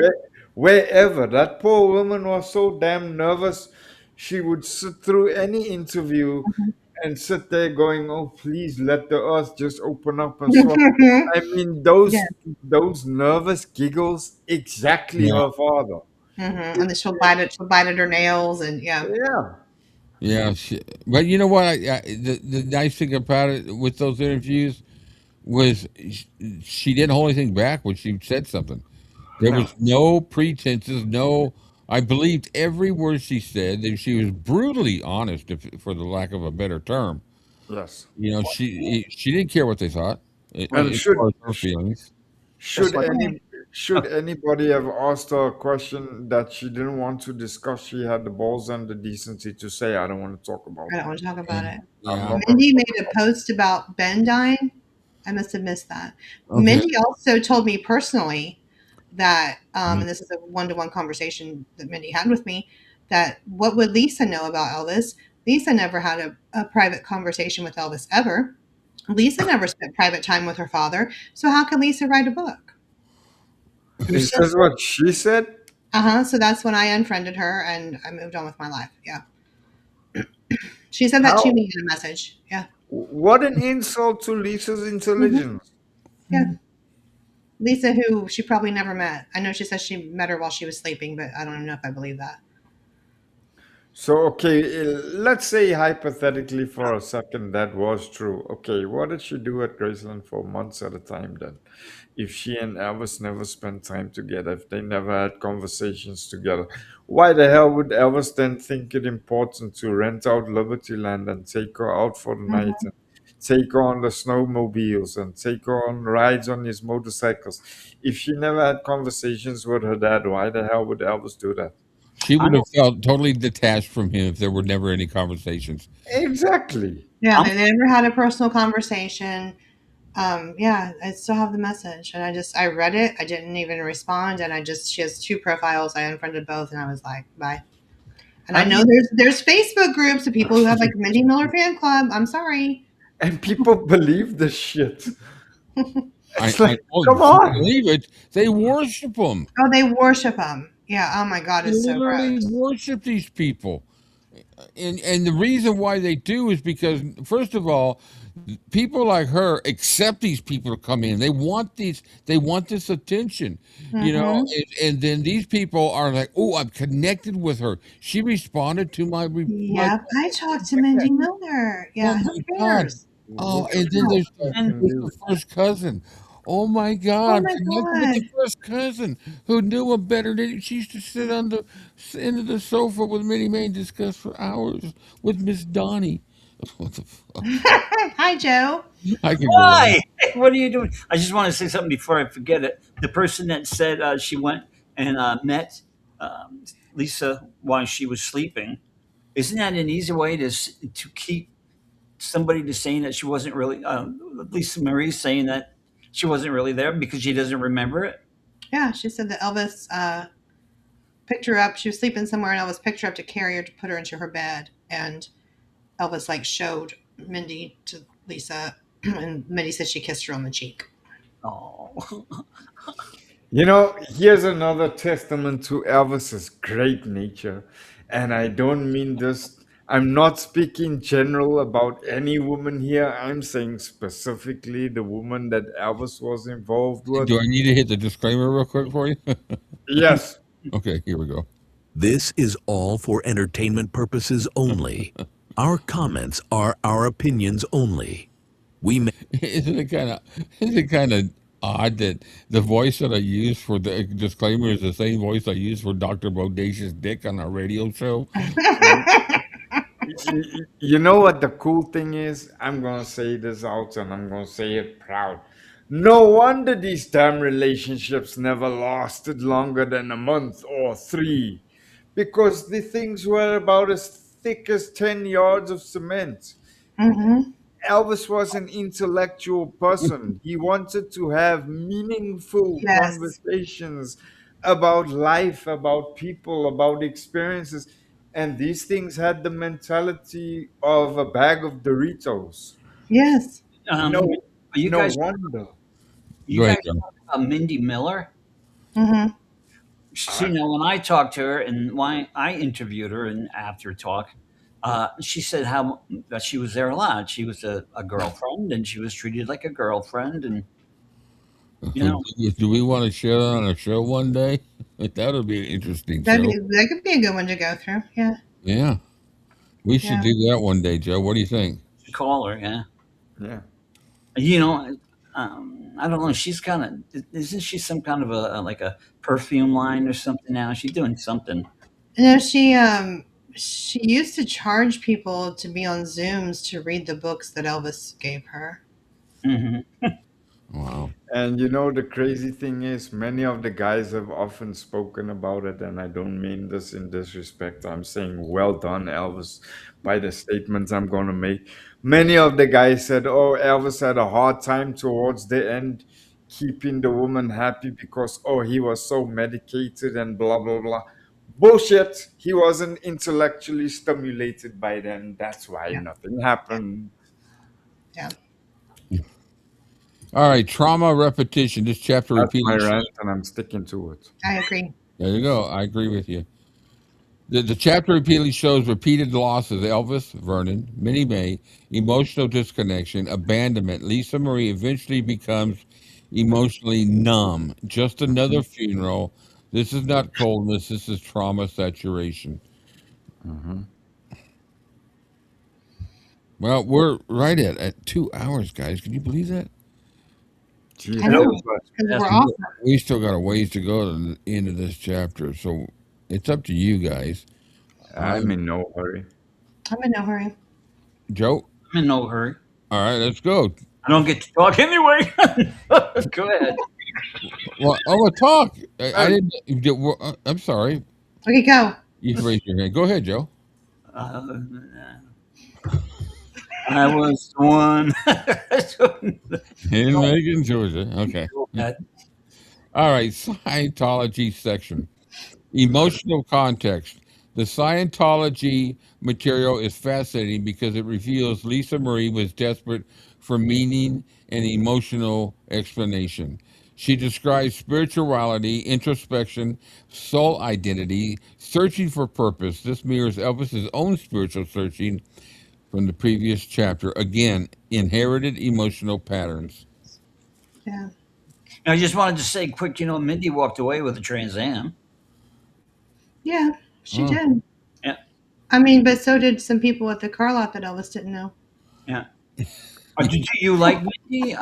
wherever. That poor woman was so damn nervous. She would sit through any interview and sit there going, "Oh, please let the earth just open up and so." I mean, Yeah. those nervous giggles, exactly Yeah. her father. And then she'll bite at her nails, and yeah. Yeah. Yeah. But you know what? The nice thing about it with those interviews was she didn't hold anything back when she said something. There No. was no pretenses, no. I believed every word she said. That she was brutally honest, for the lack of a better term. Yes. You know, she didn't care what they thought. And As far as her feelings. should like- any should anybody have asked her a question that she didn't want to discuss, she had the balls and the decency to say, "I don't want to talk about I it." don't want to talk about it. I'm Yeah. not Mindy made a post about Ben dying. I must have missed that. Okay. Mindy also told me personally that, and this is a one-to-one conversation that Mindy had with me, that what would Lisa know about Elvis? Lisa never had a private conversation with Elvis ever. Lisa never spent private time with her father. So how can Lisa write a book? Is this what she said? So that's when I unfriended her and I moved on with my life. Yeah. She said that How? to me in a message. Yeah. What an insult to Lisa's intelligence. Yeah. Lisa, who she probably never met. I know she says she met her while she was sleeping, but I don't even know if I believe that. So, okay, let's say hypothetically for a second that was true. Okay, what did she do at Graceland for months at a time then? If she and Elvis never spent time together, if they never had conversations together, why the hell would Elvis then think it important to rent out Liberty Land and take her out for the night and take her on the snowmobiles and take her on rides on his motorcycles? If she never had conversations with her dad, why the hell would Elvis do that? She would have felt totally detached from him if there were never any conversations. Exactly. Yeah, they never had a personal conversation. Yeah, I still have the message, and I read it. I didn't even respond, and she has 2 profiles. I unfriended both, and I was like, bye. And I know there's Facebook groups of people who have like Mindy Miller fan club. I'm sorry. And people believe the shit. It's I like, come don't on. believe it. They worship them. Oh, they worship him. Yeah. Oh my God, They it's so literally gross. worship these people. And the reason why they do is because, first of all, people like her accept these people to come in. They want this attention, Mm-hmm. and then these people are like, oh, I'm connected with her. She responded to my Yep, I talked to Mindy Miller. oh Yeah, who my God. cares? Oh, Look at and then this And there's fucking the first cousin. Oh my God, Oh I'm my connected with God. the first cousin who knew him better than she used to sit on the end of the sofa with Minnie Mae and discuss for hours with Miss Donnie. What the fuck? Hi, Joe. I can go on. why? What are you doing? I just want to say something before I forget it. The person that said she went and met Lisa while she was sleeping, isn't that an easy way to keep somebody to saying that she wasn't really, Lisa Marie saying that she wasn't really there because she doesn't remember it? Yeah, she said that Elvis picked her up. She was sleeping somewhere, and Elvis picked her up to carry her to put her into her bed. And Elvis like showed Mindy to Lisa, and Mindy said she kissed her on the cheek. Oh, Here's another testament to Elvis's great nature. And I don't mean this, I'm not speaking general about any woman here. I'm saying specifically the woman that Elvis was involved with. Do I need to hit the disclaimer real quick for you? Yes. Okay, here we go. This is all for entertainment purposes only. Our comments are our opinions only. We may Isn't it kind of odd that the voice that I use for the disclaimer is the same voice I use for Dr. Bodacious Dick on our radio show? You know what the cool thing is? I'm going to say this out and I'm going to say it proud. No wonder these damn relationships never lasted longer than a month or 3 because the things were about as thick as 10 yards of cement. Mm-hmm. Elvis was an intellectual person. He wanted to have meaningful Yes. conversations about life, about people, about experiences. And these things had the mentality of a bag of Doritos. Yes. um, No, are you no guys wonder. Go ahead, talking John. about Mindy Miller? Mm-hmm. See, now when I talked to her and why I interviewed her and after talk, she said how that she was there a lot. She was a girlfriend and she was treated like a girlfriend, and you know, Do we want to share that on a show one day? That would be an interesting show. That could be a good one to go through. Yeah. Yeah, we should Yeah. do that one day, Joe. What do you think? call her, yeah. Yeah. You know, I don't know. She's kind of isn't she some kind of like a perfume line or something now? She's doing something. She used to charge people to be on Zooms to read the books that Elvis gave her. Hmm. Wow. And the crazy thing is, many of the guys have often spoken about it, and I don't mean this in disrespect. I'm saying, well done, Elvis, by the statements I'm going to make. Many of the guys said, oh, Elvis had a hard time towards the end keeping the woman happy because, oh, he was so medicated and blah, blah, blah. Bullshit. He wasn't intellectually stimulated by then. That's why Yeah. nothing happened. Yeah. All right, trauma repetition. This chapter That's my repeatedly. rant, and I'm sticking to it. I agree. There you go. I agree with you. The chapter repeatedly shows repeated losses: Elvis, Vernon, Minnie Mae, emotional disconnection, abandonment. Lisa Marie eventually becomes emotionally numb. Just another funeral. This is not coldness. This is trauma saturation. Mm-hmm. Well, we're right at 2 hours, guys. Can you believe that? Gee, I know. feels like Because Yes. we're off. We still got a ways to go to the end of this chapter, so it's up to you guys. I'm in no hurry. I'm in no hurry. Joe, I'm in no hurry. all right, let's go. I don't get to talk anyway. Go ahead. Well, I want to talk. I didn't. I'm sorry. Okay, go. You raised your hand. Go ahead, Joe. Uh, I was the one. In Macon, Georgia. Okay. That- All right. Scientology section. Emotional context. The Scientology material is fascinating because it reveals Lisa Marie was desperate for meaning and emotional explanation. She describes spirituality, introspection, soul identity, searching for purpose. This mirrors Elvis's own spiritual searching from the previous chapter. Again, inherited emotional patterns. Yeah. I just wanted to say quick, Mindy walked away with a Trans Am. Yeah, she Oh, did. Yeah, I mean, but so did some people at the car lot that Elvis didn't know. yeah. Do you like Mindy,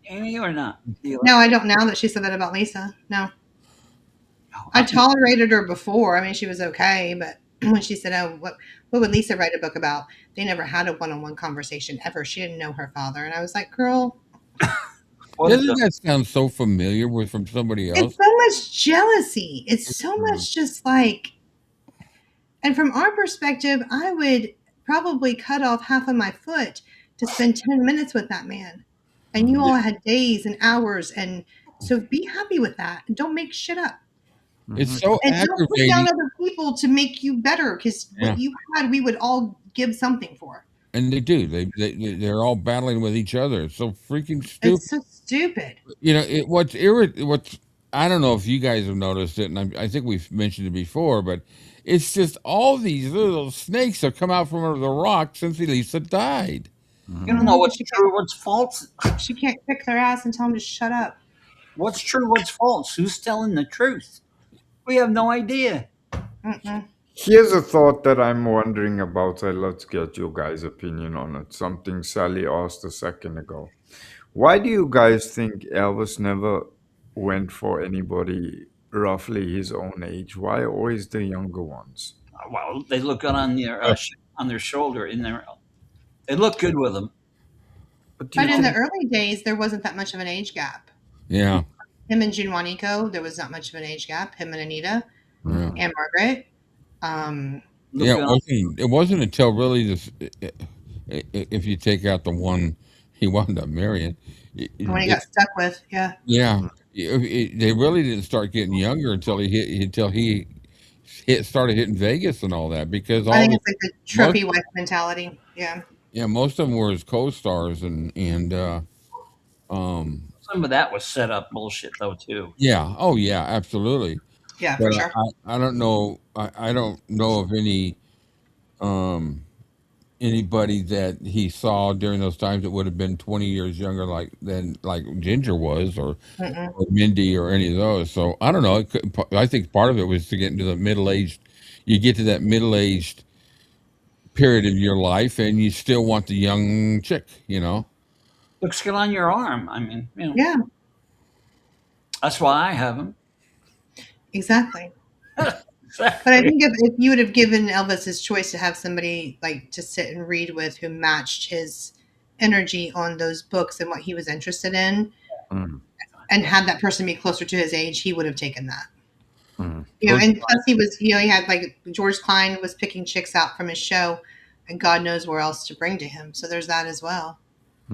Amy, or not? Do you like? No, I don't now that she said that about Lisa. No. Oh, I tolerated her before. I mean, she was okay, but when she said, "Oh, what would Lisa write a book about?" They never had a one-on-one conversation ever. She didn't know her father, and I was like, "Girl, what is doesn't it? that sound so familiar with from somebody it's else? so much jealousy. It's so much just like." And from our perspective, I would probably cut off half of my foot to spend 10 minutes with that man, and you all had days and hours, and so be happy with that. And don't make shit up. It's Mhm. so And don't put down aggravating. other people to make you better because Yeah. what you had, we would all give something for. And they do. They're all battling with each other. It's so freaking stupid. It's so stupid. What's I don't know if you guys have noticed it, and I think we've mentioned it before, but it's just all these little snakes have come out from under the rock since Elisa died. You don't know what's She true, what's false. can't kick their ass and tell them to shut up. What's true, what's false? Who's telling the truth? We have no idea. Mm-mm. Here's a thought that I'm wondering about. Let's get your guys' opinion on it. Something Sally asked a second ago. Why do you guys think Elvis never went for anybody roughly his own age? Why always the younger ones? Well, they look good on their shoulder. They look good with them. But do you But in the think early days, there wasn't that much of an age gap. Yeah. Him and June Juanico, there was not much of an age gap. Him and Anita Yeah. and Margaret. Um, Look Yeah, good on, it wasn't until really this, if you take out the one he wound up marrying, when he got stuck with, yeah. yeah, they really didn't start getting younger until he started hitting Vegas and all that because I all think the it's like the most trophy wife mentality. Yeah. yeah most of them were his co-stars and um some of that was set up bullshit though too. yeah, oh yeah, absolutely. Yeah, But for sure. I don't know, I don't know of any um anybody that he saw during those times that would have been 20 years younger like Ginger was Mm-mm. or Mindy or any of those. So I don't know. I think part of it was to get into the middle-aged. You get to that middle-aged period of your life, and you still want the young chick. Looks good on your arm. I mean, Yeah, that's why I have them. exactly. But I Exactly. think if you would have given Elvis his choice to have somebody like to sit and read with who matched his energy on those books and what he was interested in, Mm, and had that person be closer to his age, he would have taken that. mm, And plus he was, he had like George Klein was picking chicks out from his show, and God knows where else to bring to him. So there's that as well.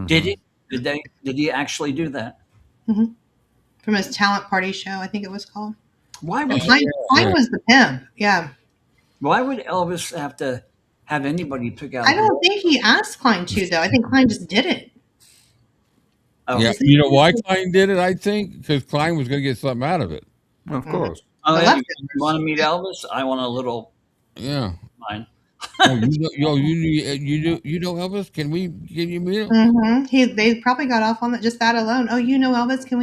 Did mhm. he? Did he actually do that? Hmm. From his talent party show, I think it was called. Why And would Klein, Klein Yeah. was the pimp. Yeah. Why would Elvis have to have anybody pick out I a don't girl? think he asked Klein to, though. I think Klein just did it. Oh, Yeah, you know why Klein did it? I think because Klein was going to get something out of it. Of Mhm. course. oh The yeah. You leftovers. want to meet Elvis? I want a little Yeah. mine. Oh, you know Elvis? Can you meet him? They probably got off on that, just that alone. Oh, you know Elvis? Can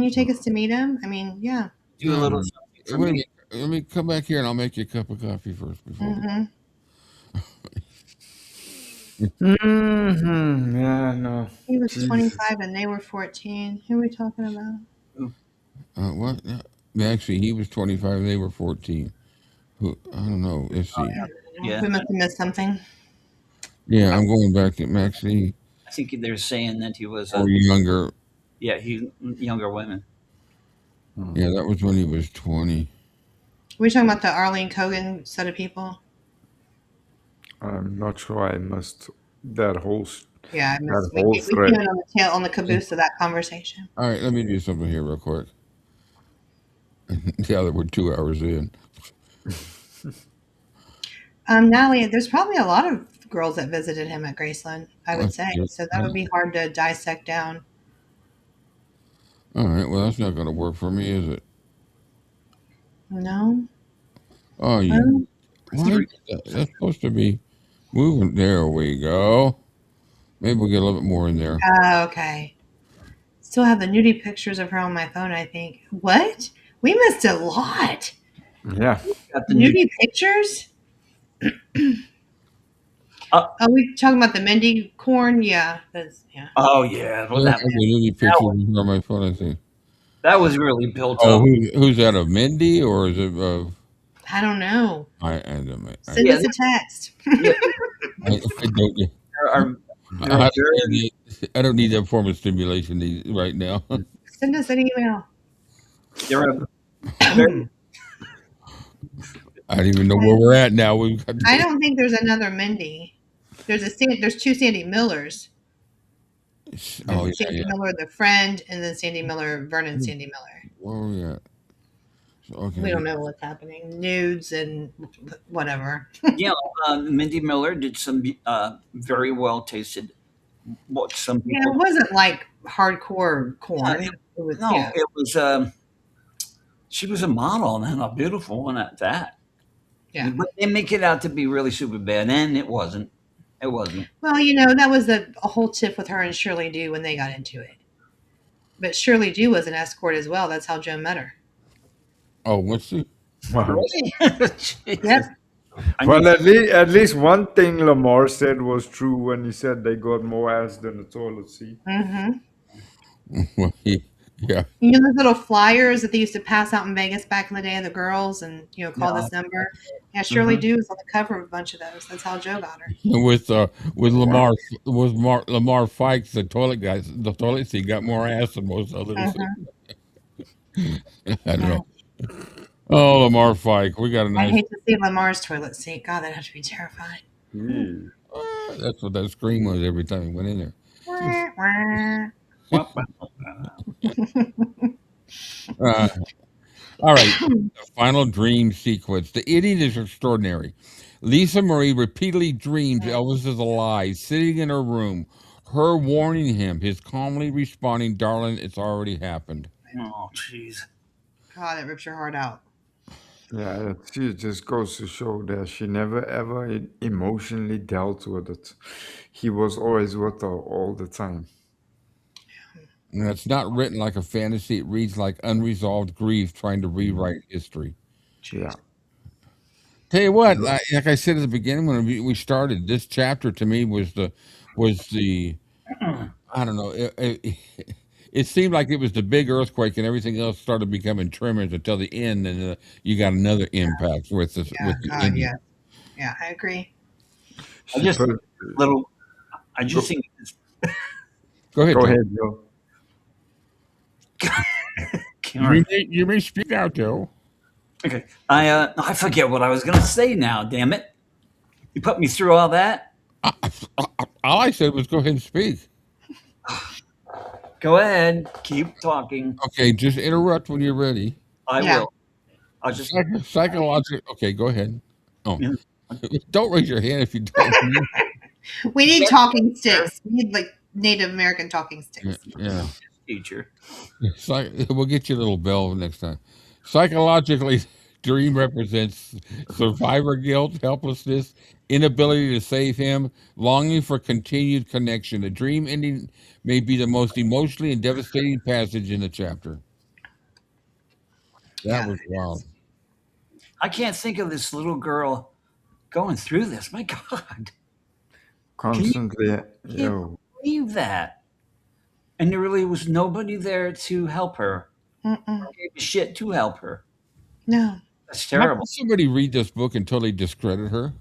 you take us to meet him? I mean, yeah. Do a No. little something for Wait a me. minute. Let me come back here and I'll make you a cup of coffee first before. Hmm. Yeah, no. He was Jesus. 25 and they were 14. Who are we talking about? What? Actually, he was 25 and they were 14. I don't know. Let's see. Yeah, We must have missed something. Yeah, I'm going back to Maxie I think they're saying that he was or younger. he younger women. Yeah, that was when he was 20. We're talking about the Arlene Cogan set of people. I'm not sure I must. that whole s- Yeah, that we whole we thread. came in on the caboose of that conversation. All right, let me do something here real quick. Yeah, that we're 2 hours in. Natalie, there's probably a lot of girls that visited him at Graceland, I would Let's say. see. So that would be hard to dissect down. All right, well, that's not going to work for me, is it? No? Oh, you. Well, Why? That's supposed to be moving. There we go. Maybe we'll get a little bit more in there. okay. Still have the nudie pictures of her on my phone, I think. What? We missed a lot. Yeah. Got the new. Nudie pictures? Uh, Are we talking about the Mindy corn? Yeah. Yeah. oh yeah, well, I have a nudie picture on my phone, I think. that was really built Oh, up. who's that? Of Mindy or is it of? I don't know. Send Yeah, us a text. yeah, I don't. there are, there are very, I don't need that form of stimulation right now. Send us an email. there are very, I don't even know where we're at now. We've got. I don't think there's another Mindy. There's two Sandy Millers. There's Oh yeah, Sandy yeah. Miller, the friend, and then Sandy Miller, Vernon Sandy Miller. Where are we at? Okay. We don't know what's happening. Nudes and whatever. Mindy Miller did some very well tasted. What some Yeah, people. it wasn't like hardcore corn. It was No, it was. She was a model and a beautiful one at that. yeah. But they make it out to be really super bad, and it wasn't. It wasn't. Well, that was a whole tiff with her and Shirley Dew when they got into it. But Shirley Dew was an escort as well. That's how Joe met her. Oh, what's she? Wow. Yep. Well, at least one thing Lamar said was true when he said they got more ass than the toilet seat. Mm-hmm. Well, yeah. Those little flyers that they used to pass out in Vegas back in the day of the girls and, call this number. Yeah, Shirley Dew was on the cover of a bunch of those. That's how Joe got her. With Lamar Fikes, the toilet seat got more ass than most others. I don't know. Oh, Lamar Fike, we got a I nice. hate to see Lamar's toilet seat. God, that'd have to be terrifying. That's what that scream was every time he went in there. All right, the final dream sequence. The idiot is extraordinary. Lisa Marie repeatedly dreams Elvis is alive, sitting in her room, her warning him, his calmly responding, "Darling, it's already happened." Oh, jeez. God, that rips your heart out. Yeah, it just goes to show that she never ever emotionally dealt with it. He was always with her all the time. And it's not written like a fantasy. It reads like unresolved grief trying to rewrite history. Yeah. Tell you what, like I said at the beginning when we started, this chapter to me was the I don't know. It seemed like it was the big earthquake, and everything else started becoming tremors until the end, and you got another impact with this. Yeah, with the God, ending. yeah, I agree. I just think it's, Go ahead. Go Joe. ahead, Joe. You may speak out, Joe. Okay. I forget what I was going to say now. Damn it! You put me through all that. All I said was go ahead and speak. Go ahead. Keep talking. Okay, just interrupt when you're ready. I will. I'll just Psychological. Okay, go ahead. Oh, Yeah. don't raise your hand if you don't. We need talking sticks. We need like Native American talking sticks. Yeah. teacher. We'll get you a little bell next time. Psychologically, dream represents survivor guilt, helplessness, inability to save him, longing for continued connection. The dream ending may be the most emotionally and devastating passage in the chapter. That was wild. I can't think of this little girl going through this. My God. Constantly, Can't believe that. And there really was nobody there to help her. Mm-mm. Gave a shit to help her. No. That's How terrible. can somebody read this book until they discredit her?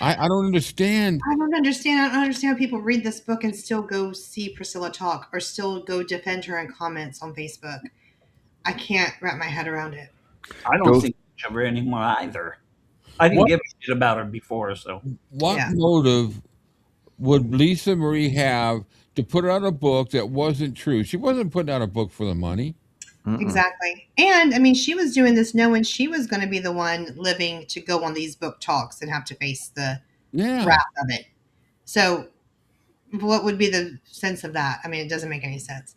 I don't understand. I don't understand how people read this book and still go see Priscilla talk or still go defend her in comments on Facebook. I can't wrap my head around it. I don't think of her anymore either. I didn't give a shit about her before, so. What motive would Lisa Marie have to put out a book that wasn't true? She wasn't putting out a book for the money. Mm-mm. Exactly. And I mean, she was doing this knowing she was going to be the one living to go on these book talks and have to face the Yeah. wrath of it. So, what would be the sense of that? I mean, it doesn't make any sense.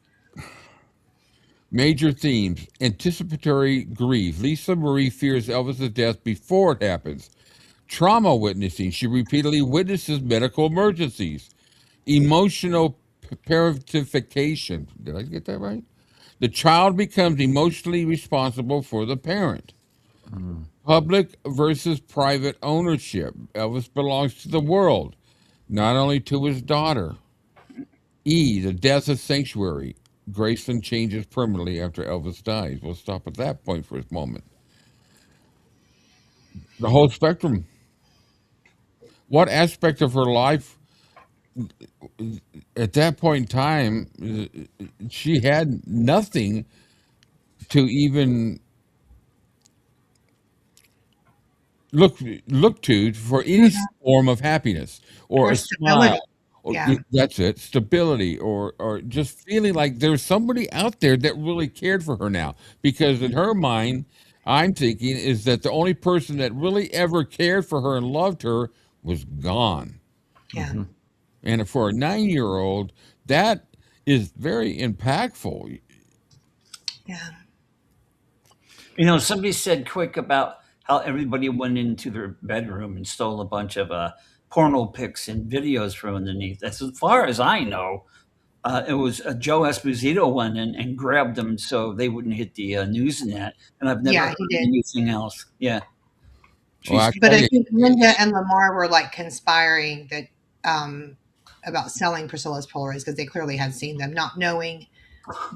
Major themes: anticipatory grief. Lisa Marie fears Elvis's death before it happens. Trauma witnessing. She repeatedly witnesses medical emergencies. Emotional parentification. Did I get that right? The child becomes emotionally responsible for the parent. Public versus private ownership. Elvis belongs to the world, not only to his daughter. E, the death of sanctuary. Graceland changes permanently after Elvis dies. We'll stop at that point for a moment. The whole spectrum. What aspect of her life at that point in time, she had nothing to even look look to for any form of happiness or Or a stability. smile. Or, Yeah. that's it, stability, or just feeling like there's somebody out there that really cared for her now. Because in her mind, I'm thinking is that the only person that really ever cared for her and loved her was gone. Yeah. And for a 9-year-old, that is very impactful. Yeah. Somebody said quick about how everybody went into their bedroom and stole a bunch of porno pics and videos from underneath. As far as I know, it was Joe Esposito went in and grabbed them so they wouldn't hit the news and that. And I've never Yeah, he heard did. anything else. Yeah, Well, she's I But tell I you, think Linda and Lamar were like conspiring that about selling Priscilla's Polaroids because they clearly had seen them, not knowing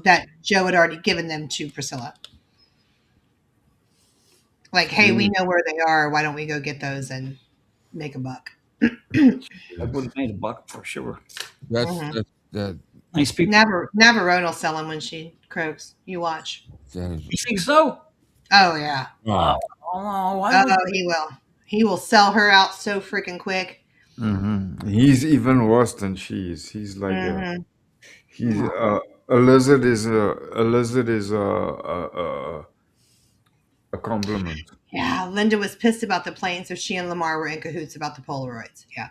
that Joe had already given them to Priscilla. Like, hey, we know where they are. Why don't we go get those and make a buck? I would have made a buck for sure. that's Mhm. that Nice people. Navarone will sell them when she croaks. You watch. that is. You think so? Oh yeah. Oh, why would Oh, he will. He will sell her out so freaking quick. He's even worse than she is. He's like Hmm. he's a lizard is a compliment. Yeah, Linda was pissed about the plane, so she and Lamar were in cahoots about the Polaroids. Yeah.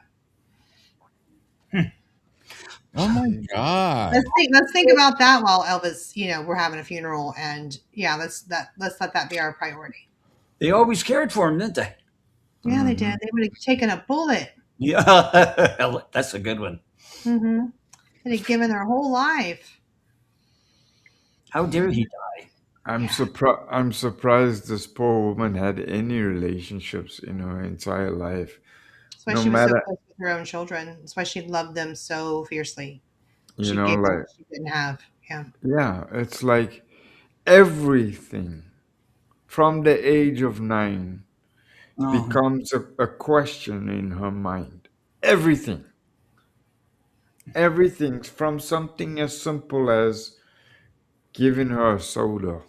Oh my God! Let's think about that while Elvis, we're having a funeral, and yeah, let's let that be our priority. they always cared for him, didn't they? Yeah, they did. They would have taken a bullet. Yeah, that's a good one. Mm-hmm. They'd have given their whole life. How dare he die? I'm surprised this poor woman had any relationships in her entire life. That's why No she was so matter, close with her own children. That's why she loved them so fiercely. you She know, gave them like what she didn't have. Yeah. yeah, it's like everything from the age of 9 Oh, becomes a question in her mind. Everything. Everything from something as simple as giving her a soda.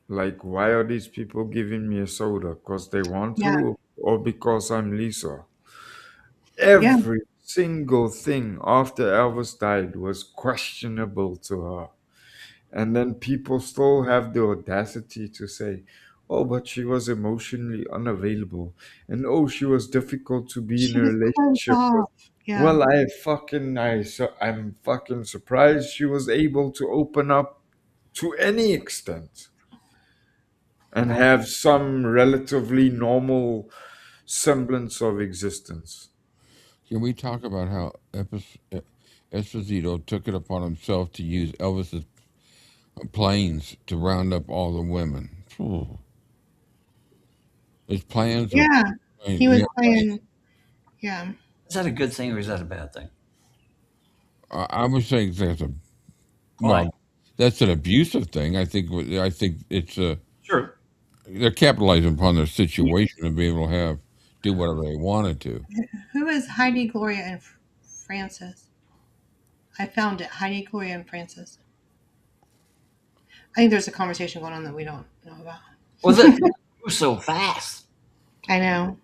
Like, why are these people giving me a soda? Because they want Yeah. to, or because I'm Lisa? Yeah. Every single thing after Elvis died was questionable to her. And then people still have the audacity to say, oh, but she was emotionally unavailable. And oh, she was difficult to be in She a was closed relationship with. off. Yeah. Well, I'm fucking surprised she was able to open up to any extent and have some relatively normal semblance of existence. Can we talk about how Esposito took it upon himself to use Elvis's planes to round up all the women? Phew. His plans are. Yeah. He was Yeah, playing. Yeah. is that a good thing or is that a bad thing? I would say that's a Why? well, that's an abusive thing. I think it's a Sure. they're capitalizing upon their situation and be able to do whatever they wanted to. Who is Heidi, Gloria, and Francis? I found it. Heidi, Gloria, and Francis. I think there's a conversation going on that we don't know about. Was it so fast? I know.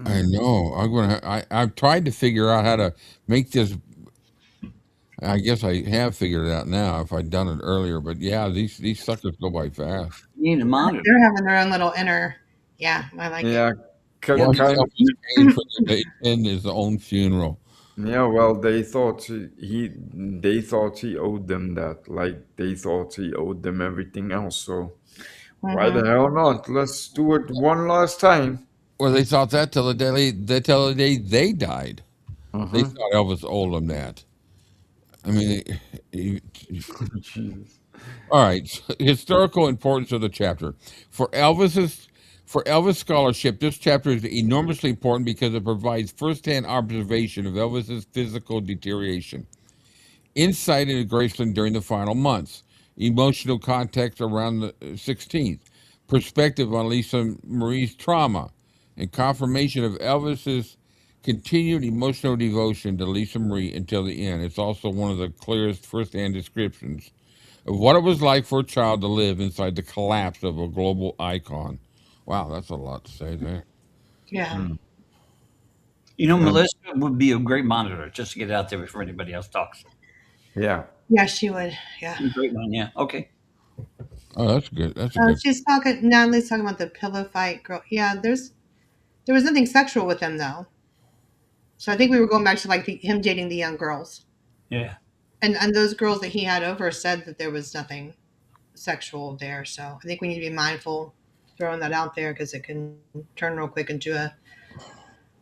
I know. I've tried to figure out how to make this. I guess I have figured it out now. If I'd done it earlier, but yeah, these suckers go by fast. You need a monitor. They're having their own little inner. Yeah, I like it. Yeah, Yeah, Watch kind. Elvis paying for them to attend his own funeral. Yeah, well, they thought he owed them that, like they thought he owed them everything else. So why the Hmm. hell not? Let's do it one last time. Well, they thought that till the day they died. They Uh-huh. thought Elvis owed them that. I mean, Jesus. all right. Historical importance of the chapter for Elvis's for Elvis scholarship. This chapter is enormously important because it provides firsthand observation of Elvis's physical deterioration, insight into Graceland during the final months, emotional context around the 16th, perspective on Lisa Marie's trauma, and confirmation of Elvis's continued emotional devotion to Lisa Marie until the end. It's also one of the clearest firsthand descriptions of what it was like for a child to live inside the collapse of a global icon. Wow, that's a lot to say there. Yeah. Hmm. Um, Melissa would be a great monitor just to get it out there before anybody else talks. yeah. Yeah, she would. Yeah. Great one, yeah. Okay. Oh, that's good. That's a Oh, good. she's talking. Natalie's talking about the pillow fight girl. Yeah, there was nothing sexual with them though. So I think we were going back to like him dating the young girls, Yeah. and those girls that he had over said that there was nothing sexual there. So I think we need to be mindful throwing that out there because it can turn real quick into a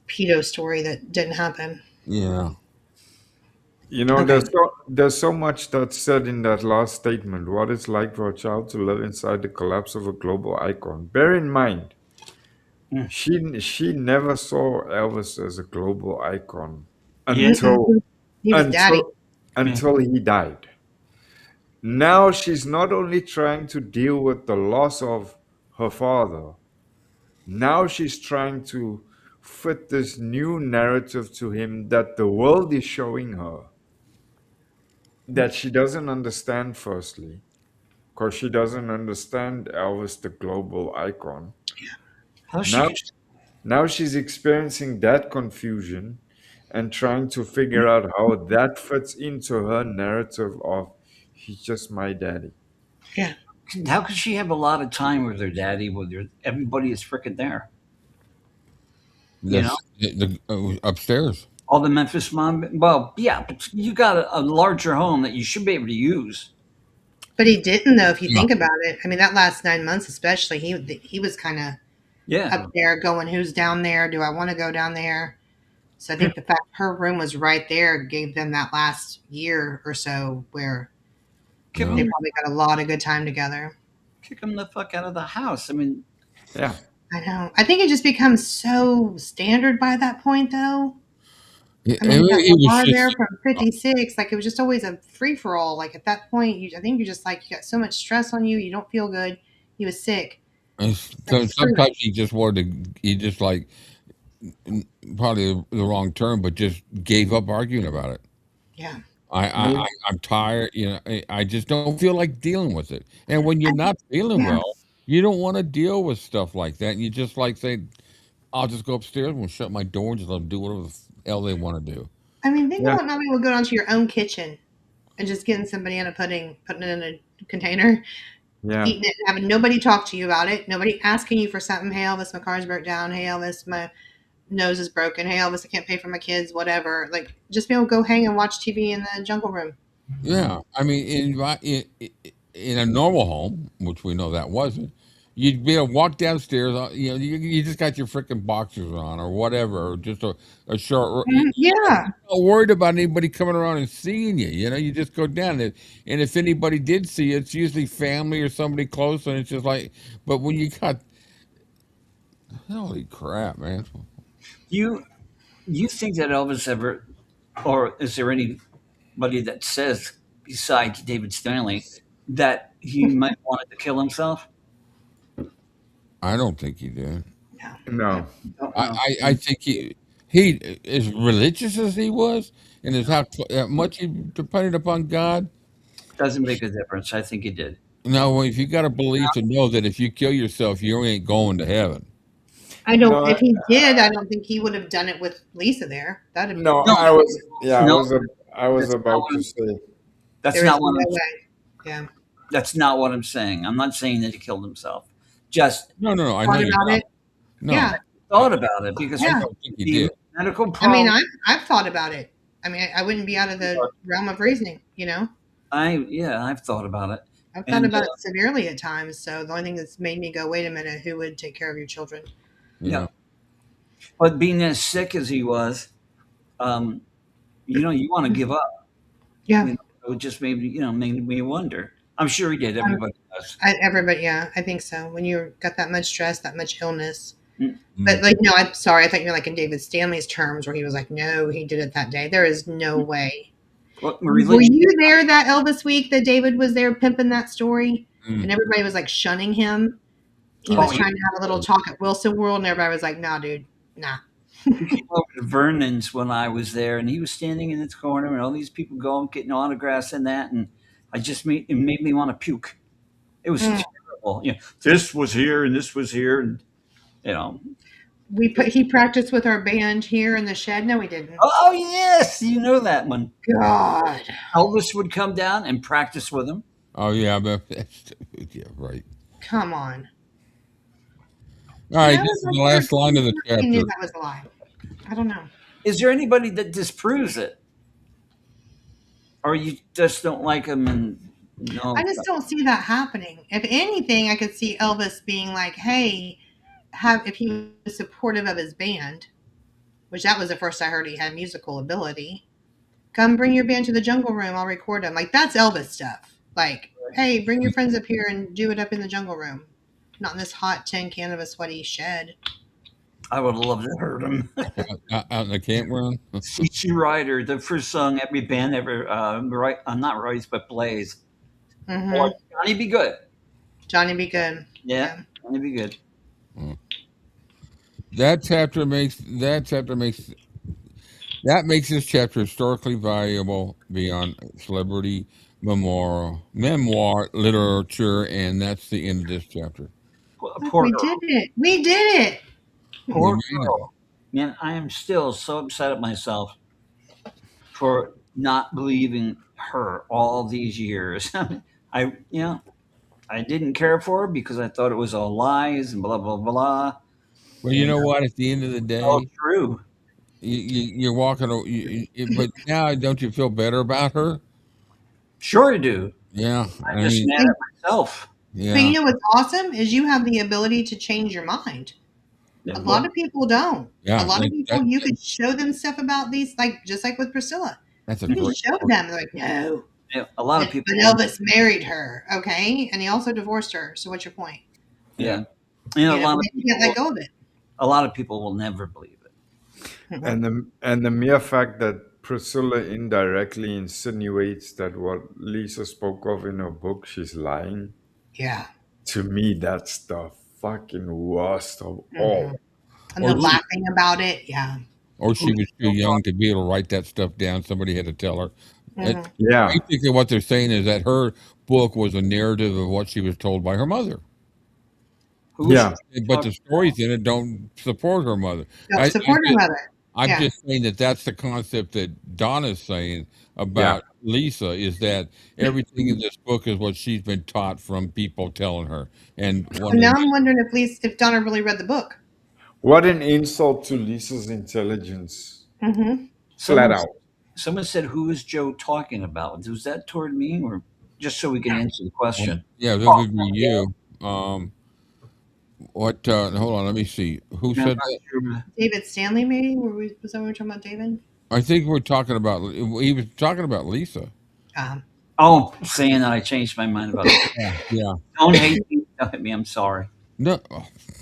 pedo story that didn't happen. Yeah. Okay. There's so much that's said in that last statement. What it's like for a child to live inside the collapse of a global icon. Bear in mind, Mm. she never saw Elvis as a global icon Yeah. until Mm-mm. He was daddy. until Yeah. until he died. Now she's not only trying to deal with the loss of her father, now she's trying to fit this new narrative to him that the world is showing her that she doesn't understand, firstly, because she doesn't understand Elvis, the global icon. How she Now, could, now she's experiencing that confusion and trying to figure out how that fits into her narrative of he's just my daddy. Yeah. how could she have a lot of time with her daddy when everybody is freaking there? You know, Upstairs. all the Memphis mom. Well, yeah, but you got a larger home that you should be able to use. But he didn't though. If you Yeah. think about it, I mean, that last 9 months, especially, he was kind of Yeah. up there going, "Who's down there? Do I want to go down there?" So I think the fact her room was right there gave them that last year or so where Kick Yeah. they them, probably got a lot of good time together. kick them the fuck out of the house. I mean, Yeah. I know. I think it just becomes so standard by that point, though. I mean, you got It was Lamar there just from 56. Like, it was just always a free for all. Like, at that point, I think you're just like, you got so much stress on you. You don't feel good. He was sick. Like, screw it. sometimes he just wanted to. He just like probably the wrong term, but just gave up arguing about it. Yeah. Maybe, I'm tired. I just don't feel like dealing with it. And when you're I think, not feeling yeah. well, you don't want to deal with stuff like that. And you just like say, I'll just go upstairs and shut my door and just let them do whatever the hell they want to do. I mean, think yeah, of what mommy would go down to your own kitchen and just getting some banana pudding, putting it in a container, yeah, eating it, and having nobody talk to you about it, nobody asking you for something. Hey, Elvis, my car's broke down. Hey, Elvis, my nose is broken. Hey, Elvis, I can't pay for my kids, whatever. Like, just be able to go hang and watch TV in the jungle room. Yeah, I mean, in a normal home, which we know that wasn't, you'd be able to walk downstairs. You just got your freaking boxers on or whatever, or just a short. Mhm. Yeah. Not worried about anybody coming around and seeing you. You just go down it, and if anybody did see you, it's usually family or somebody close, and it's just like. But when you got, holy crap, man! you you think that Elvis ever, or is there anybody that says besides David Stanley that he might wanted to kill himself? I don't think he did. No. no, Don't I, know. I think he as religious as he was, and as how much he depended upon God. Doesn't make a difference. I think he did. No, if you got a belief to know that if you kill yourself, you ain't going to heaven. I don't. No, If he did, I don't think he would have done it with Lisa there. That'd have. no, No, no, I was that's not about what to I'm, say. that's There is not what no I'm way. Yeah. that's not what I'm saying. I'm not saying that he killed himself. Just No. I know Thought you're about not. it. No, Yeah. I, thought about it because I Yeah. don't think he the did. medical I mean, problem. I've thought about it. I mean, I wouldn't be out of the realm of reasoning. I've thought about it, I've thought and about it severely at times. So the only thing that's made me go, wait a minute, who would take care of your children? yeah. Yeah. But being as sick as he was, um, you want to give up. Yeah. So it just made me wonder. I'm sure he did. Um, Everybody does. everybody, yeah, I think so. When you've got that much stress, that much illness. Mm. But like, no, I'm sorry. I thought you're like in David Stanley's terms where he was like, no, he did it that day. There is no way. Well, Were religion. you there that Elvis week that David was there pimping that story? Mm. And everybody was like shunning him. He Oh, was trying to have a little talk at Wilson World, and everybody was like, nah, dude, nah. he came over to Vernon's when I was there, and he was standing in his corner, and all these people going getting autographs and that, and it made me want to puke. It was Mm. terrible. This was here and this was here, and you know. He practiced with our band here in the shed. No, we didn't. Oh yes, you know that one. God. Elvis would come down and practice with him. Oh yeah, but yeah, right. Come on. All right, I this was is like the last line of the 13. I knew chapter. that was a lie. I don't know. Is there anybody that disproves it, or you just don't like him? And I just don't see that happening. If anything, I could see Elvis being like, hey, if he was supportive of his band, which that was the first I heard he had musical ability. Come bring your band to the jungle room. I'll record them. Like, that's Elvis stuff. Like, hey, bring your friends up here and do it up in the jungle room. Not in this hot tin can of a sweaty shed. I would love to heard him. Out in the campground. C.C. Ryder, the first song every band ever not writes but plays. Mm-hmm. Or Johnny Be Good. Johnny Be Good. Yeah, Johnny Be Good. That makes this chapter historically valuable beyond celebrity memoir literature, and that's the end of this chapter. Poor We girl. did it. We did it. Poor We made it. girl. Man, I am still so upset at myself for not believing her all these years. I didn't care for her because I thought it was all lies and blah blah blah. Well, you know what? At the end of the day, All true. you're walking. But now, don't you feel better about her? Sure I do. Yeah, I'm just mad at myself. But yeah. you know what's awesome is you have the ability to change your mind. A lot of people don't. Yeah, A lot of people, you could show them stuff about these, like just like with Priscilla. That's a You can great show them. They're like, no. A lot of people. But Elvis married her, okay, and he also divorced her. So what's your point? Yeah, You a lot of you can't let go of it. a lot of people will never believe it. And the mere fact that Priscilla indirectly insinuates that what Lisa spoke of in her book, she's lying. Yeah. To me, that's the fucking worst of all. And the laughing about it, yeah. Or she was too young to be able to write that stuff down. Somebody had to tell her. Yeah. Basically, what they're saying is that her book was a narrative of what she was told by her mother. Yeah. But the stories in it don't support her mother. Don't support her mother. I'm Yeah. just saying that that's the concept that Donna's saying about Lisa, is that everything in this book is what she's been taught from people telling her. And Now I'm wondering if Donna really read the book. What an insult to Lisa's intelligence. Mm-hmm. Flat out. Someone said, "Who is Joe talking about?" Was that toward me, or just so we can answer the question? yeah, that would be you. Hold on, let me see. Who said that? David Stanley, maybe? Was that when we were talking about David? I think we're talking about, he was talking about Lisa. Oh, saying that I changed my mind about it. Yeah. Don't hate me. Don't hit me. I'm sorry. No.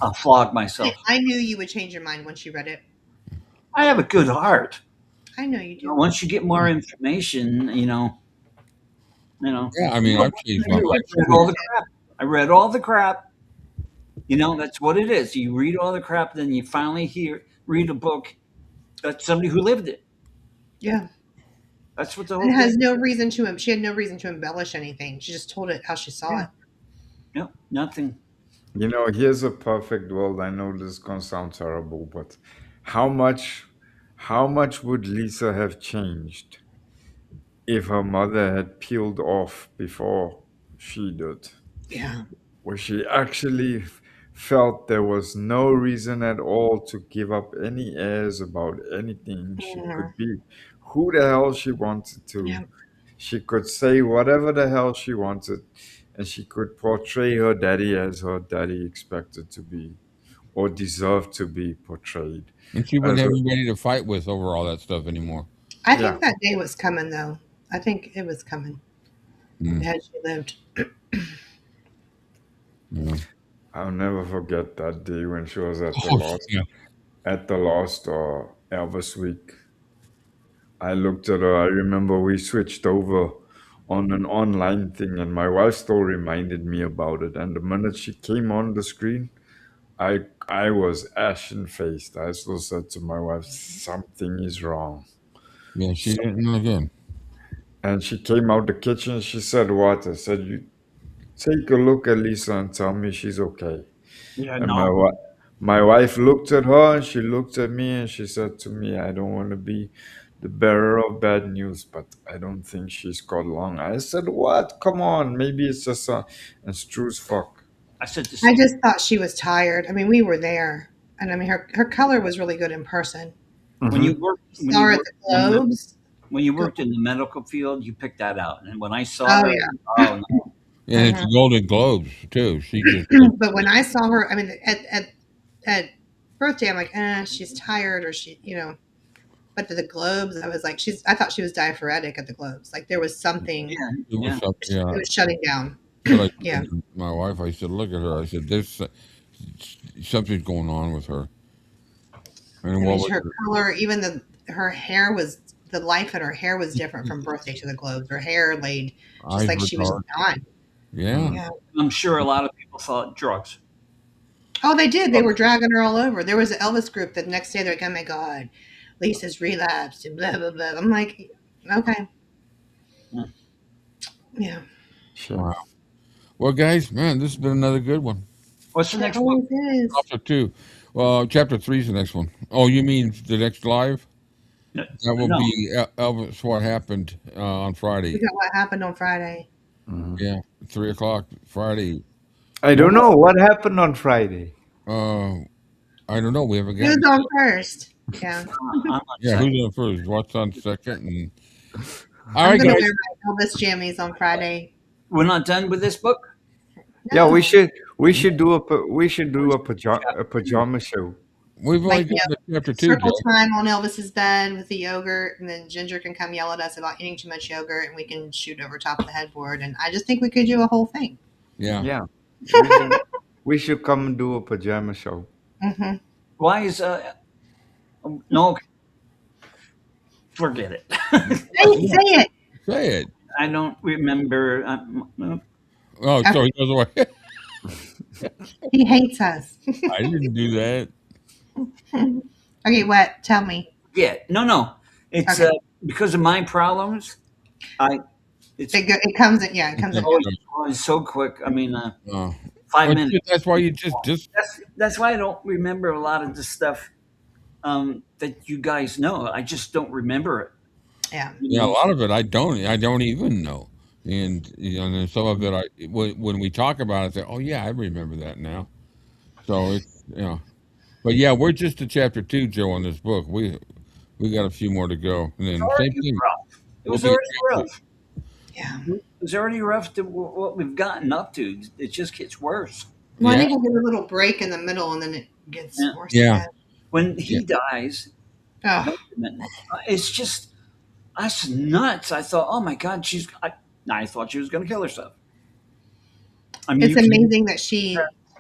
I'll flog myself. I knew you would change your mind once you read it. I have a good heart. I know you do. Once you get more information, Yeah, I mean, I've changed my mind. I read all the crap. That's what it is. You read all the crap, then you finally read a book that's somebody who lived it. Yeah. That's what the whole It has thing. no reason to. She had no reason to embellish anything. She just told it how she saw it. No, nothing. Here's a perfect world. I know this is gonna sound terrible, but how much, how much would Lisa have changed if her mother had peeled off before she did? Yeah. Where she actually felt there was no reason at all to give up any airs about anything. She Mhm. could be who the hell she wanted Yeah. to. She could say whatever the hell she wanted, and she could portray her daddy as her daddy expected to be or deserved to be portrayed. And she wouldn't As have a, anybody to fight with over all that stuff anymore. I yeah, think that day was coming, though. I think it was coming Mm, had she lived. yeah. I'll never forget that day when she was at the Oh, last yeah. Elvis week. I looked at her. I remember we switched over on an online thing, and my wife still reminded me about it. And the minute she came on the screen, I was ashen faced. I still said to my wife, "Something is wrong." Yeah, she So, didn't again. and she came out the kitchen. She said, "What?" I said, "You take a look at Lisa and tell me she's okay." Yeah, And no, my wife looked at her and she looked at me and she said to me, "I don't want to be the bearer of bad news, but I don't think she's got long." I said, "What? Come on, maybe it's just a..." And it's true as fuck. I said the I same. just thought she was tired. I mean, we were there, and I mean, her color was really good in person. When you Hmm. work, when Saw you her at work the in the Globes. when you Go- worked in the medical field, you picked that out. And when I saw Oh her, yeah. oh no, And it's the Golden Globes too. She just But when I saw her, I mean, at birthday, I'm like, she's tired, or she. But to the Globes, I was like, I thought she was diaphoretic at the Globes. Like there was something. yeah, it was yeah. up. It Yeah, was shutting down. but I Yeah. said to my wife, I said, "Look at her." I said, "There's something's going on with her." And I what mean, was her it? color, even her hair was the life in her hair was different from birthday to the Globes. Her hair laid just Eyes like were she was just dark. gone. Yeah, Mm. Yeah. I'm sure a lot of people thought drugs. Oh, they did. They Drugs. were dragging her all over. There was an Elvis group that next day they're like, "Oh my God, Lisa's relapsed," and blah blah blah. I'm like, okay, Mm. yeah, Shame. wow. Well, guys, man, this has been another good one. What's the it next book? always is. Chapter 2. Well, chapter 3 is the next one. Oh, you mean the next live? No, That will no. be Elvis. What happened on We Friday? got what happened on Friday. Mhm. Yeah, 3 o'clock Friday. I don't Well, know what happened on Friday. uh, I don't know. We haven't Who's gotten. on first? Yeah, I'm on Yeah, who's second. on first? What's on second? And all I'm right, gonna guys. wear my Elvis jammies on Friday. We're not done with this book. Yeah, we No, should we No, should do Where's a chapter two? pajama show. we've only like gotten to chapter 2, circle Joe. time on Elvis's bed with the yogurt, and then Ginger can come yell at us about eating too much yogurt, and we can shoot over top of the headboard. And I just think we could do a whole thing. Yeah. Yeah, we should come and do a pajama show. Hmm. Why is no? Forget it. Say it. Say it. I don't remember. Oh, Okay. so he goes away. He hates us. I didn't do that. Okay, what? Tell me. Yeah, no. It's Okay. because of my problems. I it's It comes in. Yeah, it comes in. always so quick. I mean, Uh, 5 minutes. that's why you just That's why I don't remember a lot of the stuff that you guys know. I just don't remember it. Yeah. yeah, a lot of it I don't even know. And and then some of it when we talk about it, I say, oh yeah, I remember that now. So it's but yeah, we're just to chapter 2, Joe, on this book. We got a few more to go, and It's then same already thing. rough. It We'll was be at already chapter. rough. Yeah. It was already rough to what we've gotten up to. It just gets worse. Well, I Yeah, think we'll get a little break in the middle, and then it gets Yeah. worse yeah, again. When yeah, he dies, Oh, it's just that's nuts. I thought, oh my god, I thought she was going to kill herself. I mean, it's you can. amazing that she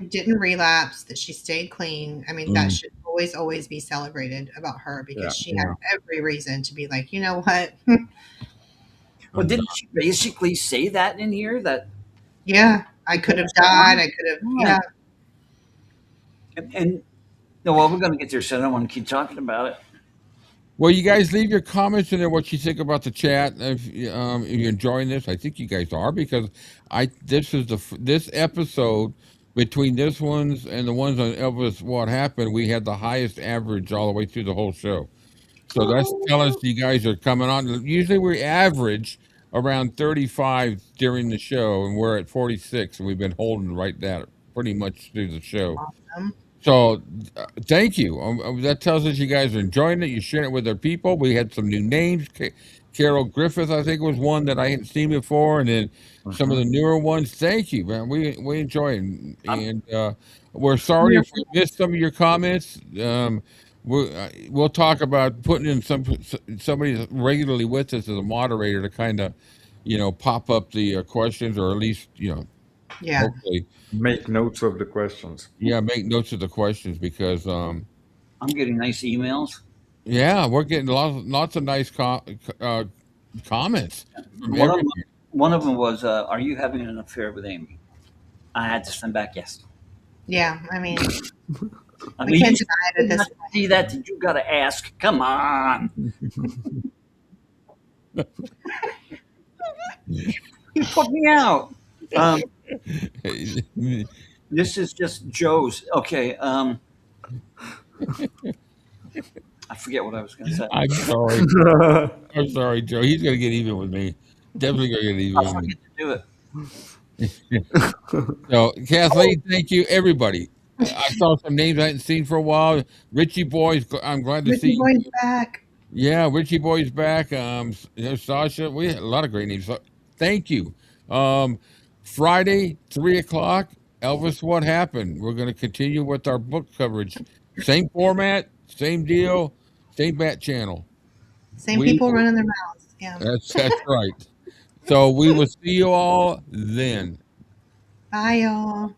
didn't relapse, that she stayed clean. I mean, that mm, should always be celebrated about her Yeah. because she had yeah. every reason to be like, you know what? Well, And, didn't she basically say that in here? That Yeah, I could have died. I could have. yeah. Yeah. And no, well, we're going to get there, so I don't want to keep talking about it. well, you guys leave your comments in there what you think about the chat. If you're enjoying this, I think you guys are because this is this episode between this ones and the ones on Elvis, what happened, we had the highest average all the way through the whole show. So that's telling us you guys are coming on. Usually we average around 35 during the show, and we're at 46, and we've been holding right that pretty much through the show. Awesome. So thank you. That tells us you guys are enjoying it. You're sharing it with other people. We had some new names. Carol Griffith, I think, was one that I hadn't seen before, and then some of the newer ones. Thank you, man. We enjoy it, and we're sorry if we missed some of your comments. We'll talk about putting in somebody regularly with us as a moderator to kind of, pop up the questions, or at least, Yeah. hopefully Make notes of the questions. yeah, make notes of the questions because I'm getting nice emails. yeah, we're getting lots of nice comments from One of everybody. them, one of them was, "Are you having an affair with Amy?" I had to send back yes. Yeah. I mean, I we mean, can't you deny it at this point. see that? You got to ask. Come on. You put me out. This is just Joe's. Okay. I forget what I was going to say. I'm sorry. I'm sorry, Joe. He's gonna get even with me. Definitely gonna get even I'll with me. forget to do it. So, Kathleen, thank you, everybody. I saw some names I hadn't seen for a while. Richie Boys, I'm glad to see Richie you. Boy's back. Yeah, Richie Boy's back. Sasha, we had a lot of great names. So, thank you. Friday, 3 o'clock. Elvis, what happened? We're going to continue with our book coverage. Same format, same deal, same bat channel. Same people running their mouths. Yeah. That's right. So we will see you all then. Bye, y'all.